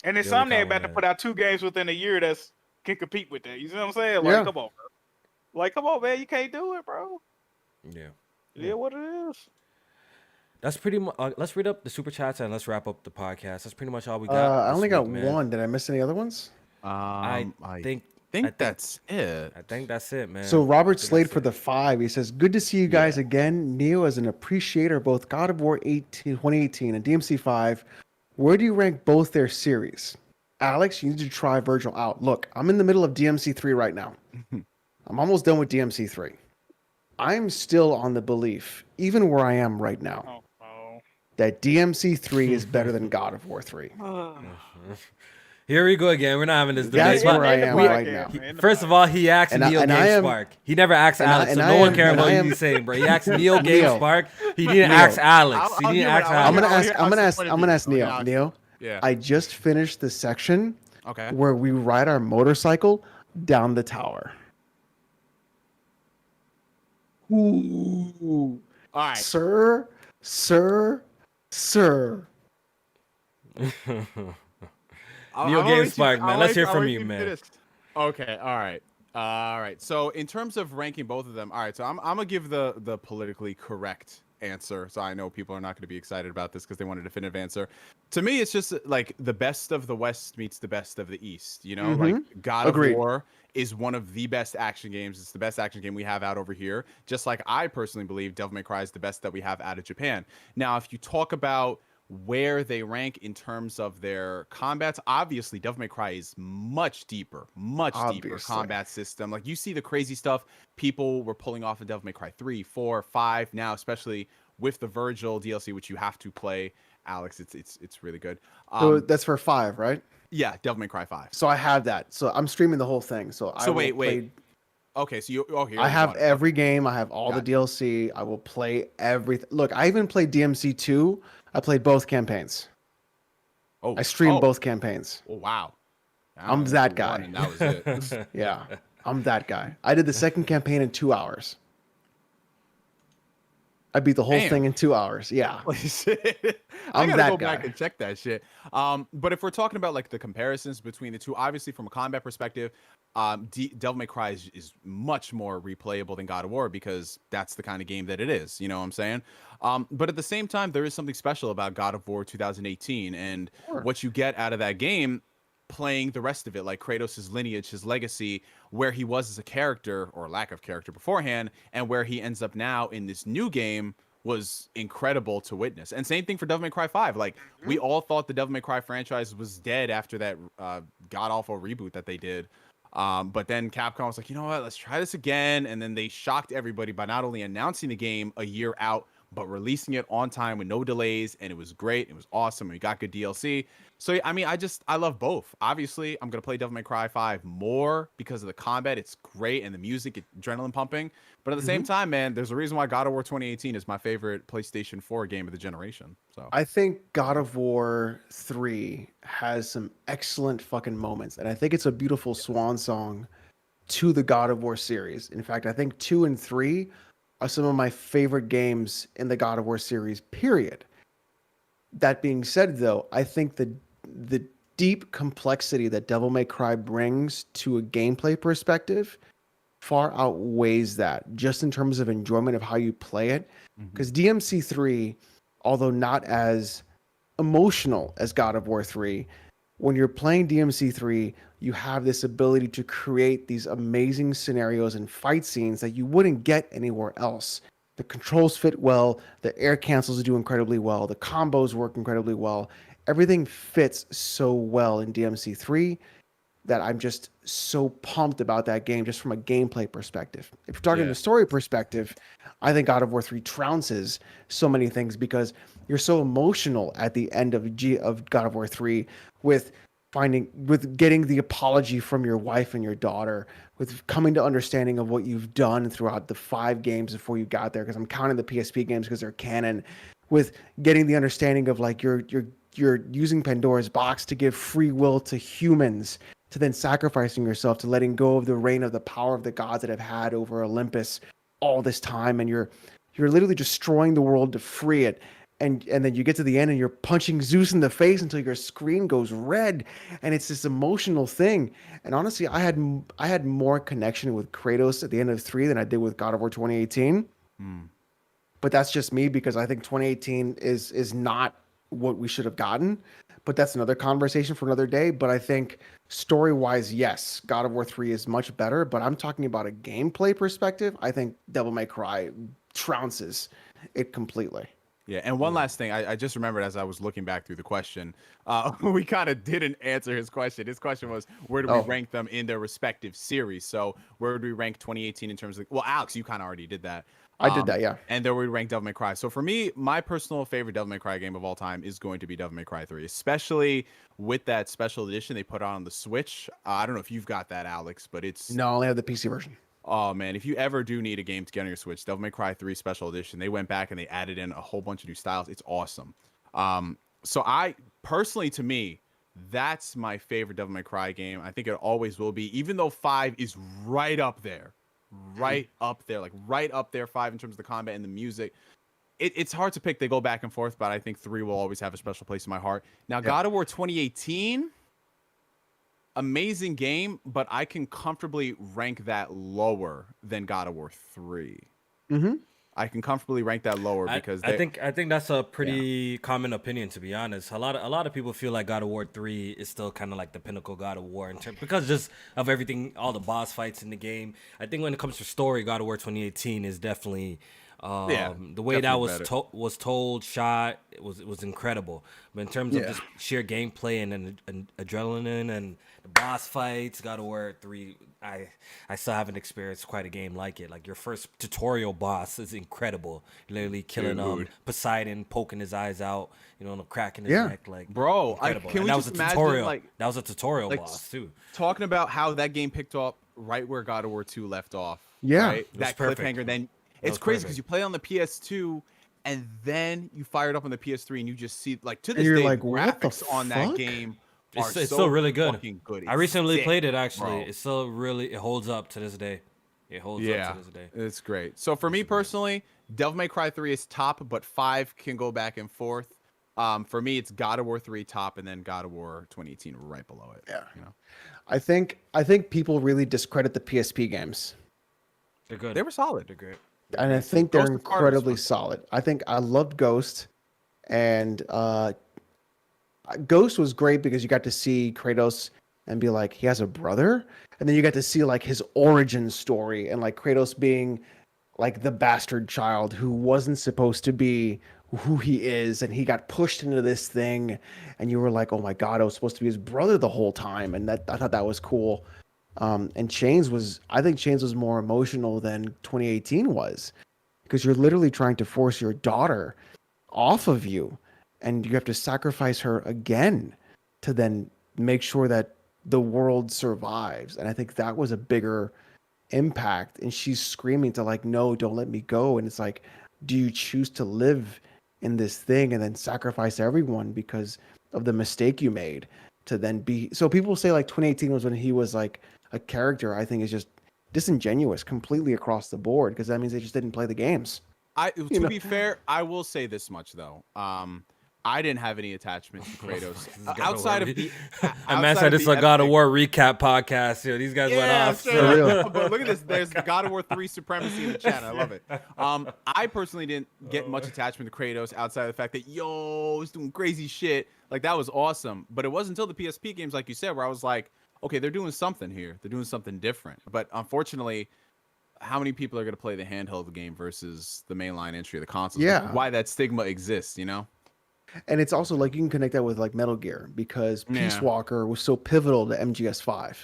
Insomniac about to put out 2 games within a year that's can compete with that. You see what I'm saying? Like, Yeah. come on, bro. Like, come on, man. You can't do it, bro. yeah. Yeah, what it is. That's pretty much. Let's read up the super chats and let's wrap up the podcast. That's pretty much all we got. I this only week, got man. one. Did I miss any other ones? I think that's it. I think that's it, man. So Robert I think Slade that's for it. the 5, he says, good to see you guys again. Neo, as an appreciator of both God of War 2018 and DMC5, where do you rank both their series? Alex, you need to try Virgil out. Look, I'm in the middle of DMC3 right now. I'm almost done with DMC3. I'm still on the belief, even where I am right now, that DMC3 is better than God of War 3. Here we go again. We're not having this That's debate. where I am right now. First of all, he asked Neo GameSpark. He never asked Alex, so no one cares what he's saying, bro. He asked Neo GameSpark. He didn't ask Alex. He didn't ask Alex. I'm gonna ask Neo. Neo, Yeah. I just finished the section Okay. where we ride our motorcycle down the tower. Ooh. All right. Sir. Neo GameSpark, man. Let's hear from you, man. Okay. All right. So in terms of ranking both of them, all right. So I'm gonna give the politically correct answer. So I know people are not going to be excited about this because they want a definitive answer. To me, it's just like the best of the West meets the best of the East. You know, like God of War is one of the best action games. It's the best action game we have out over here. Just like I personally believe Devil May Cry is the best that we have out of Japan. Now, if you talk about where they rank in terms of their combats, obviously Devil May Cry is much deeper combat system. Like you see the crazy stuff people were pulling off in Devil May Cry 3, 4, 5, now especially with the Virgil DLC, which you have to play, Alex. It's really good. So that's for 5, right? Yeah, Devil May Cry 5. So I have that. So I'm streaming the whole thing. So wait. Okay, so here I have every game. I have all the DLC. I will play everything. Look, I even played DMC 2. I played both campaigns. I streamed both campaigns. Oh, wow. I'm that guy. And that was it. Yeah, I'm that guy. I did the second campaign in 2 hours. I beat the whole thing in 2 hours. Yeah. I gotta go back and check that shit. But if we're talking about like the comparisons between the two, obviously from a combat perspective, Devil May Cry is much more replayable than God of War because that's the kind of game that it is. You know what I'm saying? But at the same time, there is something special about God of War 2018 and what you get out of that game playing the rest of it, like Kratos' lineage, his legacy, where he was as a character or lack of character beforehand, and where he ends up now in this new game was incredible to witness. And same thing for Devil May Cry 5. Like we all thought the Devil May Cry franchise was dead after that god-awful reboot that they did. But then Capcom was like, you know what, let's try this again. And then they shocked everybody by not only announcing the game a year out, but releasing it on time with no delays, and it was great. It was awesome. And we got good DLC. So I mean, I love both. Obviously, I'm gonna play Devil May Cry 5 more because of the combat. It's great, and the music, adrenaline pumping. But at the same time, man, there's a reason why God of War 2018 is my favorite PlayStation 4 game of the generation. So I think God of War 3 has some excellent fucking moments, and I think it's a beautiful swan song to the God of War series. In fact, I think 2 and 3 are some of my favorite games in the God of War series, period. That being said, though, I think the deep complexity that Devil May Cry brings to a gameplay perspective far outweighs that, just in terms of enjoyment of how you play it. Because DMC3, although not as emotional as God of War 3, when you're playing DMC3, you have this ability to create these amazing scenarios and fight scenes that you wouldn't get anywhere else. The controls fit well, the air cancels do incredibly well, the combos work incredibly well. Everything fits so well in DMC3 that I'm just so pumped about that game just from a gameplay perspective. If you're talking the story perspective, I think God of War 3 trounces so many things because you're so emotional at the end of God of War 3 with getting the apology from your wife and your daughter, with coming to understanding of what you've done throughout the 5 games before you got there, because I'm counting the PSP games because they're canon, with getting the understanding of like you're using Pandora's box to give free will to humans, to then sacrificing yourself, to letting go of the reign of the power of the gods that have had over Olympus all this time, and you're literally destroying the world to free it. And then you get to the end and you're punching Zeus in the face until your screen goes red, and it's this emotional thing. And honestly, I had more connection with Kratos at the end of 3 than I did with God of War 2018. But that's just me, because I think 2018 is not what we should have gotten. But that's another conversation for another day. But I think story-wise, yes, God of War 3 is much better. But I'm talking about a gameplay perspective. I think Devil May Cry trounces it completely. Yeah, and one last thing, I just remembered as I was looking back through the question, we kind of didn't answer his question. His question was, where do we rank them in their respective series? So where would we rank 2018 in terms of, well, Alex, you kind of already did that. I did that, yeah. And then we rank Devil May Cry. So for me, my personal favorite Devil May Cry game of all time is going to be Devil May Cry 3, especially with that special edition they put on the Switch. I don't know if you've got that, Alex, but it's... No, I only have the PC version. Oh, man, if you ever do need a game to get on your Switch, Devil May Cry 3 Special Edition, they went back and they added in a whole bunch of new styles. It's awesome. So I, personally, to me, that's my favorite Devil May Cry game. I think it always will be, even though 5 is right up there. Right up there. Like, right up there, 5, in terms of the combat and the music. It's hard to pick. They go back and forth, but I think 3 will always have a special place in my heart. Now, God of War 2018... amazing game, but I can comfortably rank that lower than God of War 3. I can comfortably rank that lower because I think that's a pretty common opinion, to be honest. A lot of people feel like God of War 3 is still kind of like the pinnacle God of War because just of everything, all the boss fights in the game. I think when it comes to story, God of War 2018 is definitely the way that was told, shot, it was incredible. But in terms of just sheer gameplay and adrenaline and the boss fights, God of War 3, I still haven't experienced quite a game like it. Like, your first tutorial boss is incredible. Literally killing Poseidon, poking his eyes out, cracking his neck. Like, bro, can we just imagine, that was a tutorial boss too. Talking about how that game picked up right where God of War 2 left off. Yeah, right? That cliffhanger. Then it's crazy because you play on the PS2 and then you fire it up on the PS3 and you just see, like, to this day, like, graphics on that game. It's still really good. Good. I recently played it, actually. Bro. It's still it holds up to this day. It holds up to this day. It's great. So for me personally, Devil May Cry 3 is top, but 5 can go back and forth. For me, it's God of War 3 top, and then God of War 2018 right below it. Yeah. I think people really discredit the PSP games. They're good. They were solid. They're great. And I think they're incredibly solid. I think I loved Ghost, and Ghost was great because you got to see Kratos and be like, he has a brother, and then you got to see like his origin story and like Kratos being like the bastard child who wasn't supposed to be who he is, and he got pushed into this thing, and you were like, oh my god, I was supposed to be his brother the whole time, and I thought that was cool. And I think Chains was more emotional than 2018 was, because you're literally trying to force your daughter off of you, and you have to sacrifice her again to then make sure that the world survives. And I think that was a bigger impact. And she's screaming to like, no, don't let me go. And it's like, do you choose to live in this thing and then sacrifice everyone because of the mistake you made to then be? So people say like 2018 was when he was like a character. I think is just disingenuous completely across the board, because that means they just didn't play the games. To be fair, I will say this much though. I didn't have any attachment to Kratos outside of the. And man said it's a God of War recap podcast. Yo, these guys went off. So. But look at this. There's God of War 3 supremacy in the chat. I love it. I personally didn't get much attachment to Kratos outside of the fact that he's doing crazy shit. Like that was awesome. But it wasn't until the PSP games, like you said, where I was like, okay, they're doing something here. They're doing something different. But unfortunately, how many people are going to play the handheld game versus the mainline entry of the console? Yeah. Like, why that stigma exists, you know? And it's also like you can connect that with like Metal Gear, because Peace Walker was so pivotal to MGS5.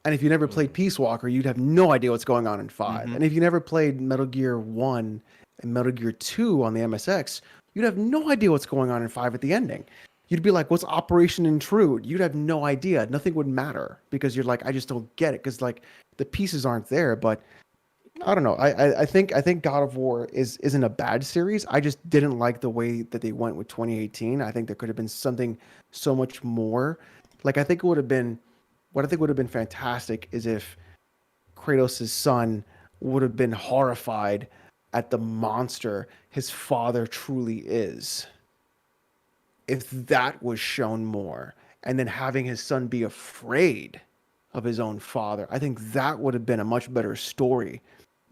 And if you never played Peace Walker, you'd have no idea what's going on in 5. And if you never played Metal Gear 1 and Metal Gear 2 on the MSX, you'd have no idea what's going on in 5 at the ending. You'd be like, what's Operation Intrude? You'd have no idea. Nothing would matter, because you're like, I just don't get it, because like the pieces aren't there. But I don't know. I think God of War isn't a bad series. I just didn't like the way that they went with 2018. I think there could have been something so much more. Like I think it would have been, what I think would have been fantastic is if Kratos' son would have been horrified at the monster his father truly is. If that was shown more, and then having his son be afraid of his own father, I think that would have been a much better story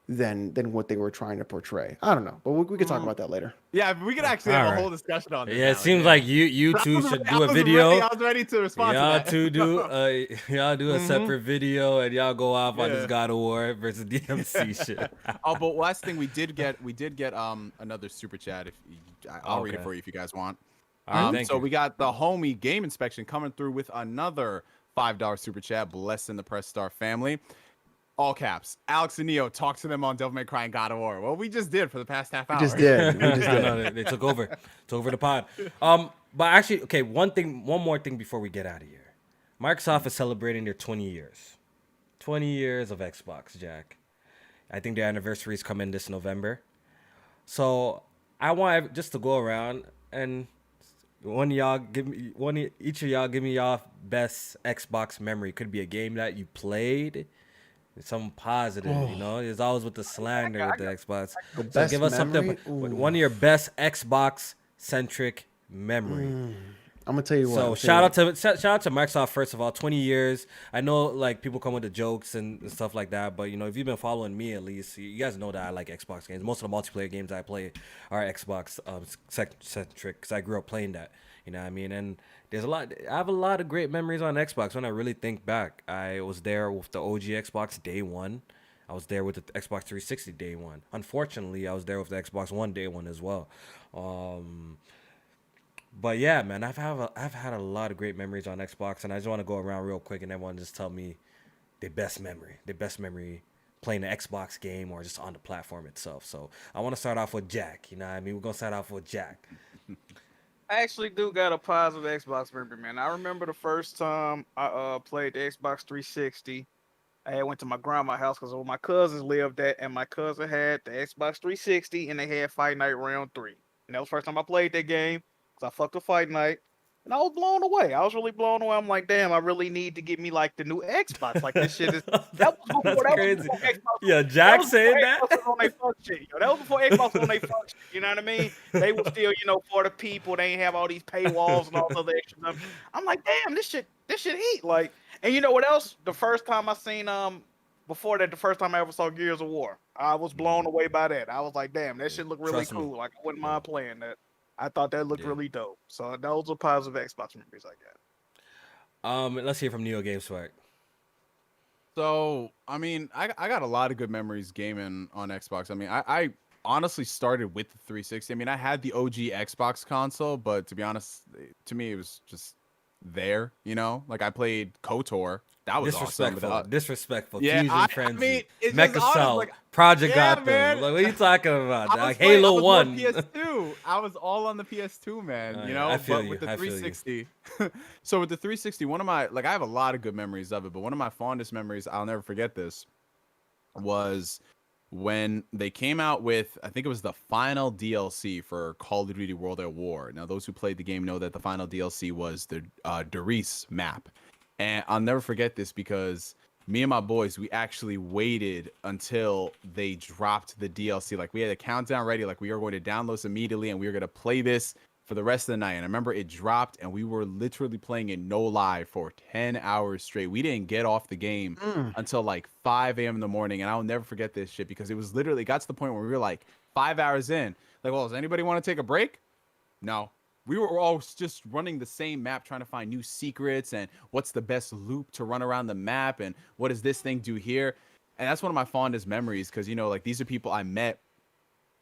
than what they were trying to portray. I don't know, but we could talk about that later. Yeah, we could actually have a whole discussion on this. Yeah, it seems like you two should do a video. I was ready to respond y'all to that. Two do y'all do a separate video, and y'all go off on this God of War versus DMC shit. Oh, but last thing we did get another super chat. I'll read it for you if you guys want. So we got the homie Game Inspection coming through with another $5 super chat. Blessed in the Press Star family. All caps. Alex and Neo talk to them on Devil May Cry and God of War. Well, we just did for the past half hour. We just did. No, they took over. Took over the pod. But actually, okay, one more thing before we get out of here. Microsoft is celebrating their 20 years. 20 years of Xbox, Jack. I think their anniversary is coming this November. So I want just to go around and each of y'all give me y'all best Xbox memory. Could be a game that you played. Something positive, you know. It's always with the slander with the Xbox. So give us something. One of your best Xbox centric memory. I'm gonna tell you what. So shout out to Microsoft first of all. 20 years. I know like people come with the jokes and stuff like that, but you know if you've been following me at least, you guys know that I like Xbox games. Most of the multiplayer games I play are Xbox centric because I grew up playing that. You know what I mean? And I have a lot of great memories on Xbox. When I really think back, I was there with the OG Xbox day one. I was there with the Xbox 360 day one. Unfortunately, I was there with the Xbox One day one as well. But yeah, man, I've had a lot of great memories on Xbox, and I just want to go around real quick and everyone just tell me their best memory playing an Xbox game or just on the platform itself. So I want to start off with Jack. You know what I mean? We're gonna start off with Jack. I actually do got a positive Xbox memory, man. I remember the first time I played the Xbox 360. I went to my grandma's house because my cousins lived at, and my cousin had the Xbox 360, and they had Fight Night Round 3. And that was the first time I played that game because I fucked with Fight Night. And I was blown away. I was really blown away. I'm like, damn, I really need to get me like the new Xbox. Like this shit is that was before Xbox. Yeah, Jack saying that. That was before Xbox on they fuck shit. You know what I mean? They were still, for the people. They ain't have all these paywalls and all the other extra stuff. I'm like, damn, this shit heat. Like, and you know what else? The first time I seen before that, the first time I ever saw Gears of War, I was blown away by that. I was like, damn, that shit looked really cool. Like I wouldn't mind playing that. I thought that looked really dope. So those are positive Xbox memories I got. Let's hear from Neo GameSpark. So, I mean, I got a lot of good memories gaming on Xbox. I mean, I honestly started with the 360. I mean, I had the OG Xbox console, but to be honest, to me, it was just there, Like, I played KOTOR That was disrespectful. awesome. Disrespectful. Yeah, Fusion I Frenzy. mean, it's Mecha just honest, Cell. like, Project yeah, Gotham. man. Like, what are you talking about? I Like, was Halo more 1. PS2. I was all on the PS2, man. Oh, You yeah, know, I feel but you. with the I feel you. 360, so with the 360, one of my I have a lot of good memories of it, but one of my fondest memories, I'll never forget this, was when they came out with, I think it was the final DLC for Call of Duty World at War. Now, those who played the game know that the final DLC was the Doris map. And I'll never forget this because me and my boys, we actually waited until they dropped the DLC. Like, we had a countdown ready. Like, we were going to download this immediately, and we were going to play this for the rest of the night. And I remember it dropped, and we were literally playing it no lie for 10 hours straight. We didn't get off the game until like 5 a.m. in the morning. And I'll never forget this shit because it was literally, got to the point where we were like 5 hours in. Like, well, does anybody want to take a break? No. We were all just running the same map, trying to find new secrets and what's the best loop to run around the map and what does this thing do here. And that's one of my fondest memories because, you know, like, these are people I met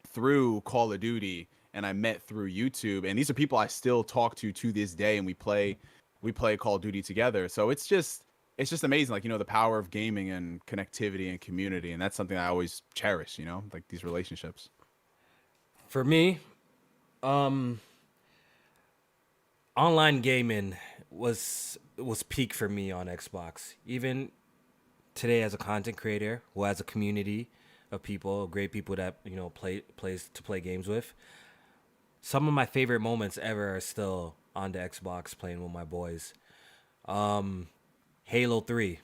through Call of Duty and I met through YouTube. And these are people I still talk to this day, and we play Call of Duty together. So it's just amazing, like, you know, the power of gaming and connectivity and community. And that's something I always cherish, you know, like these relationships. For me, online gaming was peak for me on Xbox. Even today, as a content creator who has a community of people, great people that, you know, play games with, some of my favorite moments ever are still on the Xbox playing with my boys. Halo 3.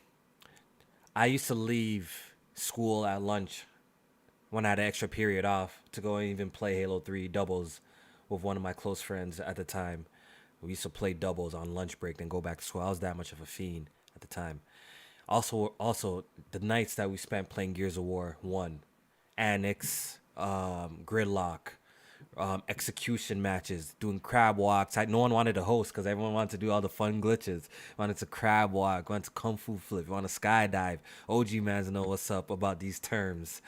I used to leave school at lunch when I had an extra period off to go and even play Halo 3 doubles with one of my close friends at the time. We used to play doubles on lunch break, then go back to school. I was that much of a fiend at the time. Also, the nights that we spent playing Gears of War 1, Annex, Gridlock, execution matches, doing crab walks. No one wanted to host because everyone wanted to do all the fun glitches. Wanted to crab walk, wanted to kung fu flip, want to skydive. OG mans know what's up about these terms.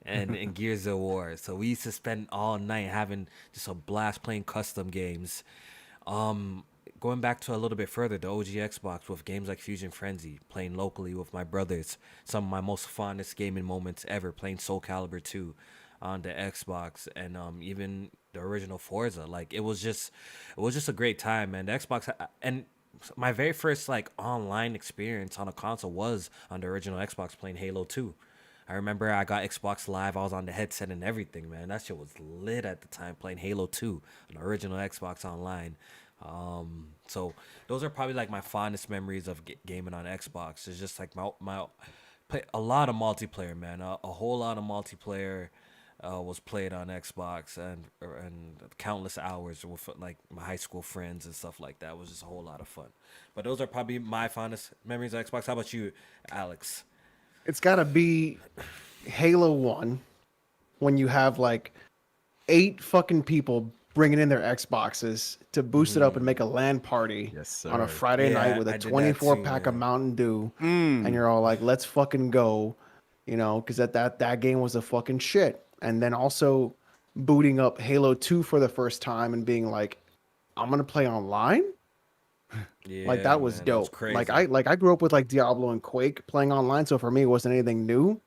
And in Gears of War. So we used to spend all night having just a blast playing custom games. Going back to a little bit further, the OG Xbox with games like Fusion Frenzy, playing locally with my brothers. Some of my most fondest gaming moments ever, playing Soul Calibur 2 on the Xbox, and even the original Forza. Like, it was just a great time, man. The Xbox, and my very first like online experience on a console was on the original Xbox playing Halo 2. I remember I got Xbox Live. I was on the headset and everything, man. That shit was lit at the time, playing Halo 2 on the original Xbox Online. So those are probably like my fondest memories of gaming on Xbox. It's just like my play a lot of multiplayer, man. A whole lot of multiplayer was played on Xbox, and countless hours with like my high school friends and stuff like that. It was just a whole lot of fun. But those are probably my fondest memories of Xbox. How about you, Alex? It's got to be Halo 1 when you have like 8 fucking people bringing in their Xboxes to boost it up and make a LAN party on a Friday night with a 24-pack of Mountain Dew. And you're all like, let's fucking go, you know, because that game was a fucking shit. And then also booting up Halo 2 for the first time and being like, I'm going to play online? Yeah, like that was man, dope. That was crazy. Like I grew up with like Diablo and Quake playing online, so for me it wasn't anything new.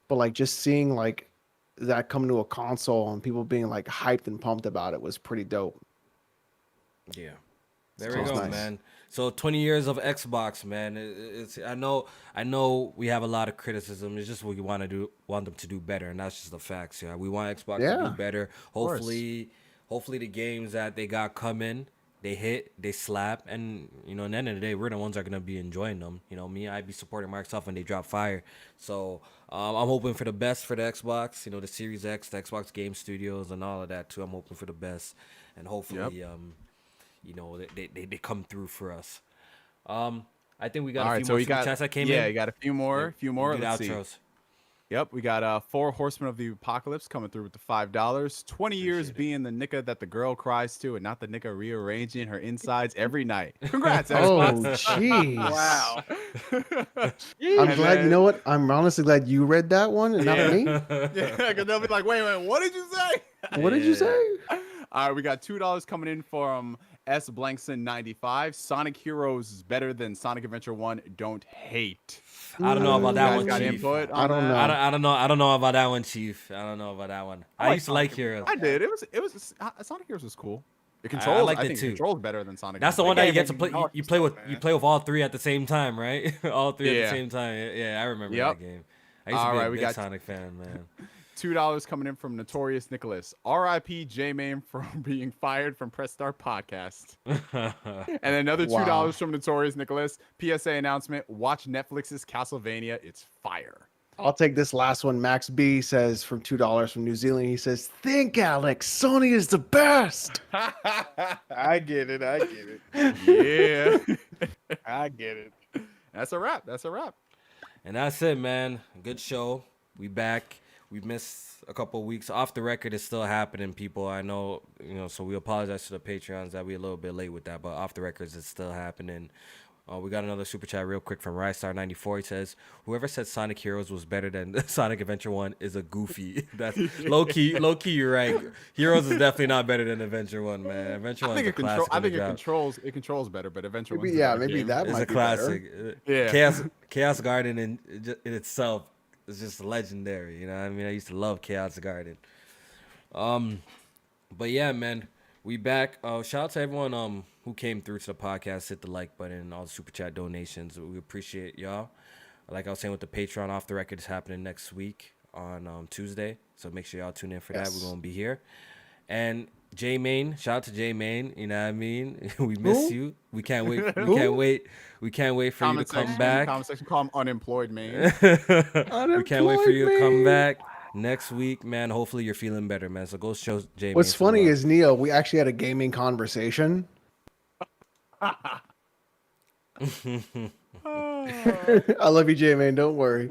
But like just seeing like that come to a console and people being like hyped and pumped about it was pretty dope. Yeah, there we go, nice. Man. So 20 years of Xbox, man. It's I know we have a lot of criticism. It's just what we want them to do better, and that's just the facts. Yeah, we want Xbox to do better. Hopefully the games that they got coming, they hit, they slap, and you know, at the end of the day, we're the ones that are gonna be enjoying them. You know, me, I'd be supporting Microsoft when they drop fire. So I'm hoping for the best for the Xbox. You know, the Series X, the Xbox Game Studios, and all of that too. I'm hoping for the best, and hopefully, you know, they come through for us. I think we got a few more super chats that came in. Yeah, you got a few more. Let's outros. See. Yep, we got 4 Horsemen of the Apocalypse coming through with the $5. 20 years being the nigga that the girl cries to, and not the nigga rearranging her insides every night. Congrats, Xbox. Oh, jeez. Wow. I'm glad. You know what? I'm honestly glad you read that one and not me. Yeah, because they'll be like, wait, what did you say? What did you say? All right, we got $2 coming in from S Blankson 95. Sonic Heroes is better than Sonic Adventure 1. Don't hate. I don't know about that You one, guys got Chief. input I on don't that? know. I don't know about that one, Chief. I don't know about that one. I used to like Heroes. I did. It was Sonic Heroes was cool. It I controls. liked I it think too. it controls better than Sonic. That's the Adventure. one that you game get to made play. me You nauseous play though, with man. all three at the same time, right? All three at Yeah. the same time. Yeah, I remember Yep. that game. I used to All be right, a we big got- Sonic fan, man. $2 coming in from Notorious Nicholas. R.I.P. J-Main from being fired from Press Start Podcast. And another $2 Wow. from Notorious Nicholas. PSA announcement: watch Netflix's Castlevania. It's fire. I'll take this last one. Max B says from $2 from New Zealand. He says, "Think, Alex. Sony is the best." I get it. I get it. Yeah. I get it. That's a wrap. That's a wrap. And that's it, man. Good show. We back. We missed a couple of weeks. Off the record is still happening, people. I know, so we apologize to the Patreons that we're a little bit late with that, but off the records it's still happening. We got another super chat real quick from Rystar94. He says, "Whoever said Sonic Heroes was better than Sonic Adventure 1 is a goofy." That's low key, you're right. Heroes is definitely not better than Adventure 1, man. Adventure 1 is a classic. I think it controls better, but eventually Maybe, yeah, maybe that It's might a be classic. Yeah. Chaos Garden in itself is just legendary. You know what I mean? I used to love Chaos Garden. But yeah, man, we back. Shout out to everyone who came through to the podcast, hit the like button, and all the super chat donations. We appreciate y'all. Like I was saying with the Patreon, off the record is happening next week on Tuesday, so make sure y'all tune in for that. We're gonna be here. And J Main, shout out to J Main. You know what I mean? We miss you. We can't wait. We can't wait for you to come back. Comment section, call him unemployed, man. We can't wait for you to come back next week, man. Hopefully you're feeling better, man. So go show J Main. What's funny is, Neo, we actually had a gaming conversation. I love you, J-Man. Don't worry.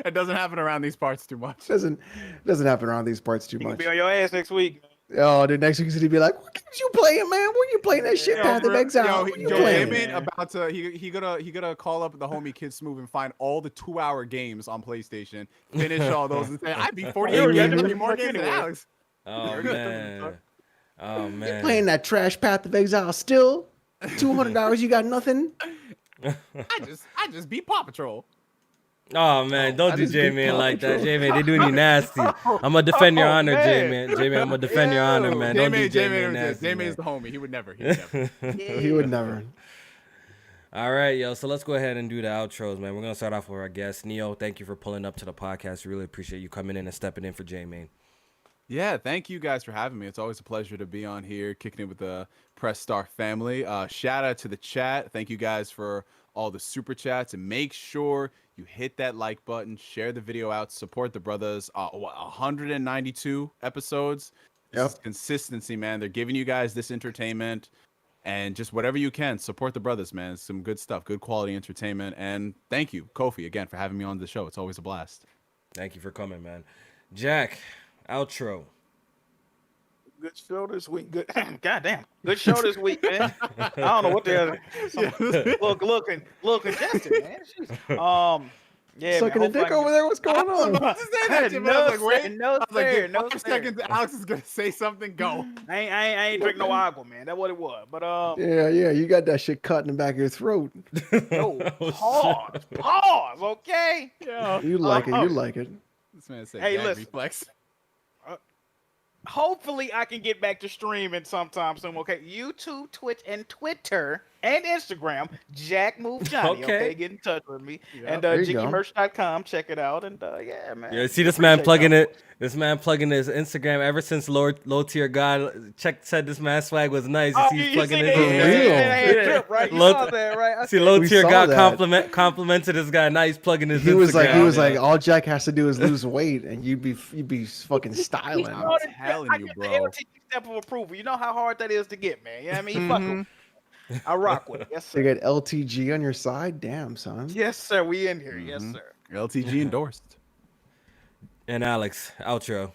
It doesn't happen around these parts too much. Doesn't happen around these parts too You can much. be on your ass next week. Oh, the next week's gonna be like, "What games you playing, man? When you playing that shit, Path of Exile? What you playing?" J-Man about to he gonna call up the homie Kid Smooth and find all the 2-hour games on PlayStation, finish all those, and say, "I beat 48 games more games than Alex." Oh man. Oh You man. playing that trash Path of Exile still? $200, you got nothing? I just beat Paw Patrol. Oh man, don't I do just beat J-Man Paw like that. Patrol. J-Man, they doing you nasty. I'm gonna defend your honor, man. J-Man. J-Man, I'm gonna defend your honor, man. Don't do J-Man J-Man nasty. is man. the homie. He would never. He would never. All right, yo. So let's go ahead and do the outros, man. We're gonna start off with our guest, Neo. Thank you for pulling up to the podcast. Really appreciate you coming in and stepping in for J-Man. Yeah, thank you guys for having me. It's always a pleasure to be on here, kicking it with the Press Start family. Shout out to the chat. Thank you guys for all the super chats, and make sure you hit that like button, share the video out, support the brothers. 192 episodes. This is consistency, man. They're giving you guys this entertainment, and just whatever you can, support the brothers, man. It's some good stuff, good quality entertainment. And thank you, Kofi, again, for having me on the show. It's always a blast. Thank you for coming, man. Jack, outro. Good show this week. Good. Goddamn. Good show this week, man. I don't know what the hell. Look congested, man. Jeez. Yeah, Sucking a dick over there? What's going on? No fair. 5 seconds, Alex is gonna say something. Go. I ain't drink no agua, man. That's what it was. But Yeah, you got that shit cut in the back of your throat. no, pause, okay? Yeah. You like it. You like it. This man said, Hey, gag listen. reflex. Hopefully, I can get back to streaming sometime soon. Okay, YouTube, Twitch, and Twitter and Instagram. Jack Move Johnny. Okay, get in touch with me. Yeah. And There you go. JiggyMerch.com. Check it out. And yeah, man. Yeah, see this man plugging it. This man plugging his Instagram ever since low tier God said this man's swag was nice. Oh, He's you plugging see his that? You see that Instagram. hand drip, right? You Low- saw that, right? I See, said- low We tier saw God that. complimented this guy. Now he's plugging his He Instagram. was like, man. all Jack has to do is lose weight, and you'd be fucking styling. You know that- telling I you, get bro. the LTG step of approval. You know how hard that is to get, man. You know what I mean? Fuck 'em. I rock with it. Yes, You sir. get LTG on your side, damn son. Yes, sir. We in here. Yes, sir. LTG endorsed. And Alex, outro.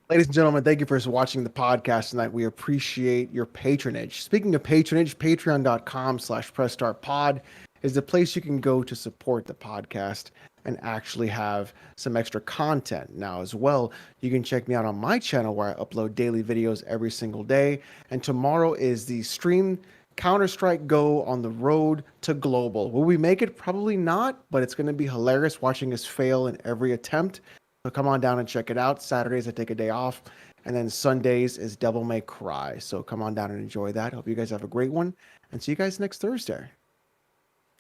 Ladies and gentlemen, thank you for watching the podcast tonight. We appreciate your patronage. Speaking of patronage, patreon.com/pressstartpod is the place you can go to support the podcast. and actually have some extra content. Now, as well, you can check me out on my channel where I upload daily videos every single day. And tomorrow is the stream Counter-Strike Go on the road to global. Will we make it? Probably not, but it's going to be hilarious watching us fail in every attempt. So come on down and check it out. Saturdays I take a day off, and then Sundays is Devil May Cry. So come on down and enjoy that. Hope you guys have a great one, and see you guys next Thursday.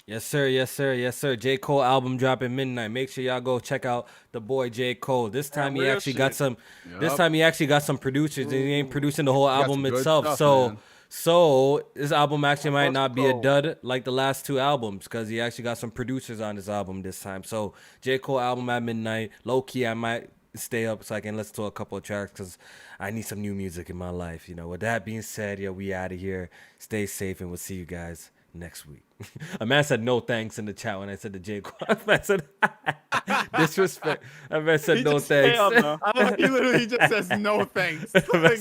Yes, sir. Yes, sir. Yes, sir. J. Cole album dropping midnight. Make sure y'all go check out the boy J. Cole. This time he actually got some. This time he actually got some producers, and he ain't producing the whole album itself. Stuff, So this album actually might not be a dud like the last two albums, because he actually got some producers on this album this time. So J. Cole album at midnight. Low key, I might stay up so I can listen to a couple of tracks, because I need some new music in my life. You know. With that being said, we out of here. Stay safe, and we'll see you guys next week. A man said no thanks in the chat when I said the J. Cole. A man said disrespect. A man said no thanks. He literally just says no thanks. Like,